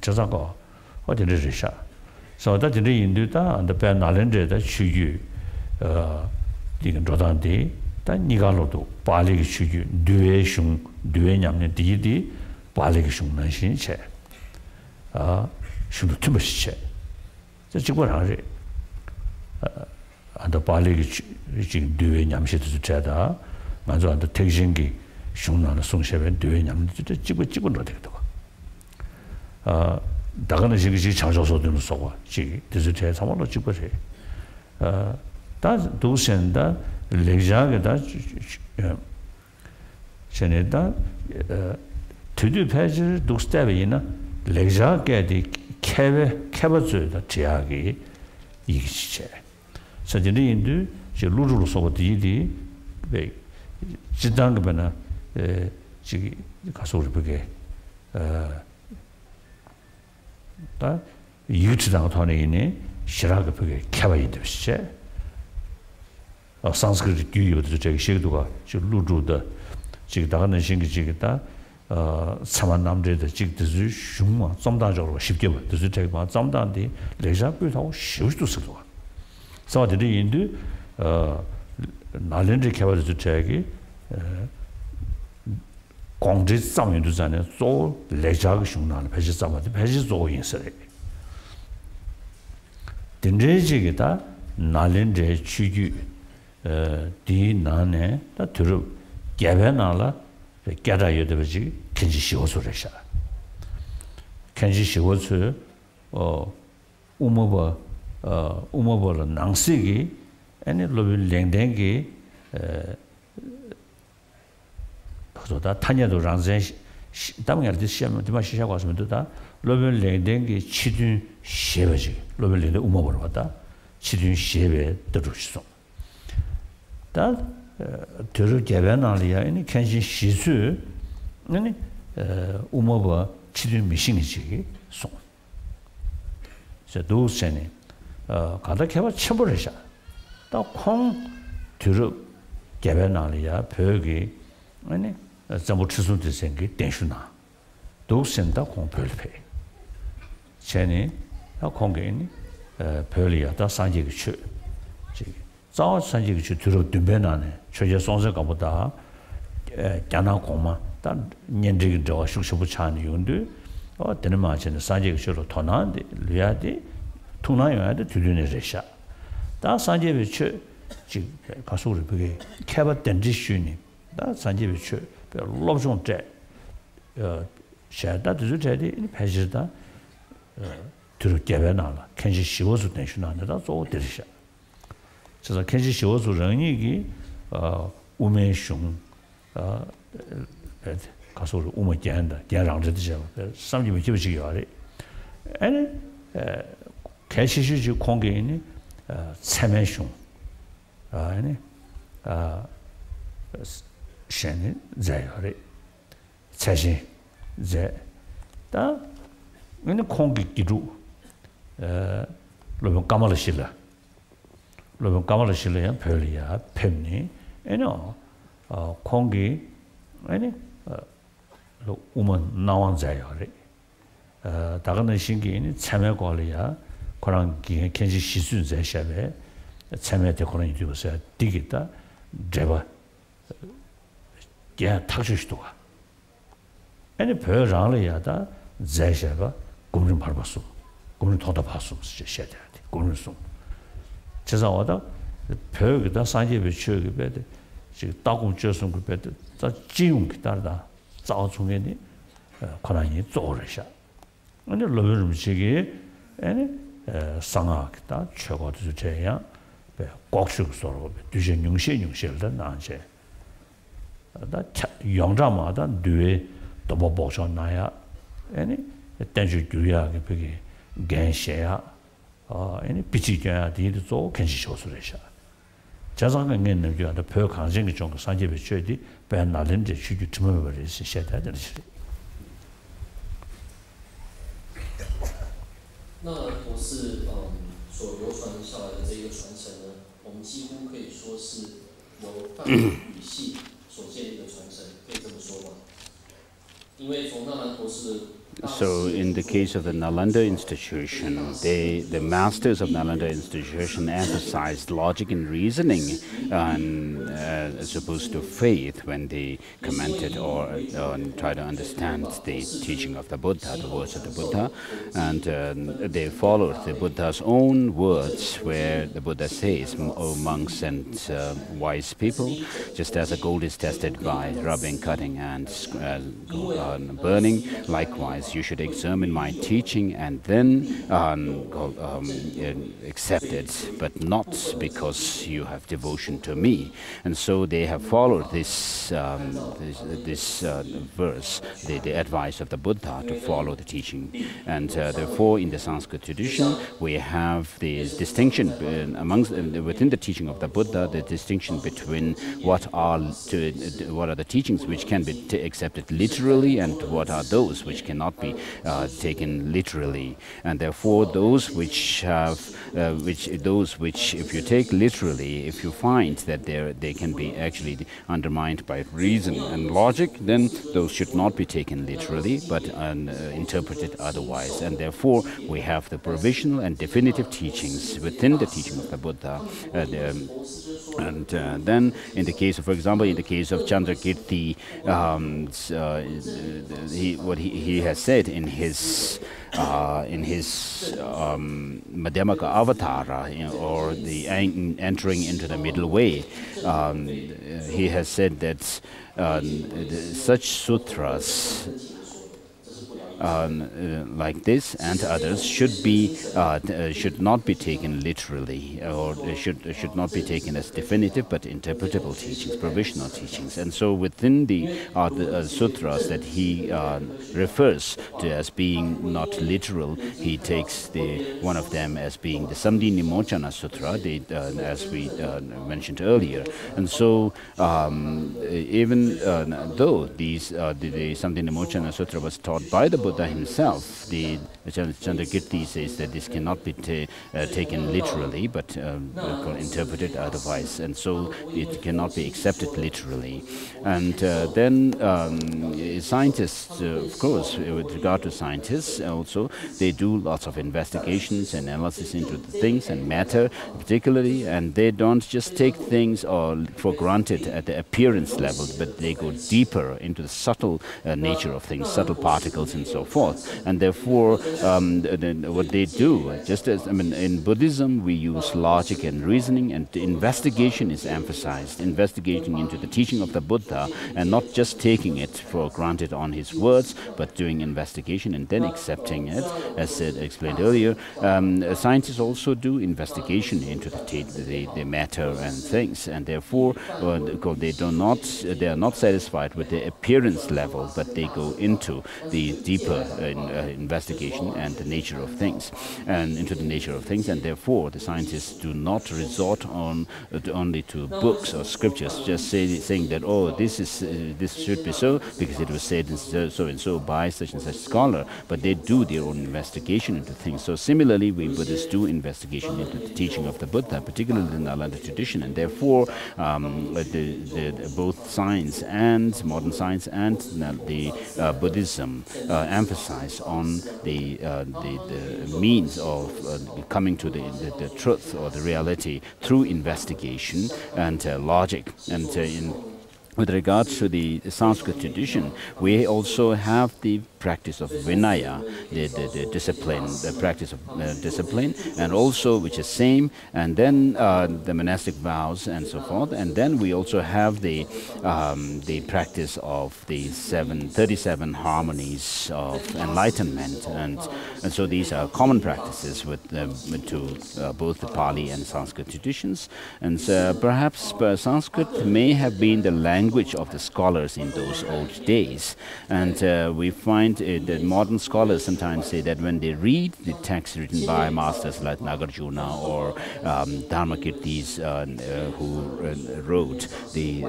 저자가 어디를 지샤 소다들이 인도다 안데 나란데다 추유 이건 조단데 다 니가로도 발리기 추유 뇌숑 뇌냠네 디디 발리기 숑난 신체 슈도 틈으시체 저 지고라래 안데 발리기 지금 뇌냠시도 자다 먼저 안데 택신기 숑나는 송셰벤 뇌냠도 지고 되겠다 다가는 시기 장소소들은 쏘고 지 디지털 상황으로 찍어서 다 도선다 레자게다 전에다 투두 페이지를 독스텝이나 레자게디 캐버즈다 제약이 이기시체 사진이 인도 제 루루로 쏘고 디디 왜 지당거나 지 가서 우리 보게 다 유치당 토네이네 시라가 보게 캐바이 되시제 산스크리트 교육도 저기 시도가 저 루루다 지금 다가는 신기 지기다 참한 남들도 직드즈 슝마 점다적으로 쉽게 버드즈 제가 점다인데 레자불하고 쉬우도 쓰고 사들이 인도 나렌지 캐바도 저기 공지 상면도 전에 做 레자가 슝나는 배지 잡아도 배지 做 인서래 딘제지기다 나렌제 취규 디나네 다 들어 개변하라 깨다여도 버지 kenji 시호소래샤 kenji 시호소 우모버 낭시기 아니 로빌 랭댕기 그러다 타냐도 랑zen 담을 시험을 좀 시작하고 왔으면 다 로빌 랭댕기 치든 셰버지 로빌 랭데 우모버로 왔다 치든 셰베 들으시소 다 들을 개변하리야 아니 kenji 시수 아니 우모버 치든 미싱이지 송 저 도세네 가다 개바 쳐버리자 또콩 들을 개변하리야 벽이 아니 전부 추순도 생기 댄슈나 도센다 콩별페 쟤네 다 콩게니 별이야 다 산지기 추 Zao Sanji Chu Turu Dubenane, Choja Sonsa Kabuta, Gana Koma, then Nendrig Jaw Shukshubuchan Yundu, or Denmark and Sanji Chu Tonandi, Liadi, Tunayad to Dunisha. That Sanji Chu Kasuri, Kaba Dendishuni, that Sanji Chu, Lobson Jet, shared that is in Pajida. To Gavanala, Kenji Shivosu Tension, that's all Dirisha. So the Kenji Shivosu Ranigi, Ume Shung, Kasur Umaganda, Garang, something which you are. And Kashi Kongi, Sameshung, any Shannon, Zayari, Sashi, Zay. When the Kongi Gidu, Lobon Kamalashilla, Lobon Kamalashilla, Pelia, Pemni, and all Kongi, any woman now on Zayari. Dagana Shingi in Tamagolia, Korangi, Kenji Shisun Zashabe, Tamate Koran to say, Digita, Java, yeah, Takshistua. Any per Raliada, Zashaba. Gumrin Parbasu, Gumrin Tota Pasum, Shed, Gumrin Sum. Chesawada, the Purg, the Sanji Chug bed, she Dagum Jesum bed, the Jim Darda, Zao Tsungeni, Korani, Zorisha. And the Loverum Shigi, any Sangak, that Chogot to Jaya, Gokshuk Soro, Dujan Yungshi, Sheldon, Nanche. That young drama, that Due, the Boboshon Naya, any. Tenju Duya, Gan Shea, any pitchy did all can show Suresha. Jazang again, you are the per Kanjing Jong Sanji Chedi, Ben Nalanda, should you tomorrow is shed at the city. 那我是所流传下来的这个传承呢，我们几乎可以说是由梵语系所建立的传承，可以这么说吗？因为从纳兰陀氏的 So in the case of the Nalanda institution, the masters of Nalanda institution emphasized logic and reasoning as opposed to faith when they commented or tried to understand the teaching of the Buddha, the words of the Buddha. And they followed the Buddha's own words where the Buddha says, O monks and wise people, just as a gold is tested by rubbing, cutting and burning, likewise you should examine my teaching and then accept it, but not because you have devotion to me. And so they have followed this verse, the advice of the Buddha to follow the teaching. And therefore, in the Sanskrit tradition, we have this distinction within the teaching of the Buddha, the distinction between what are the teachings which can be accepted literally and what are those which cannot be taken literally. And therefore, those which if you take literally, if you find that they can be actually undermined by reason and logic, then those should not be taken literally but interpreted otherwise. And therefore, we have the provisional and definitive teachings within the teaching of the Buddha. And then, in the case of, for example, in the case of Chandrakirti, what he has said in his Madhyamaka Avatar, or the entering into the middle way, he has said that such sutras like this and others should not be taken literally, or should not be taken as definitive but interpretable teachings, provisional teachings. And so within the sutras that he refers to as being not literal, he takes one of them as being the Samdhi Nimochana Sutra, as we mentioned earlier. And so even though the Samdhi Nimochana Sutra was taught by the Buddha himself, the Chandrakirti says that this cannot be taken literally but interpreted otherwise, and so it cannot be accepted literally. And then scientists, of course, with regard to scientists, also they do lots of investigations and analysis into the things and matter, particularly, and they don't just take things for granted at the appearance level, but they go deeper into the subtle nature of things, subtle particles, and so forth. And therefore, what they do, just as in Buddhism, we use logic and reasoning, and investigation is emphasized. Investigating into the teaching of the Buddha, and not just taking it for granted on his words, but doing investigation and then accepting it, as explained earlier. Scientists also do investigation into the matter and things, and therefore they are not satisfied with the appearance level, but they go into the deeper investigation and the nature of things, and therefore the scientists do not resort only to books or scriptures, just saying that, oh, this should be so because it was said so and so by such and such scholar, but they do their own investigation into things. So similarly, we Buddhists do investigation into the teaching of the Buddha, particularly the Nalanda tradition, and therefore both science and modern science and the Buddhism emphasize on the means of coming to the truth or the reality through investigation and logic. And with regard to the Sanskrit tradition, we also have the practice of Vinaya, the discipline, the practice of discipline, and also which is same, and then the monastic vows and so forth, and then we also have the practice of the 37 harmonies of enlightenment, and so these are common practices to both the Pali and Sanskrit traditions, and perhaps Sanskrit may have been the language of the scholars in those old days, and we find that modern scholars sometimes say that when they read the texts written by masters like Nagarjuna or Dharmakirtis, who wrote the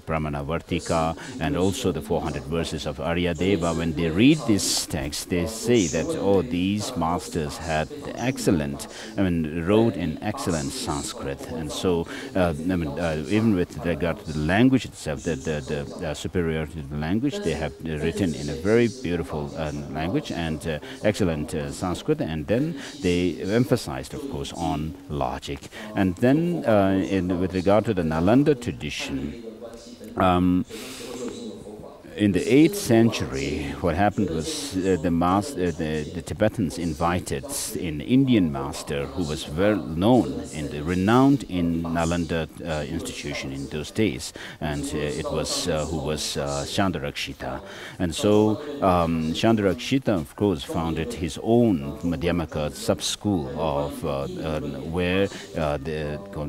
Brahmana Vartika and also the 400 verses of Aryadeva, when they read this text, they say that, oh, these masters had wrote in excellent Sanskrit, and so even with regard to the language itself, the superiority of the language, they have written in a very beautiful language and excellent Sanskrit, and then they emphasized, of course, on logic. And then with regard to the Nalanda tradition, in the 8th century, what happened was the Tibetans invited an Indian master who was well known renowned in Nalanda institution in those days, and it was who was Chandarakshita. And so Chandarakshita, of course, founded his own Madhyamaka sub-school of where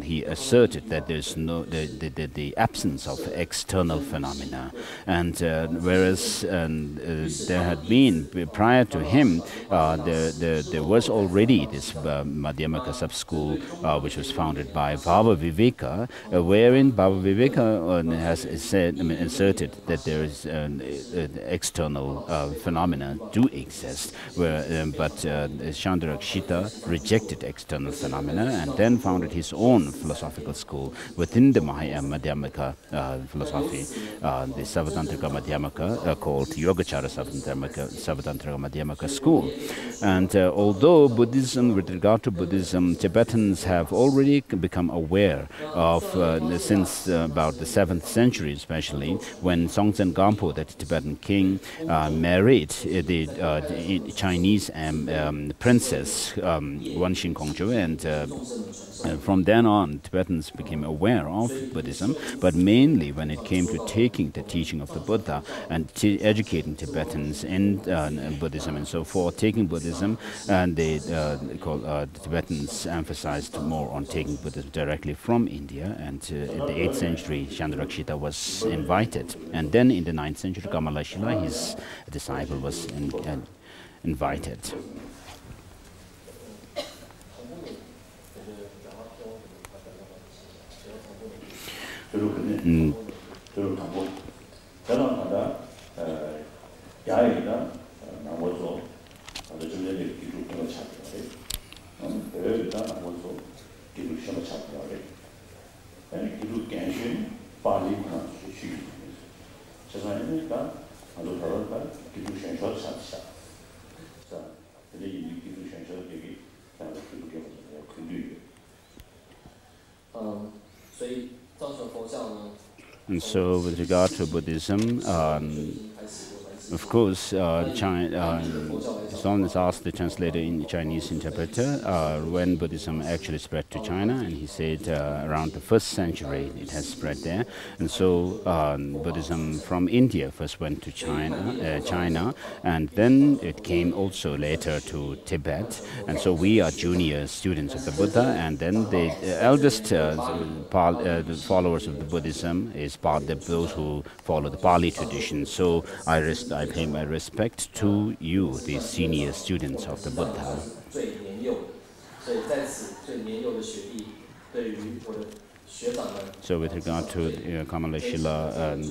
he asserted that there's the absence of external phenomena, and whereas there had been, prior to him, there was already this Madhyamaka sub-school which was founded by Bhava Viveka, wherein Bhava Viveka has asserted that there is external phenomena do exist, but Chandarakshita rejected external phenomena and then founded his own philosophical school within the Madhyamaka philosophy, the Savatantrika Madhyamaka, called Yogacara Savatantrika Madhyamaka school. And although Buddhism, with regard to Buddhism, Tibetans have already become aware of, since about the 7th century especially, when Songtsen Gampo, the Tibetan king, married the Chinese princess Wanxin Kongzhou, and from then on, Tibetans became aware of Buddhism, but mainly when it came to taking the teaching of the Buddha and educating Tibetans in Buddhism and so forth, taking Buddhism, and the Tibetans emphasized more on taking Buddhism directly from India, and in the 8th century, Chandarakshita was invited, and then in the 9th century, Kamalashila, his disciple, was invited. And so with regard to Buddhism, of course, someone has asked the translator in Chinese interpreter when Buddhism actually spread to China, and he said around the 1st century it has spread there. And so Buddhism from India first went to China, and then it came also later to Tibet. And so we are junior students of the Buddha, and then the eldest the followers of the Buddhism is those who follow the Pali tradition. So I pay my respect to you, the senior students of the Buddha. So with regard to Kamalashila and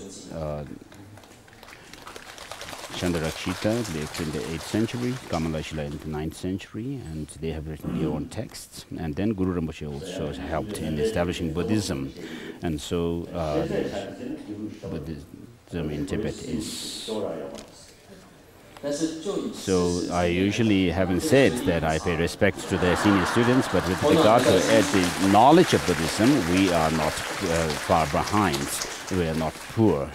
Chandarakshita lived in the 8th century, Kamalashila in the 9th century, and they have written their own texts. And then Guru Rinpoche also helped in establishing Buddhism. And so Buddhism in Tibet is... So I usually, having said that, I pay respect to the senior students, but with regard to the knowledge of Buddhism, we are not far behind. We are not poor.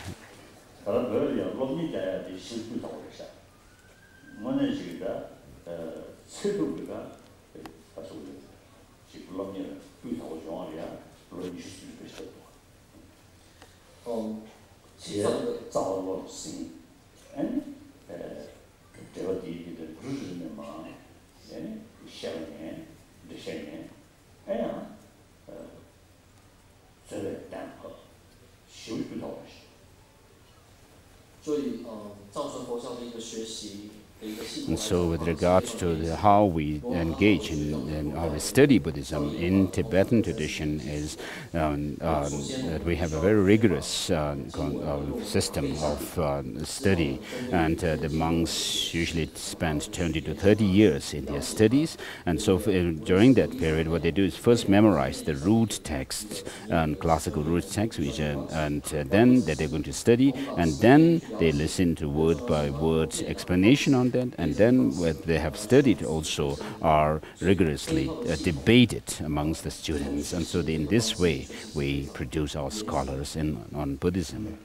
And so with regard to how we engage in how we study Buddhism in Tibetan tradition is that we have a very rigorous system of study, and the monks usually spend 20 to 30 years in their studies. And so during that period, what they do is first memorize the root texts and classical root texts, and then that they're going to study, and then they listen to word by word explanation on that, and then what they have studied also are rigorously debated amongst the students. And so in this way we produce our scholars on Buddhism.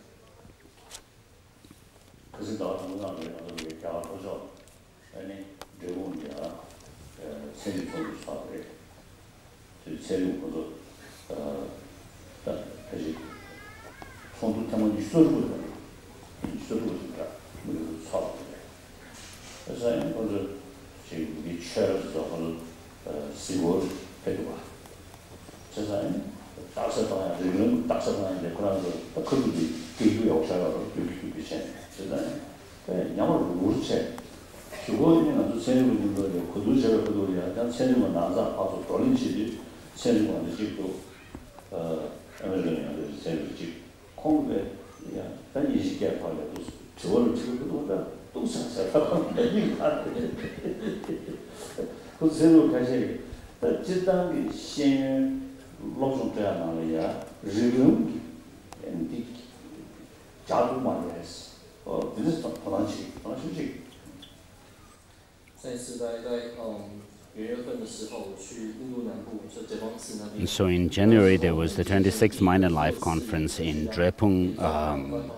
And so in January there was the 26th Mind and Life Conference in Drepung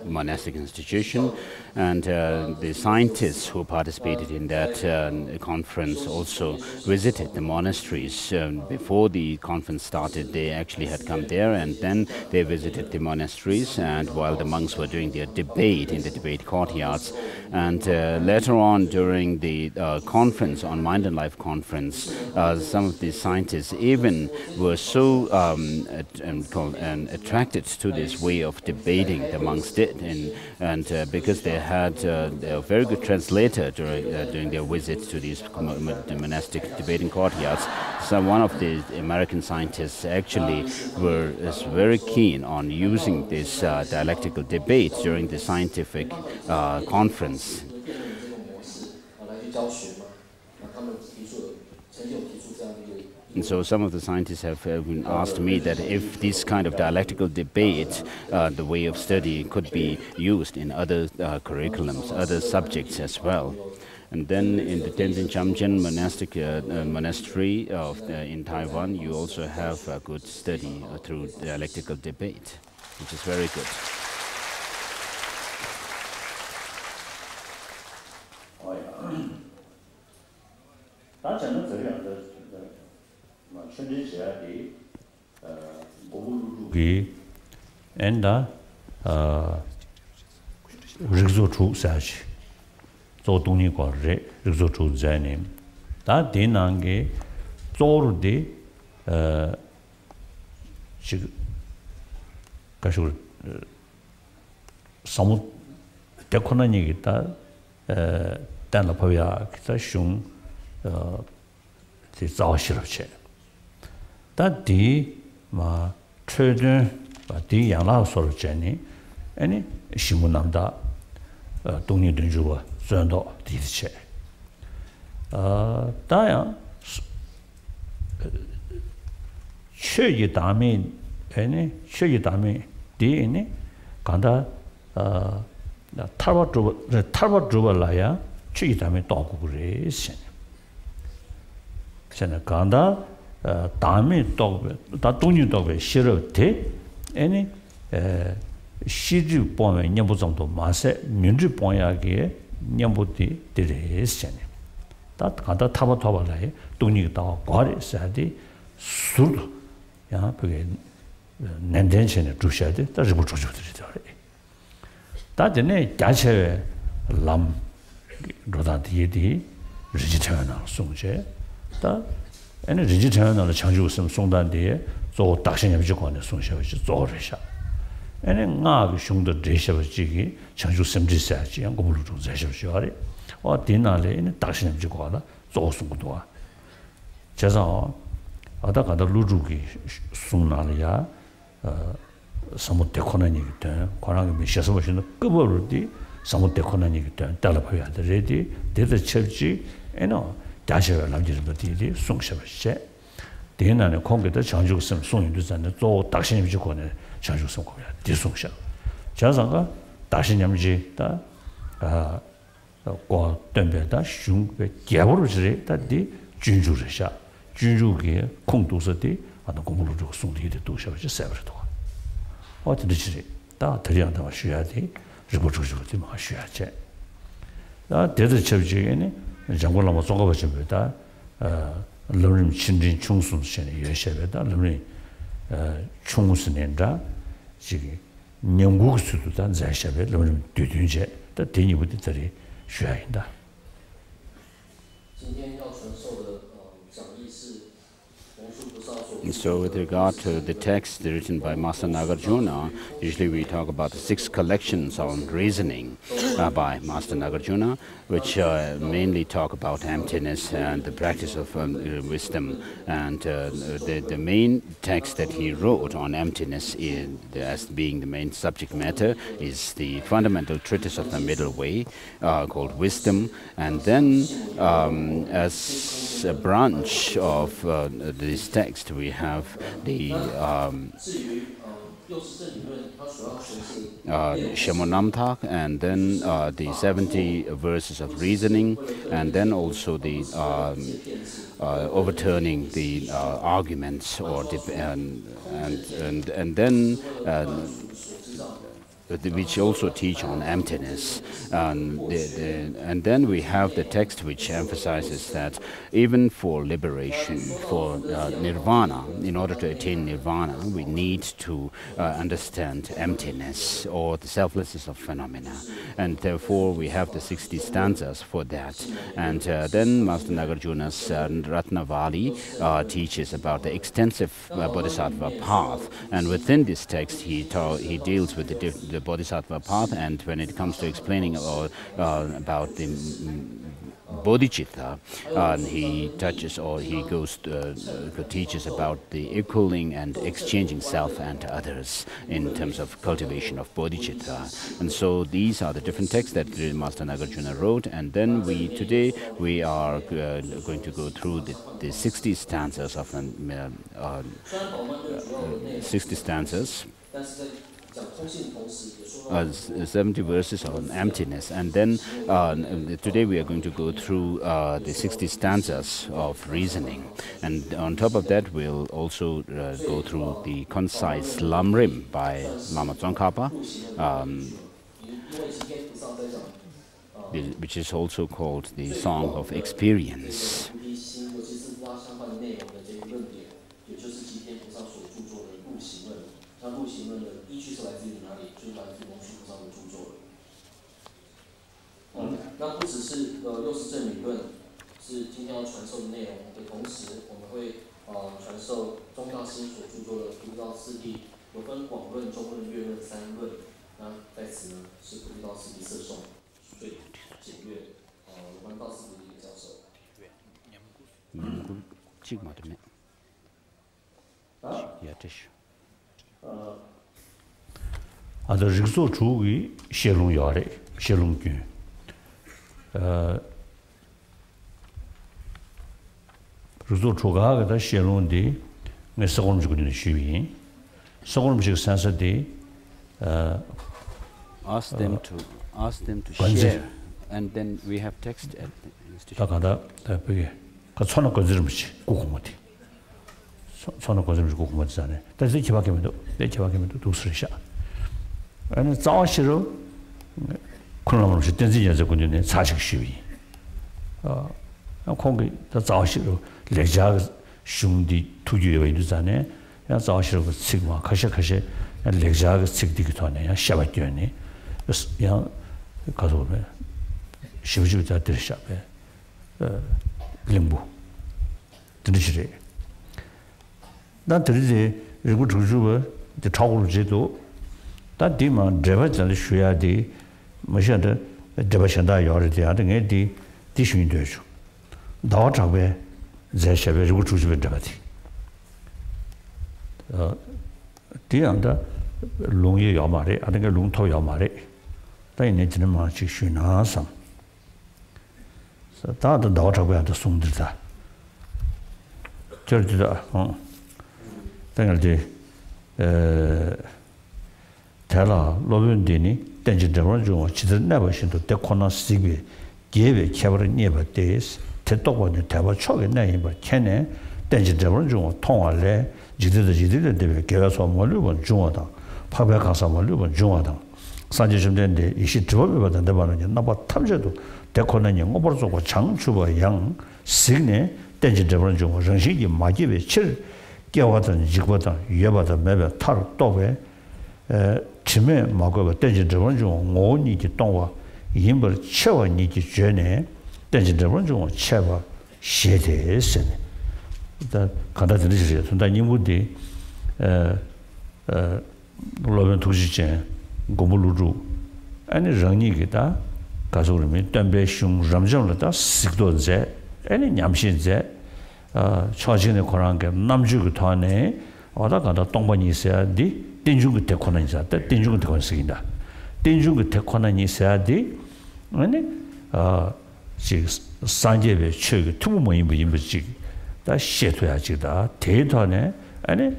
Monastic Institution, and the scientists who participated in that conference also visited the monasteries. Before the conference started, they actually had come there, and then they visited the monasteries, and while the monks were doing their debate in the debate courtyards. And later on during the conference, on Mind and Life conference, some of the scientists even were so attracted to this way of debating the monks did, and because they had a very good translator during their visits to these monastic debating courtyards. So one of the American scientists actually is very keen on using this dialectical debate during the scientific conference. And so some of the scientists have asked me that if this kind of dialectical debate, the way of study, could be used in other curriculums, other subjects as well. And then in the Tenzin Chamchen monastic monastery in Taiwan, you also have a good study through dialectical debate, which is very good. And Rigpa Drugchupa so tuni ko re Rigpa Drugchupa zanim ta dinange zor de kashur samu dekona ni ta dan la pavya kita shung ti zao shirche ta di ma chöden ba di yang la so jeni ani shimunamda 동니 등주와 전도 디체 다야 최이 다음에 아니 최이 다음에 디니 간다 탈바주발라야 최이 다음에 또 그래 신 전에 간다 다음에 또다 동니 또에 싫어대 아니 시주 보면 년부 정도 마세 민주 보야게 년부디 되레스잖아. 다 가다 타바타발라에 돈이 다 과리사디 술. 야, 그게 nendenchen 주셔야 돼. 다시 못 주셔도 돼. 다전에 자체 람 로다디디 리지터널 송제. 다 에너 리지터널 창조성 송단디에 저 딱신염지 관에 송셔지 저르샤. ene nga shungdo dresha ji changju semji sa ji yang gomulu zhong zai shi yari o dinale ene dakshin ji kwa da zo sung do wa jaza ada ga da lu ju gi sung na le ya samu de khona ni gi de khona gi shi sa bo shin ge bo lu di samu de khona ni gi de da la phya de re di de de chepji eno da shi la lam ji de di sung sha ba she de na ne kong ge de changju sem sung yin de zan de zo dakshin ji kwa ne 장주성 거야 뒤송샤 자상가 다시 냠지다 고 덤베다 슝베 개버르지 다디 준주르샤 준주게 공도서디 아도 공부를 좀 송리데 도셔지 세버도 어디지 다 들이한다 쉬야지 리고 주주지 마 쉬야지 다 대대 접지에네 장고라마 송가버 접니다 람림 친진 충순신의 예셔베다 람림 충무스낸다 지금 영국수도 단 자샤베 람림 두둔제 다 대니부들이 쉬어야 한다. 今天要传授的讲义是 So with regard to the text written by Master Nagarjuna, usually we talk about the 6 collections on reasoning by Master Nagarjuna, which mainly talk about emptiness and the practice of wisdom. And the main text that he wrote on emptiness as being the main subject matter is the fundamental treatise of the middle way called Wisdom. And then as a branch of this text we have the Shamonamtak, and then the 70 verses of reasoning, and then also the overturning the arguments, or and then which also teach on emptiness, and then we have the text which emphasizes that even for liberation, for nirvana, in order to attain nirvana, we need to understand emptiness or the selflessness of phenomena, and therefore we have the 60 stanzas for that. And then Master Nagarjuna's Ratnavali teaches about the extensive bodhisattva path, and within this text he deals with the the Bodhisattva path, and when it comes to explaining about the bodhicitta, he touches or he goes teaches about the equaling and exchanging self and others in terms of cultivation of bodhicitta. And so these are the different texts that Master Nagarjuna wrote, and then today we are going to go through the 60 stanzas of 60 stanzas. 70 verses on emptiness, and then today we are going to go through the 60 stanzas of reasoning, and on top of that we'll also go through the concise Lamrim by Lama Tsongkhapa, which is also called the Song of Experience. 아더 직소 주기 셰롱 야래 셰롱규 직소 조가가 셰롱디 네 서곤 주기는 쉬위 서곤 직 산서디 ask them to share, and then we have text at the institution. 다가다 그게 그 손을 거지름지 고고모디 손을 거지름지 고고모디잖아요.但是기박하면도 두스르샤 아니 자시로 그놈을 진짜지 군인의 사식 시위 공기 더 자시로 레자 슝디 투주여 있잖아요. 야 자시로 그 sigma 카샤카샤 레자가 sig디기 전에 샤바뀌었네. 야 가서 시부지부터 들으셔be 림부 들으시래. 나 들으지 리고 주주가 이제 차고르지도 다 디만 드바잔 쉬야디 마샤다 드바šan다 요르디 하든게 디 디슈인되죠. 다 잡에 제셔베 리고 주주베 드바디. 디안다 롱이 요마레 하든게 롱토 요마레. 다 있는 지는 마치 쉬나삼. 다도 다 잡에 다 송들다. 저르다 당일지 tela lobun dini tenji dewan jo chidar neba shin to de kona sigbe gebe kyabar neba des te tokwa ne taba choge na yimba kene tenji dewan jo tongwa le jidide debe geba so mo lubon jo da phabe kasa mo lubon jo da sanje jumdende ishi drobe badan de banan na ba 탐제도 de kona ni ngobor so ko changchuba yang signe tenji dewan jo rangshi 마기베 칠 깨와던 직보다 위에보다 매번 탈 또베 치매 먹어 던진 저번 중 오니지 동와 인벌 채워니지 전에 던진 저번 중 채워 시대에서 일단 간다 들으시죠. 근데 님들이 물론 도시제 고물루루 아니 정리기다 가족으로 담배 슝 잠잠을다 식도제 아니 냠신제 처진의 거란게 남주고 더네 어다가다 동반이 있어야 돼. 땡중고 대권은 있었다. 땡중고 대권 쓰긴다. 땡중고 대권은 있어야 돼. 아니 지 산제베 최고 투부 모임부지 다 시도야지다. 대단해. 아니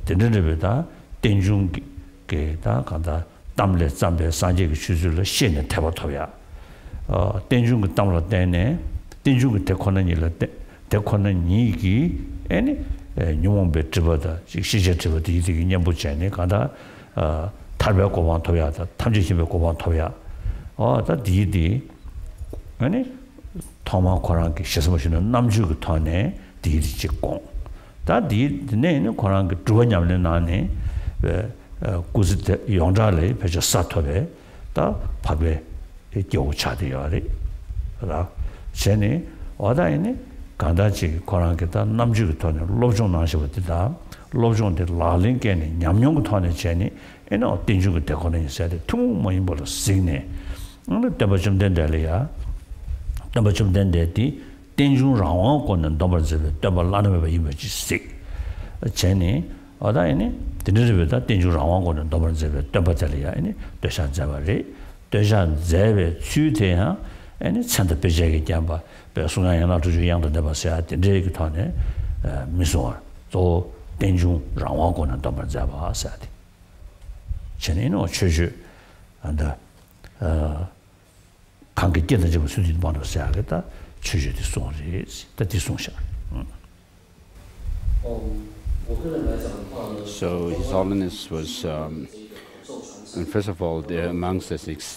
된전에다 땡중게다 간다. 담레 잠베 산제게 추줄로 신의 대바토야. 땡중고 담로 때네. 땡중고 대권은 일때 대권은 이기 아니 뉴몬베 집어다 시제 집어다 이게 년부잖아요. 가다 탈배 고반 토야다. 탐지심에 고반 토야. 다 디디 아니 토마 코란게 시스모시는 남주고 토네 디디 찍고 다 디네는 코란게 주원냐면 나네 구스데 용자래 배저 사토베 다 밥에 교차되어래. 라 쟤네 어다이네 간다지 코란게다 남주고 토네 로종 나시버다 로종데 라링게네 냠용고 토네 쟤네 eno tenju de konen said tu mo imbolo signe no tabachum den dalia tabachum den de ti tenju rawa konen dobar zebe tabal lana be imaji sik cheni oda ene tenjubeda tenju rawa konen dobar zebe tabajalia ene deshan zabare deshan zebe chute ha ene chanda pejege jamba be sunga yana tu yang de ba sa de ge thane miso zo tenju rawa konen dobar zaba sa de cheni no chuju and 관계 깨다 좀 수준 받아 시작했다. 취지의 송리, 다디 송샤. So His Holiness was, and first of all, amongst the six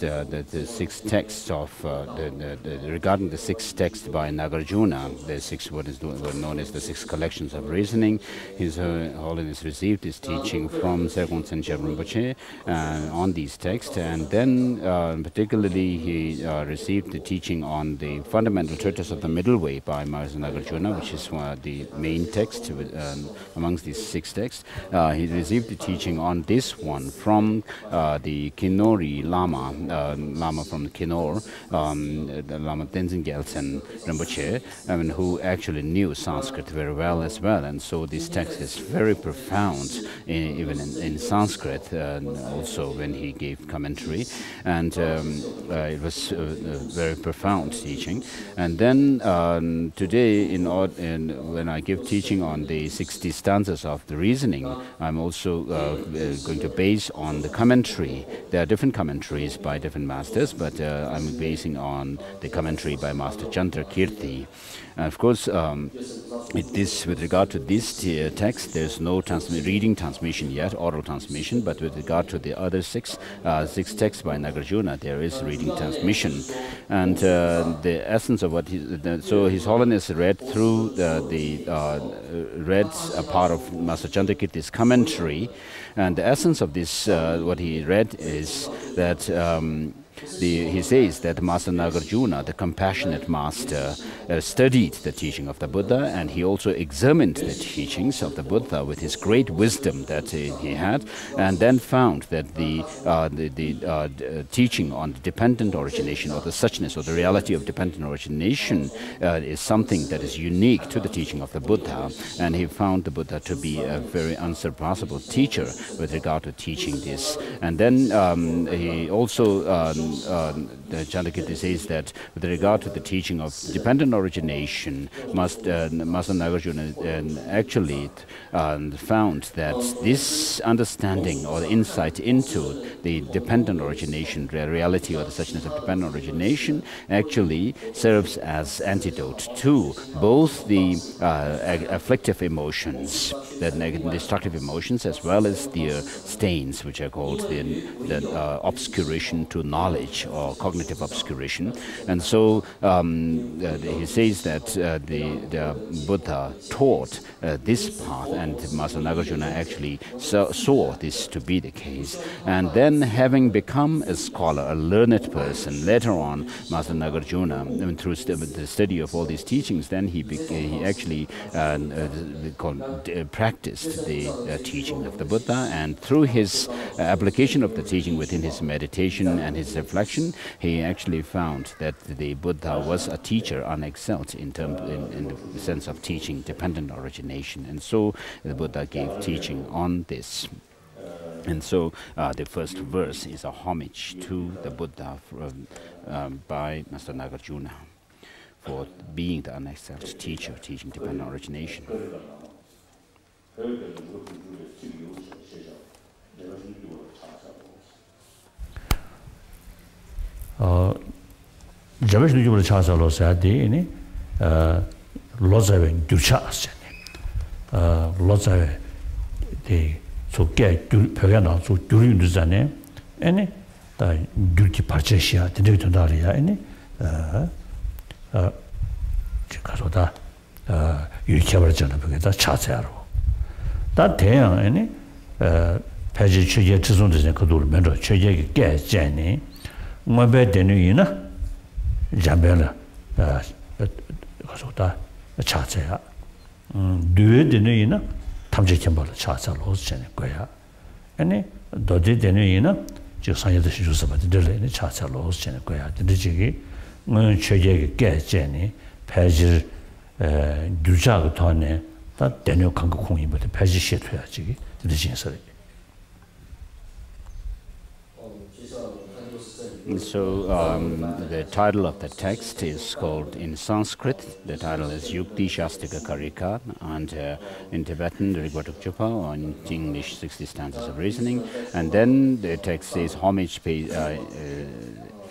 texts of regarding the six texts by Nagarjuna, the six what is known as the six collections of reasoning. His Holiness received his teaching from Sergon Tsenche Rinpoche on these texts, and then particularly he received the teaching on the fundamental treatise of the middle way by Master Nagarjuna, which is the main text amongst these six texts. He received the teaching on this one from the Kinori Lama, Lama from Kinor, the Lama Tenzin Gyaltsen Rinpoche, who actually knew Sanskrit very well as well. And so this text is very profound, even in Sanskrit, also when he gave commentary. And it was a very profound teaching. And then today, when I give teaching on the 60 stanzas of the reasoning, I'm also going to base on the commentary. There are different commentaries by different masters, but I'm basing on the commentary by Master Chandra Kirti. And of course, with regard to this text, there's no reading transmission yet, oral transmission, but with regard to the other six texts by Nagarjuna, there is reading transmission. And the essence of what so His Holiness read through read a part of Master Chandra Kirti's commentary, and the essence of this, what he read is that he says that Master Nagarjuna, the compassionate master, studied the teaching of the Buddha, and he also examined the teachings of the Buddha with his great wisdom that he had, and then found that the teaching on dependent origination, or the suchness, or the reality of dependent origination, is something that is unique to the teaching of the Buddha, and he found the Buddha to be a very unsurpassable teacher with regard to teaching this. And then he also Chandra Kirti says that with regard to the teaching of dependent origination, Master Nagarjuna actually found that this understanding or the insight into the dependent origination, the reality or the suchness of dependent origination, actually serves as antidote to both the afflictive emotions, the negative destructive emotions, as well as the stains, which are called the obscuration to knowledge, or cognitive obscuration. And so he says that the Buddha taught this path, and Master Nagarjuna actually saw this to be the case. And then, having become a scholar, a learned person, later on, Master Nagarjuna, through the study of all these teachings, then he actually practiced the teaching of the Buddha, and through his application of the teaching within his meditation and his reflection, he actually found that the Buddha was a teacher unexcelled in the sense of teaching dependent origination. And so the Buddha gave teaching on this. And so the first verse is a homage to the Buddha by Master Nagarjuna for being the unexcelled teacher teaching dependent origination. Javish Nujubra Chasa Losadi, Lozaven Duchas, Lozave, the so get Pagana, so during the Zane, any duty Parchesia, the Newtonaria, any Chicasota, Yukavarjana, the Chasaro. That day, any Paget Chaya Chizun is a Kudur Mendo, Chaya Gas Jenny. My bed, the Nuyina, Jambella, Casota, a Chatsea. Do it, the Nuyina, Tamjikamba, Chats, Los Jenny, Goya. Any 도대 되는 이는 저 상여도 주서 받들래 차차로 전에 거야. 근데 저기 뭐 최적의 깨제니 배질 유자가 돈에 다 대녀 강국 공인부터 배지 시해줘야지. 근데 진짜로. So the title of the text is called in Sanskrit. The title is Yukti Shastika Karika, and in Tibetan, Rigpa Drugchupa, or in English, 60 Stanzas of Reasoning. And then the text says homage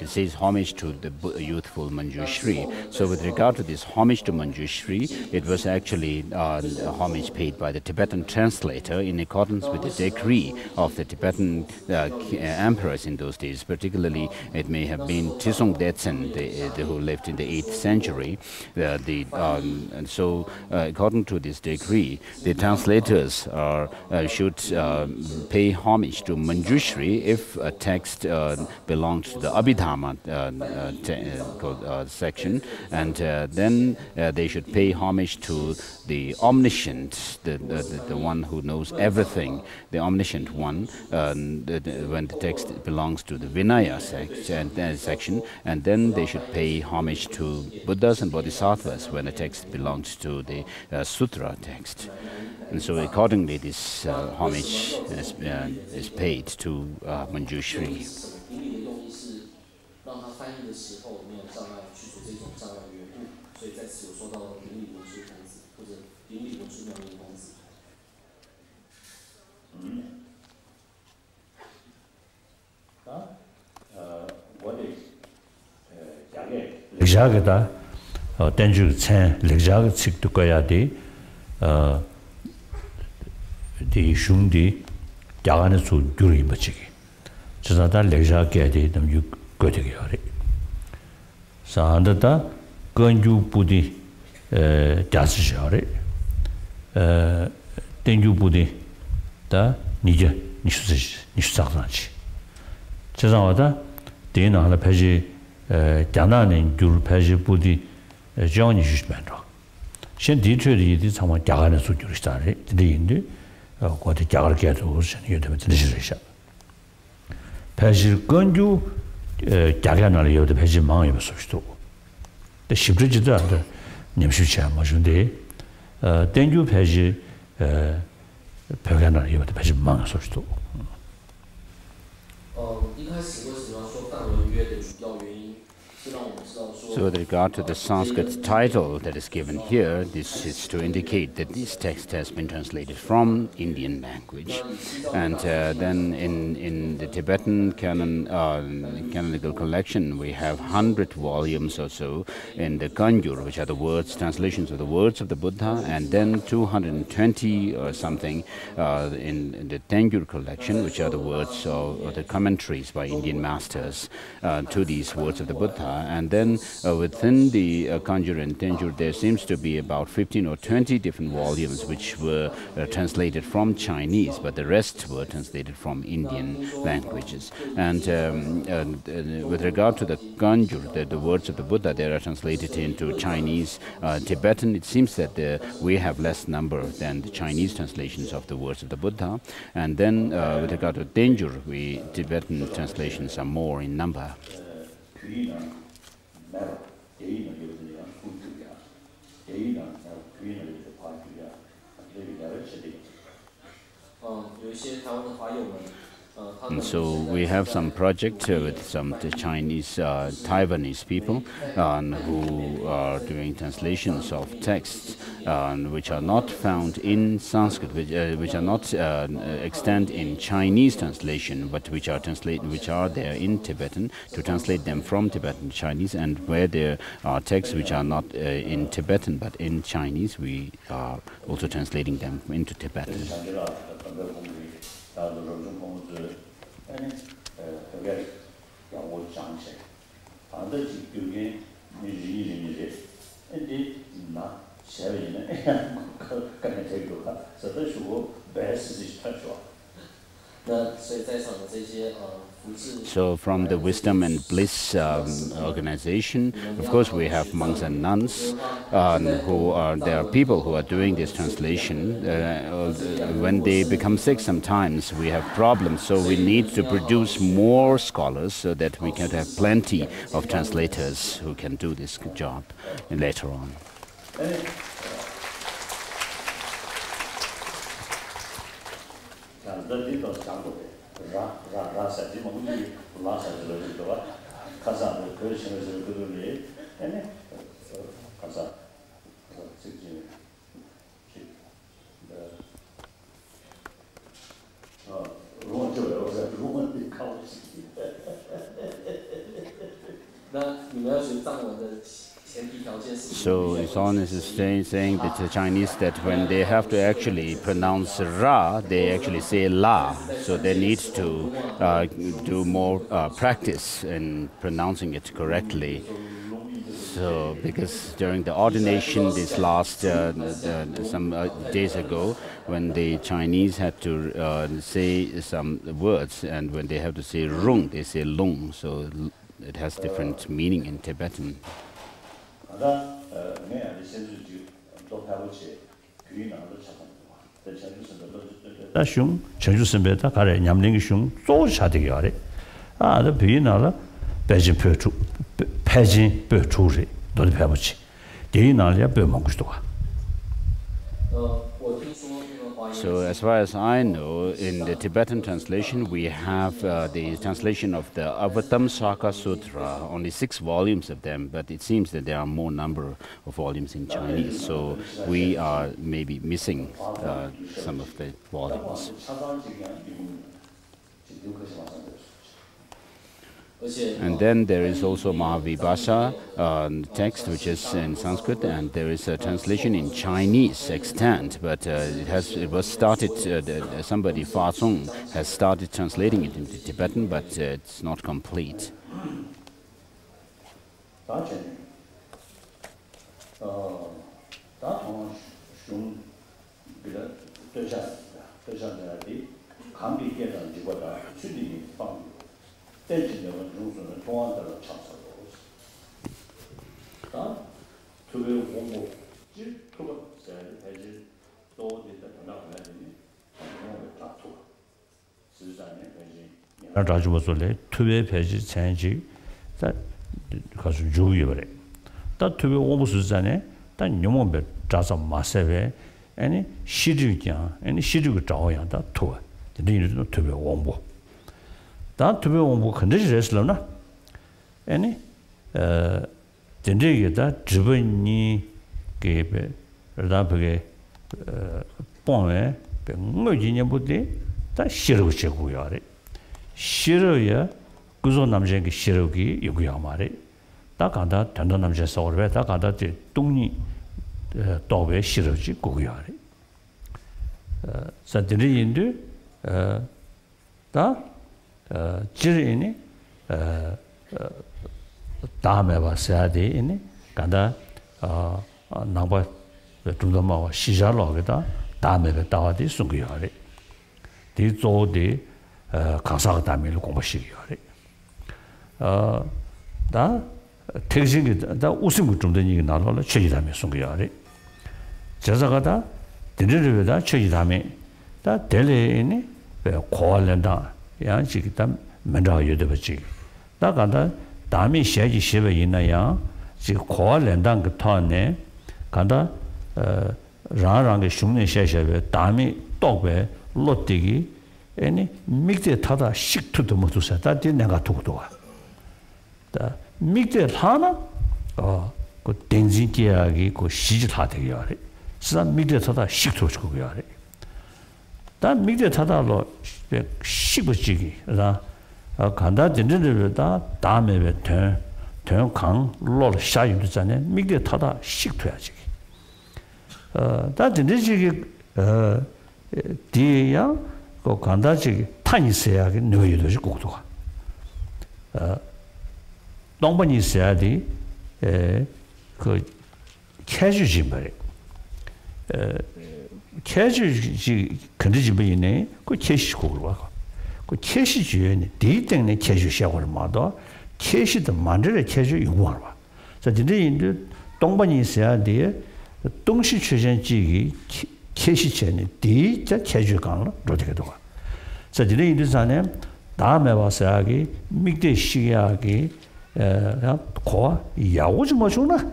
it says homage to the youthful Manjushri. So with regard to this homage to Manjushri, it was actually a homage paid by the Tibetan translator in accordance with the decree of the Tibetan emperors in those days. Particularly, it may have been Tsongkhapa, who lived in the 8th century. And so, according to this decree, the translators should pay homage to Manjushri if a text belongs to the Abhidharma section, and then they should pay homage to the omniscient, the one who knows everything, the omniscient one, when the text belongs to the Vinaya section, and then they should pay homage to Buddhas and Bodhisattvas when the text belongs to the Sutra text. And so accordingly, this homage is paid to Manjushri. 让他翻译的时候没有障碍，去除这种障碍缘故，所以在此有说到邻里文殊童子或者邻里文殊妙明童子。我的历史个的单就参历史个识读个呀的的兄弟家安的做丢人不起，至少他历史个的那么有。 거되게 하래. 사한다다 건주부디 자스셔래. 땡주부디 다 니제 니수상하지. 저상하다 대나라 패지 장난은 줄 패지 부디 정이 주시면서. 현디처리 이 상황 자간의 수주를 star해. 근데 거기 자갈 게도 무슨 이유도 들으시죠. 패지 건주 자기나라 요도 배지 망이 없었어. 근데 십지도 않다. 님수치 안 맞는데 땡주 배지 벽에나 요도 배지 망었었어. 一开始为什么要说范围约的主要原因 So with regard to the Sanskrit title that is given here, this is to indicate that this text has been translated from Indian language. And then in the Tibetan canonical collection, we have 100 volumes or so in the Kanjur, which are the words, translations of the words of the Buddha, and then 220 or something in the Tenjur collection, which are the words or the commentaries by Indian masters to these words of the Buddha. And then within the Kanjur and Tenjur, there seems to be about 15 or 20 different volumes which were translated from Chinese, but the rest were translated from Indian languages. And with regard to the Kanjur, the words of the Buddha, they are translated into Chinese, Tibetan. It seems that we have less number than the Chinese translations of the words of the Buddha. And then with regard to Tenjur, Tibetan translations are more in number. And so we have some project with some Chinese, Taiwanese people who are doing translations of texts which are not found in Sanskrit, which are not extant in Chinese translation, but which are there in Tibetan, to translate them from Tibetan to Chinese, and where there are texts which are not in Tibetan but in Chinese, we are also translating them into Tibetan. So from the Wisdom and Bliss organization, of course we have monks and nuns there are people who are doing this translation. When they become sick sometimes we have problems, so we need to produce more scholars so that we can have plenty of translators who can do this job later on. So His Holiness is saying that the Chinese, that when they have to actually pronounce Ra, they actually say La. So they need to do more practice in pronouncing it correctly. So because during the ordination this last some days ago, when the Chinese had to say some words, and when they have to say Rung, they say Lung. So it has different meaning in Tibetan. shung chenju sembe ta kare nyamling shung zo cha de yare the bi na la pejin pe chu re do de pa chi de na ya pe mong sto. So as far as I know, in the Tibetan translation, we have the translation of the Avatamsaka Sutra, only 6 volumes of them, but it seems that there are more number of volumes in Chinese, so we are maybe missing some of the volumes. And then there is also Mahavibhasha text, which is in Sanskrit, and there is a translation in Chinese extant, but it was started, somebody, Fa Zong, has started translating it into Tibetan, but it's not complete. 다 투베 원부 컨디션스로나 아니 된데게다 주변이 게베 라베게 뽕에 뭐지냐부터 다 싫어 지고요래 싫어야 그저 남자에게 싫어기 요구야 말이 다 간다 단도 남자 서울에 다 간다 동니 도베 싫어지 고요래 산들이인데 다 지리니 다음에 봐서야지 이니 간다 나바 좀더마 시작로게다 다음에 다와디 숨겨야래 뒤조디 강사가 다음에 공부시켜야래 다 택신이 다 웃음이 좀 되는 얘기 나눠라 최지담에 숨겨야래 제자가다 드르르다 최지담에 다 델레니 고알렌다 양식이다 맨다여도 버지 나간다 다음에 시야지 시베 있나야 지 고알렌단 그 터네 간다 라랑의 흉내 샤샤베 다음에 또베 로띠기 아니 믹데 타다 식투도 못 주사 다디 내가 두고도 다 믹데 하나 그 덴진기야기 그 시지타 되어야 해 스다 믹데 타다 식투 주고야 해 다 믹데 타다로 식부지기 라 간다 진진들다 다음에 강 로를 샤유도 전에 믹데 타다 식투야지 다 진진지기 디야 그 간다지 탄이세야기 너희도지 꼭도가 동반이 있어야지 그 캐주지 말이 캐주지 근데지 뭐이네 그 캐시고로 와 그 체시 주연이 대등의 체주 시작을 마도 체시도 만들의 체주 용어를 봐. 자, 근데 인도 동반이 있어야 돼. 동시 최전지기 체시체는 대자 체주 강로 로되게 도. 자, 근데 인도산에 다음에 와서야기 밑에 시기야기 고 야오지 뭐주나.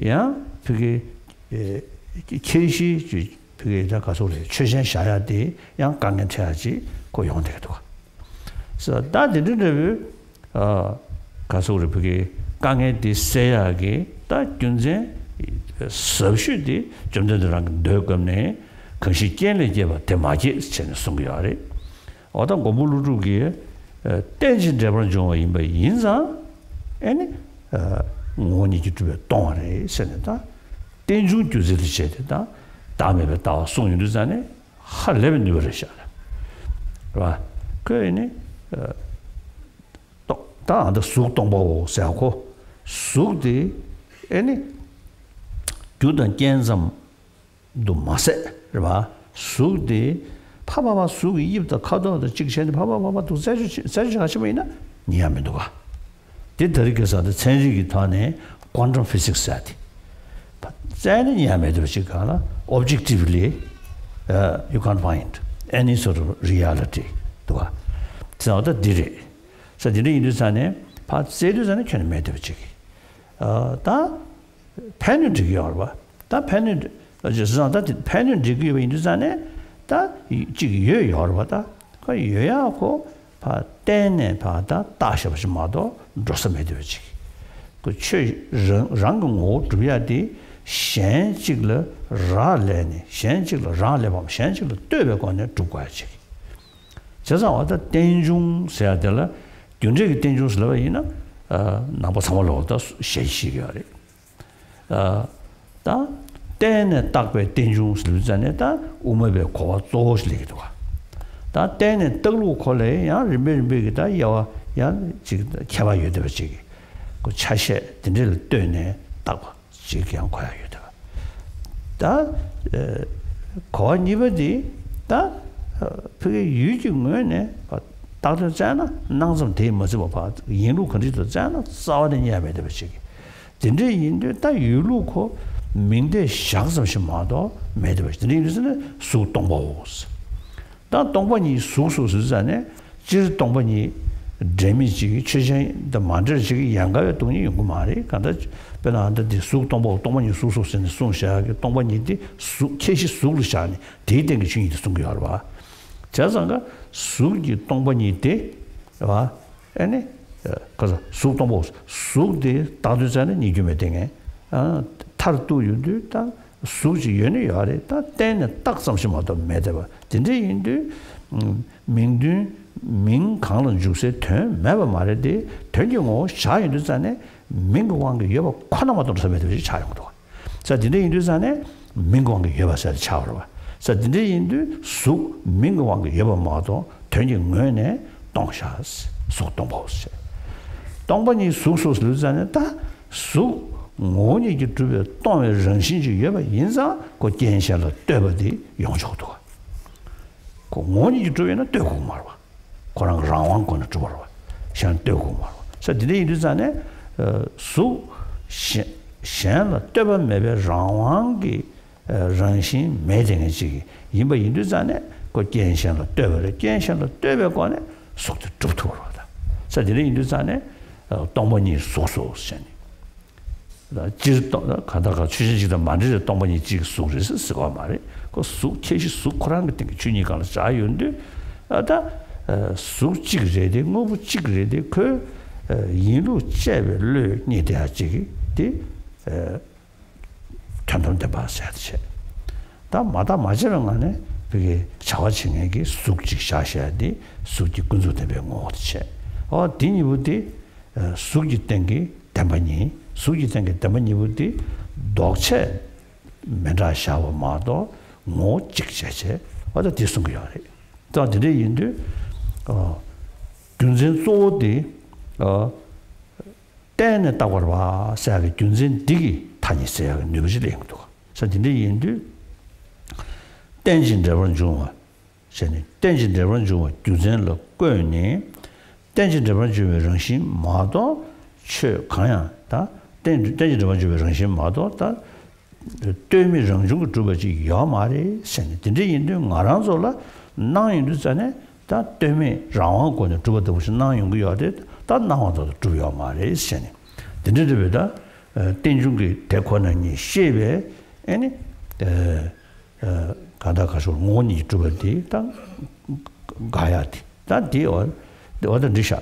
야 그게 체시 그게 다 가서래 최신 샤야 돼. 양 강연 쳐야지 그 용되게 도. 그래서 다들을 가서래 그게 강에 디세야기 다 균제 서슈디 점점들랑 뇌검네 그시 견을 제바 대마지 전에 송교하래 어떤 고물루기에 댄진 잡은 좀 임바 인사 아니 원이 주에 동안에 세다 댄중 주제를 제다 다음에 다 송윤들산에 할레는 누버셔라 봐 그에네 다한테 숙동보 세고 숙디 아니 주던 겐섬도 마세 봐 숙디 파바바 숙이 입다 카도도 직전에 파바바도 세주 하시면이나 니하면도 가 데더리께서도 천지기 단에 quantum physics 사티 자는 니하면도 지가나 objectively you can't find any sort of reality 도가 저도 디리 사진이 인도산에 파세르산에 켜는 매듭지기 다 펜을 지기어 봐. 다 펜을 어제서 다 펜을 지기어 인도산에 다 지기 여여 봐다. 그 여야고 파 때네 바다 다셔서 마도 줘서 매듭지기 그 최랑공 주야디 현직을 라레네 현직을 라레 봐. 현직을 되베고네 두고야지. 저서 어디 땡중 해야 될라 윤재기 땡중스러이나 나보 삼월로다 셰시기어리 다 때네 딱베 땡중스르잖아다 우메베 고와 조스리기도 다 때네 떡루 콜레 야 리메리베기다 야야 지금 개와 여대버지기 그 차셰 딘들 때네 딱 지기한 거야 여대 다 거니버디 다 그게 유증은에 다르잖아. 낭좀 대모습 봐. 인루 컨디도 잖아. 싸워는 예배 되듯이. 진짜 인도 다 유루고 민대 샹섬시 마도 매듯이. 이제는 수동보스. 다 동반이 수수스잖아. 지 동반이 데미지 최신 더 만들지 양가의 돈이 연구 말이 간다. 변한데 수동보 동반이 수수스는 송샤게 동반이디 수 최시 수를 샤니. 대대의 중이 송겨 봐. 자상가 수기 동반이 때 와. 아니 그래서 수동보 수디 다르잖아요. 이주면 되게. 타르도 유도 다 수지 연이 야래 다 때는 딱 삼심하다 매대봐. 진짜 인도 민두 민강은 주세 돼 매번 말해도 되경어 샤인도잖아요. 민국왕의 여보 코나마도 서매듯이 차용도. 자, 진짜 인도잖아요. 민국왕의 여보서 차오르와. 자, 진짜 인도 수 민국왕의 여보마도 되경어네 동샤스 속동보스. 동반이 수수스르잖아요. 다수 원이 주변 동의人心지 여바 인사 그 견샤로 되버디 용조도. 그 원이 주변은 되고 말와. 그런 랑왕권을 주버려. 想되고 말와. 자, 근데 이르잖아요. 수 셴라 되버 매베 랑왕기人心 매정이지. 이뭐 이르잖아요. 그 견샤로 되버려. 견샤로 되버거네 속도 좁도록하다. 자, 근데 이르잖아요. 동반이 소소시니. 지도 가다가 추진지도 만들어 동반이 지 속에서 쓰고 말해. 그 속, 계시 속코라는 것 때문에 주니까 자유인데, 아다 속직래대, 뭐부 직래대 그 인루 제별로 니대하지기, 전통대 봤어야 돼. 다 마다 맞으면 안에 그게 자화층에게 속직 샤셔야 돼. 속직 군수 대변 어디체. 디니부디 속직 땡기 대만이 수기생게 때문에 이분들이 독체 맨라샤와 마도 뭐 직제제 어디 뒤선 거야. 또 들이 인도 균전 소디 때는 따고 봐. 사기 균전 디기 타니세요. 누구지 내용도. 그래서 인도 땡진 잡은 중 shene tenjin deban juwa gyuzen lo goyni tenjin deban juwa rangshin mado che kanya ta tenjin deban juwa rangshin mado ta demi rangjung juwa ji ya mare shene dinje yinde ngarang zola nang yinde zane ta demi rangwang gone juwa de wushi nang yung ya de ta nang zo juwa ya mare shene dinje de beda tenjung ge dekwana ni shebe ene 가다 가서 원이 주버디 땅 가야지 단디 어떤 디샤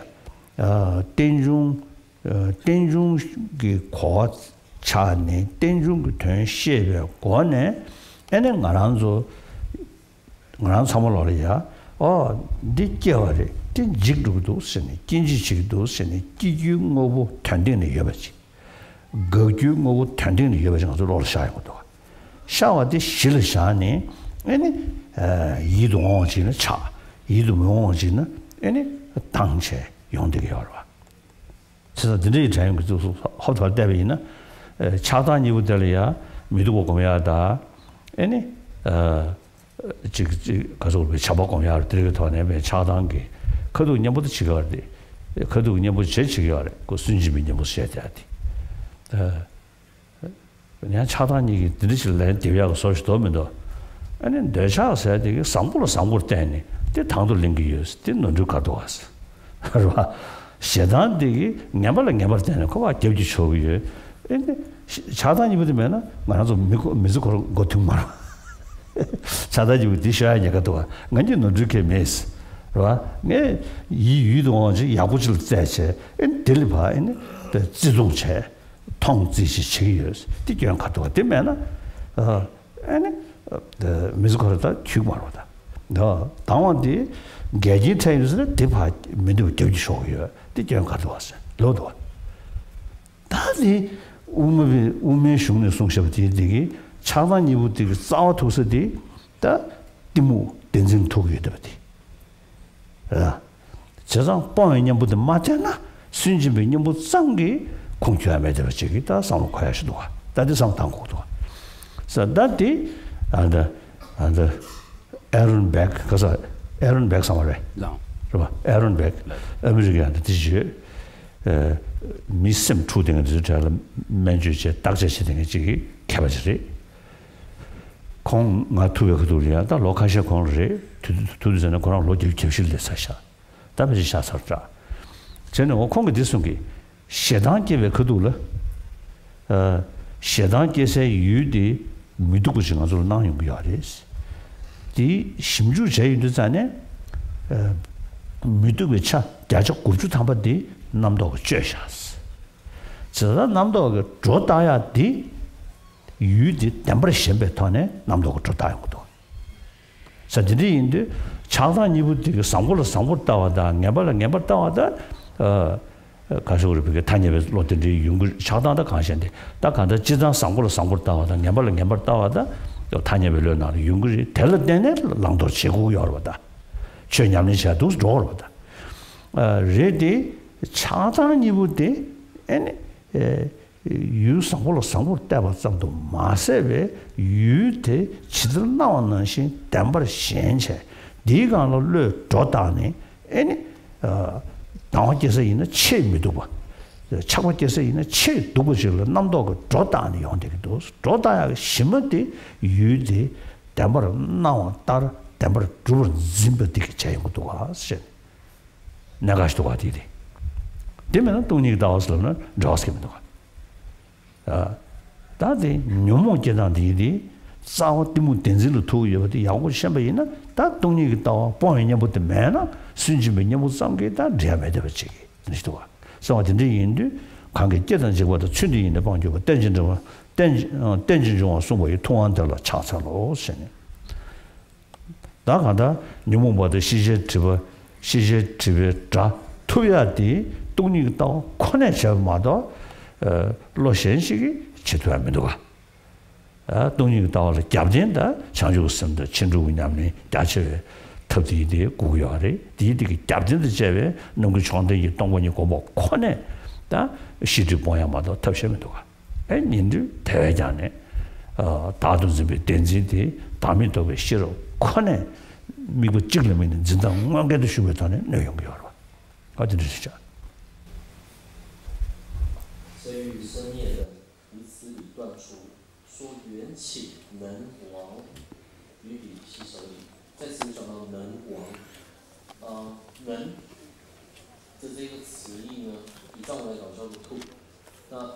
땡중 그 차네 땡중 그 시에 권에 에는 나란조 나란 삼월이야 니께어리 딘직도 쓰니 진지직도 쓰니 기규모부 탄딩의 여바지 거규모부 탄딩의 여바지 가서 로샤이고도 샤와디 실샤니 아니 이동원지는 차 이동원지는 아니 당체 용되게 열어 그래서 드리 자연 그도 허도 대비나 차단이 부들이야 미두고 고매하다 아니 지 가서 잡아고매할 때가 더 내면 차단기 그도 그냥부터 지거리 그도 그냥부터 제치기하래 그 순집이 그냥 못 해야 돼 그냥 차단이 들으실래 대비하고 소식 도면도 아니 내셔서 되게 상부로 때니 때 당도 링기였어 때 논주 가도 왔어 그러봐 세단들이 냠발 때는 그거 되지 쇼위에 근데 차단이 붙으면 만나서 미스 거통 말아 차단이 붙으셔야 가도 간지 논주게 메스 그러봐 네 이유도지 야부질 때체 델바 네自动车 통지시 체이스 디견 가도가 되면은 아니 미스거다 큐마로다 너 당원디 게지 체이스 디파 민도 되지 쇼요 디견 가도왔어 로도 다리 우메 슝네 송셔부디 디기 차만 이부디 싸워토스디 다 디무 덴진 토기더디 저장 뻔히냐부터 맞잖아 순진비냐부 쌍기 공주함에 들어지기 다 상고야시도 와 다들 상당고도 so that and Aaron Beck 그래서 Aaron Beck somewhere 그봐 Aaron Beck 아메리카한테 뒤지 미심 투딩을 저를 만주제 딱제시 된 게지 개발지 공 마투에 그들이야 다 로카시 공을 두두전에 그런 로직 접실을 사샤 답이 샤서자 저는 공게 뒤송기 세단계에 그도를 세단계에 유디 미두고 지나서 나용 비아레스 디 심주 제유도 전에 미두고 차 자적 고주 담바디 남도 쩨샤스 저 남도 조다야 디 유디 담버 셴베토네 남도 조다야 것도 사진인데 차단이부터 상고를 따와다 녀벌 따와다 가서 우리 그 단협에 로든지 연구 차단다 가시는데 딱 간다 지장 상고를 따와다 녀벌 따와다 또 단협에 나는 연구지 될 때네 랑도 제고 열어다 최냠니샤도 저러다 레디 차단이부터 아니 유상고로 따와서도 마세베 유대 지들 나오는 신 담버 신체 네가로 조다네 아니 당화께서 있는 체미도 봐. 차고께서 있는 체 두고질 남도 그 조다니 용되기도 조다야 심은데 유대 담버 나와 따라 담버 주를 짐버디게 차이고도 와서 나가시도 와디디. 되면 돈이 나와서는 저스케면도 다들 묘모 계단들이 싸워띠무 덴질로 토요디 야고 샴바이나 다 동력이 따와 뻔히냐부터 매나 순지면냐부 상게다 제베데버지 니도와 서와든지 인도 관계 계단지고도 춘디 있는 방주고 던진도 던진중 소모이 통한들로 차차로 신이 다가다 묘모보다 시제 자 토야디 동력이 따와 코네 셔마다 로션식이 지도합니다. 동력이 따와서 잡진다 장주선도 친주군함이 다체 특디디 구요리 디디기 잡진도 제베 농구 총대기 동원이 고모 코네 다 시주 보야마도 탑셔면도 애닌들 대회장에 다도즈비 덴지디 다미도베 시로 코네 미국 찍으면 있는 진짜 엉망게도 쉬고다네 내용이요. 어디를 시작. 所以与生灭的以此理断除，说缘起能亡，于彼悉守理。在此讲到能亡，能的这个词义呢，以藏文来讲叫做度。那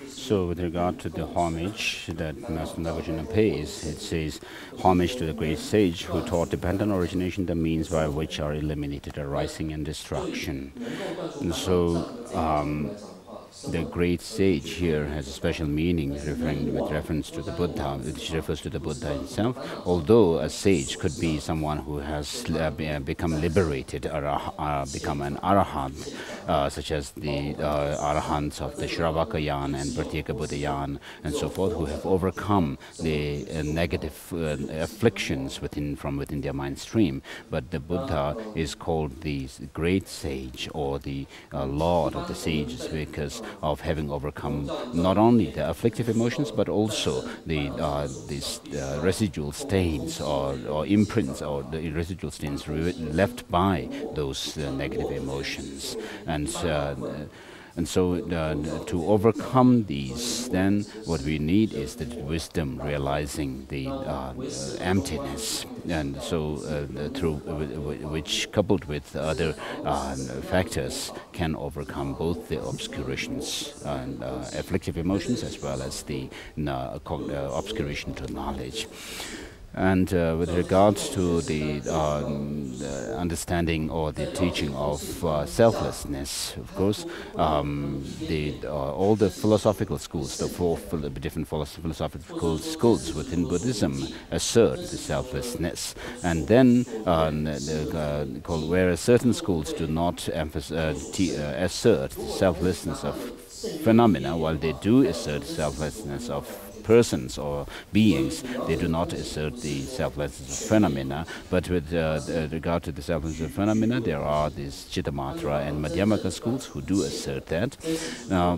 So with regard to the homage that Master Nagarjuna pays, it says, homage to the great sage who taught dependent origination, the means by which are eliminated arising and destruction. And so the great sage here has a special meaning with reference to the Buddha, which refers to the Buddha himself, although a sage could be someone who has become liberated or become an arahant, such as the arahants of the Shravakayan and Pratyeka Buddhayan and so forth, who have overcome the negative afflictions from within their mind stream. But the Buddha is called the great sage or the lord of the sages because of having overcome not only the afflictive emotions but also these residual stains or imprints or the residual stains left by those negative emotions. And so to overcome these, then what we need is the wisdom realizing the emptiness. And so through which coupled with other factors can overcome both the obscurations and afflictive emotions as well as the obscuration to knowledge. And with regards to the understanding or the teaching of selflessness, of course, all the philosophical schools, the four different philosophical schools within Buddhism assert the selflessness. And then, whereas certain schools do not assert the selflessness of phenomena, while they do assert selflessness of persons or beings, they do not assert the selflessness of phenomena. But with regard to the selflessness of phenomena, there are these Chittamatra and Madhyamaka schools who do assert that. Now,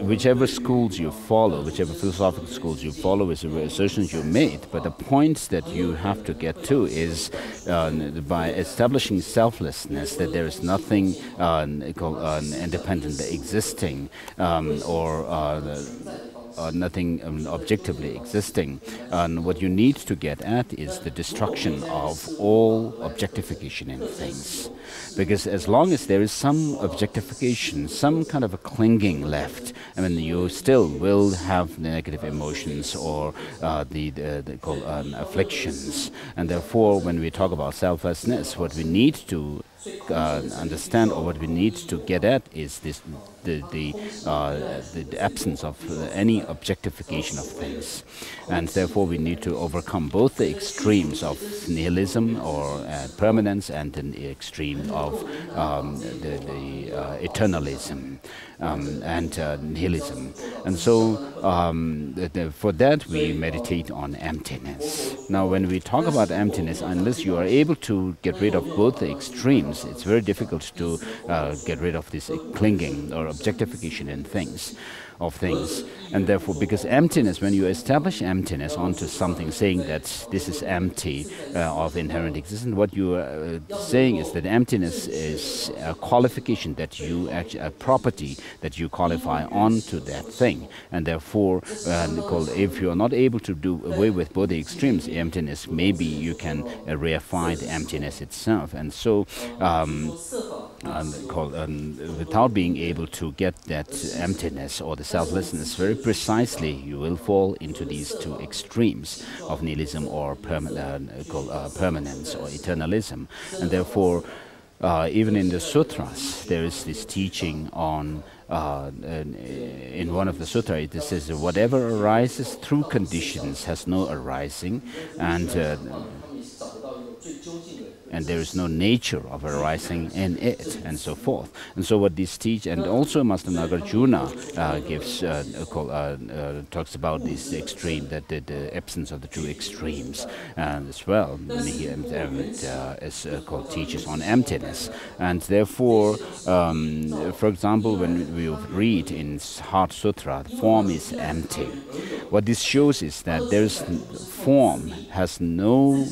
whichever schools you follow, whichever philosophical schools you follow is the assertions you made, but the point that you have to get to is by establishing selflessness, that there is nothing independent existing or nothing objectively existing. And what you need to get at is the destruction of all objectification in things. Because as long as there is some objectification, some kind of a clinging left, I mean, you still will have negative emotions or afflictions. And therefore, when we talk about selflessness, what we need to understand, or what we need to get at, is this the absence of any objectification of things. And therefore we need to overcome both the extremes of nihilism or permanence and the extreme of eternalism and nihilism. And so for that we meditate on emptiness. Now when we talk about emptiness, unless you are able to get rid of both the extremes, it's very difficult to get rid of this clinging or objectification in things. And therefore, because emptiness, when you establish emptiness onto something, saying that this is empty of inherent existence, what you are saying is that emptiness is a qualification that you actually, a property that you qualify onto that thing. And therefore, if you are not able to do away with both the extremes, emptiness, maybe you can reify the emptiness itself. And so, without being able to get that emptiness or the selflessness very precisely, you will fall into these two extremes of nihilism or permanence or eternalism. And therefore, even in the sutras, there is this teaching on, in one of the sutras, it says that whatever arises through conditions has no arising, and and there is no nature of arising in it, and so forth. And so what this teach, and also Master Nagarjuna talks about this extreme, that the absence of the two extremes, as well, when he teaches on emptiness. And therefore, for example, when we read in Heart Sutra, form is empty. What this shows is that there's form has no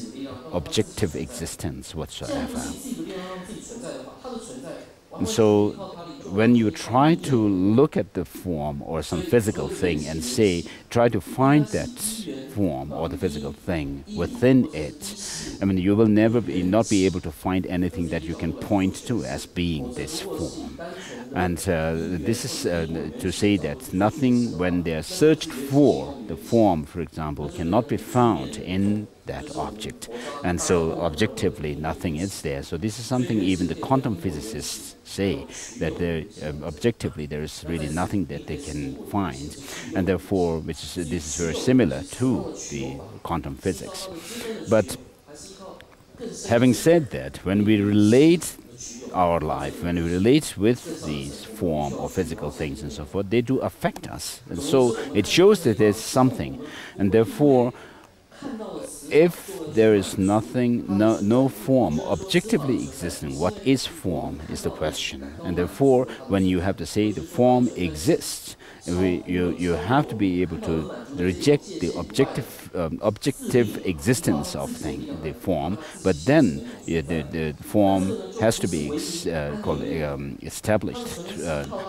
objective existence whatsoever. And so when you try to look at the form or some physical thing and say, try to find that form or the physical thing within it, I mean, you will never not be able to find anything that you can point to as being this form. And this is to say that nothing, when they are searched for, the form, for example, cannot be found in that object. And so objectively nothing is there. So this is something even the quantum physicists say, that objectively there is really nothing that they can find. And therefore, this is very similar to the quantum physics. But having said that, when we relate our life, when we relate with these form or physical things and so forth, they do affect us. And so it shows that there's something. And therefore, if there is nothing, no form objectively existing, what is form is the question. And therefore, when you have to say the form exists, you have to be able to reject the objective existence of the form, but then the form has to be established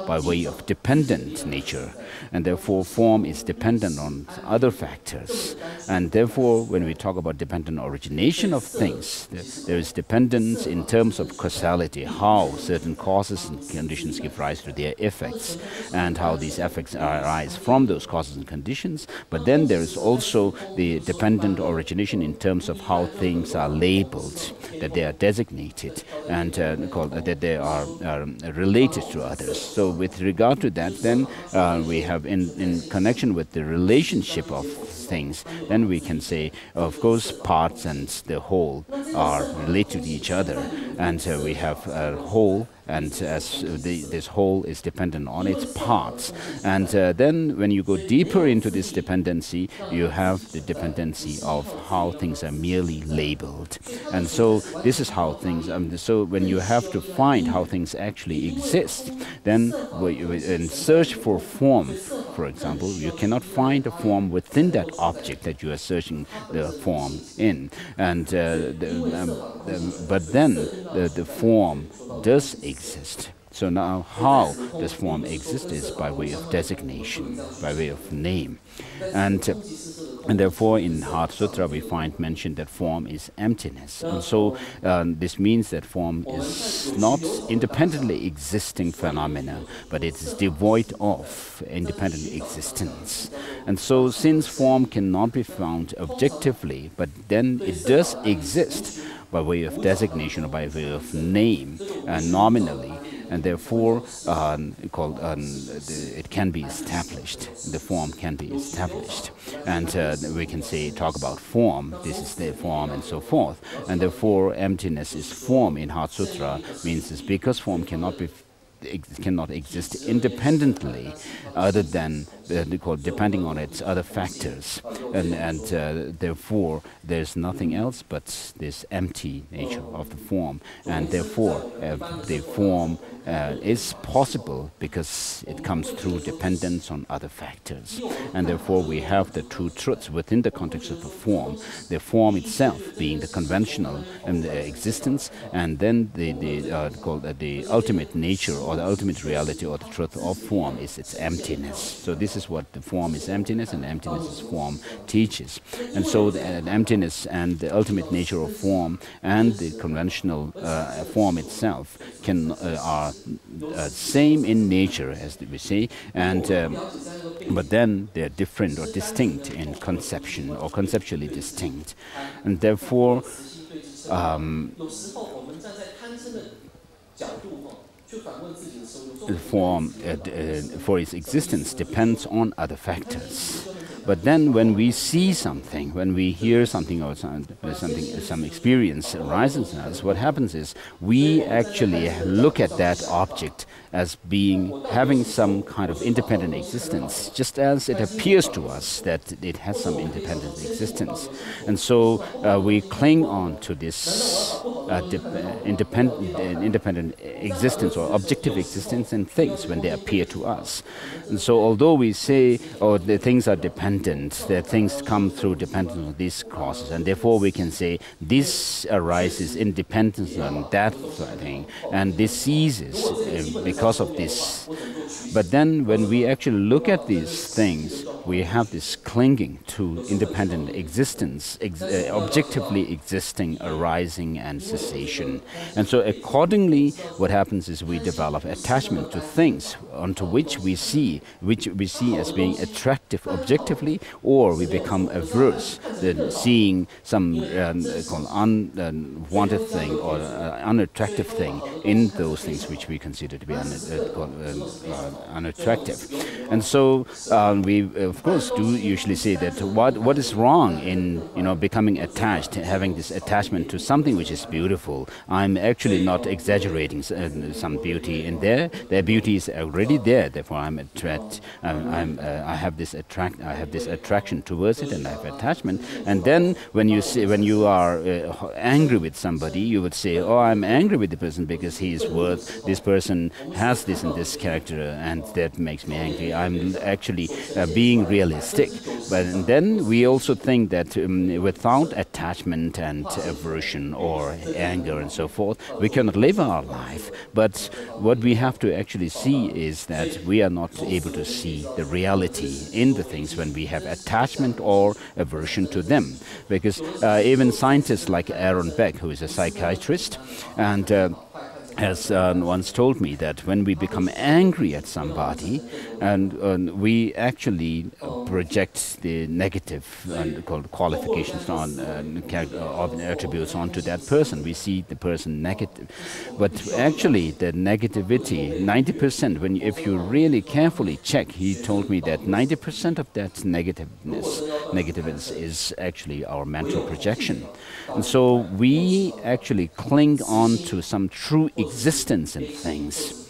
by way of dependent nature, and therefore form is dependent on other factors. And therefore, when we talk about dependent origination of things, there is dependence in terms of causality, how certain causes and conditions give rise to their effects, and how these effects arise from those causes and conditions. But then there is also the dependent origination in terms of how things are labeled, that they are designated, and that they are related to others. So with regard to that, then we have in connection with the relationship of things, then we can say, of course, parts and the whole are related to each other, and we have a whole, and as this whole is dependent on its parts. And then when you go deeper into this dependency, you have the dependency of how things are merely labeled. And so this is how things, so when you have to find how things actually exist, then in search for form, for example, you cannot find a form within that object that you are searching the form in. And but then the form does exist. So now how does form exist is by way of designation, by way of name. And therefore in Heart Sutra we find mentioned that form is emptiness. And so this means that form is not independently existing phenomena, but it is devoid of independent existence. And so since form cannot be found objectively, but then it does exist by way of designation or by way of name, nominally, and therefore it can be established. The form can be established, and we can say, talk about form, this is the form, and so forth. And therefore emptiness is form in Heart Sutra, means it's because form cannot exist independently, other than depending on its other factors, and therefore there's nothing else but this empty nature of the form, and therefore the form is possible because it comes through dependence on other factors. And therefore we have the two truths within the context of the form itself being the conventional and the existence, and then the ultimate nature or the ultimate reality or the truth of form is its emptiness. So this is what the form is emptiness, and emptiness is form teaches. And so the emptiness and the ultimate nature of form and the conventional form itself are same in nature, as we say, and but then they are different or distinct in conception, or conceptually distinct. And therefore form for its existence depends on other factors. But then when we see something, when we hear something or some experience arises in us, what happens is we actually look at that object as having some kind of independent existence, just as it appears to us that it has some independent existence. And so we cling on to this independent existence or objective existence in things when they appear to us. And so although we say, oh, the things are dependent, that things come through dependence on these causes, and therefore we can say this arises in dependence on that thing, and this ceases because of this. But then when we actually look at these things, we have this clinging to independent existence, objectively existing, arising and cessation. And so accordingly, what happens is we develop attachment to things onto which we see as being attractive objectively, or we become averse, then seeing some unwanted thing or unattractive thing in those things which we consider to be unattractive. And so we of course do usually say that what is wrong in becoming attached, having this attachment to something which is beautiful. I'm actually not exaggerating some beauty in there. Their beauty is already there. Therefore, I have this attraction towards it, and I have attachment. And then when you are angry with somebody, you would say, oh, I'm angry with the person because he is worth. This person has this and this character, and that makes me angry. I'm actually being realistic. But then we also think that without attachment and aversion or anger and so forth, we cannot live our life. But what we have to actually see is that we are not able to see the reality in the things when we have attachment or aversion to them. Because even scientists like Aaron Beck, who is a psychiatrist, and has once told me that when we become angry at somebody, and we actually project the negative called qualifications on attributes onto that person. We see the person negative, but actually the negativity, 90%. If you really carefully check, he told me that 90% of that negativeness is actually our mental projection, and so we actually cling on to some true existence in things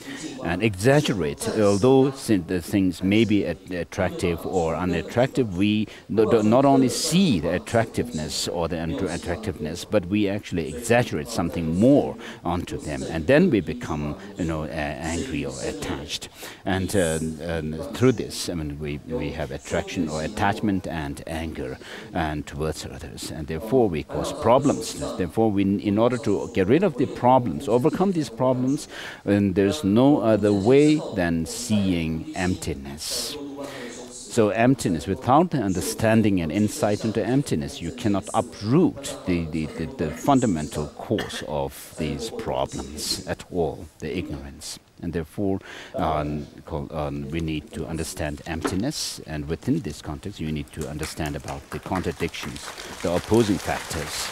and exaggerate. Although the things may be attractive or unattractive, we not only see the attractiveness or the unattractiveness, but we actually exaggerate something more onto them, and then we become angry or attached. And through this, I mean, we have attraction or attachment and anger and towards others, and therefore we cause problems. Therefore, in order to get rid of the problems, overcome these problems, and there's no other way than seeing emptiness. So emptiness, without the understanding and insight into emptiness, you cannot uproot the fundamental cause of these problems at all, the ignorance. And therefore, we need to understand emptiness, and within this context, you need to understand about the contradictions, the opposing factors.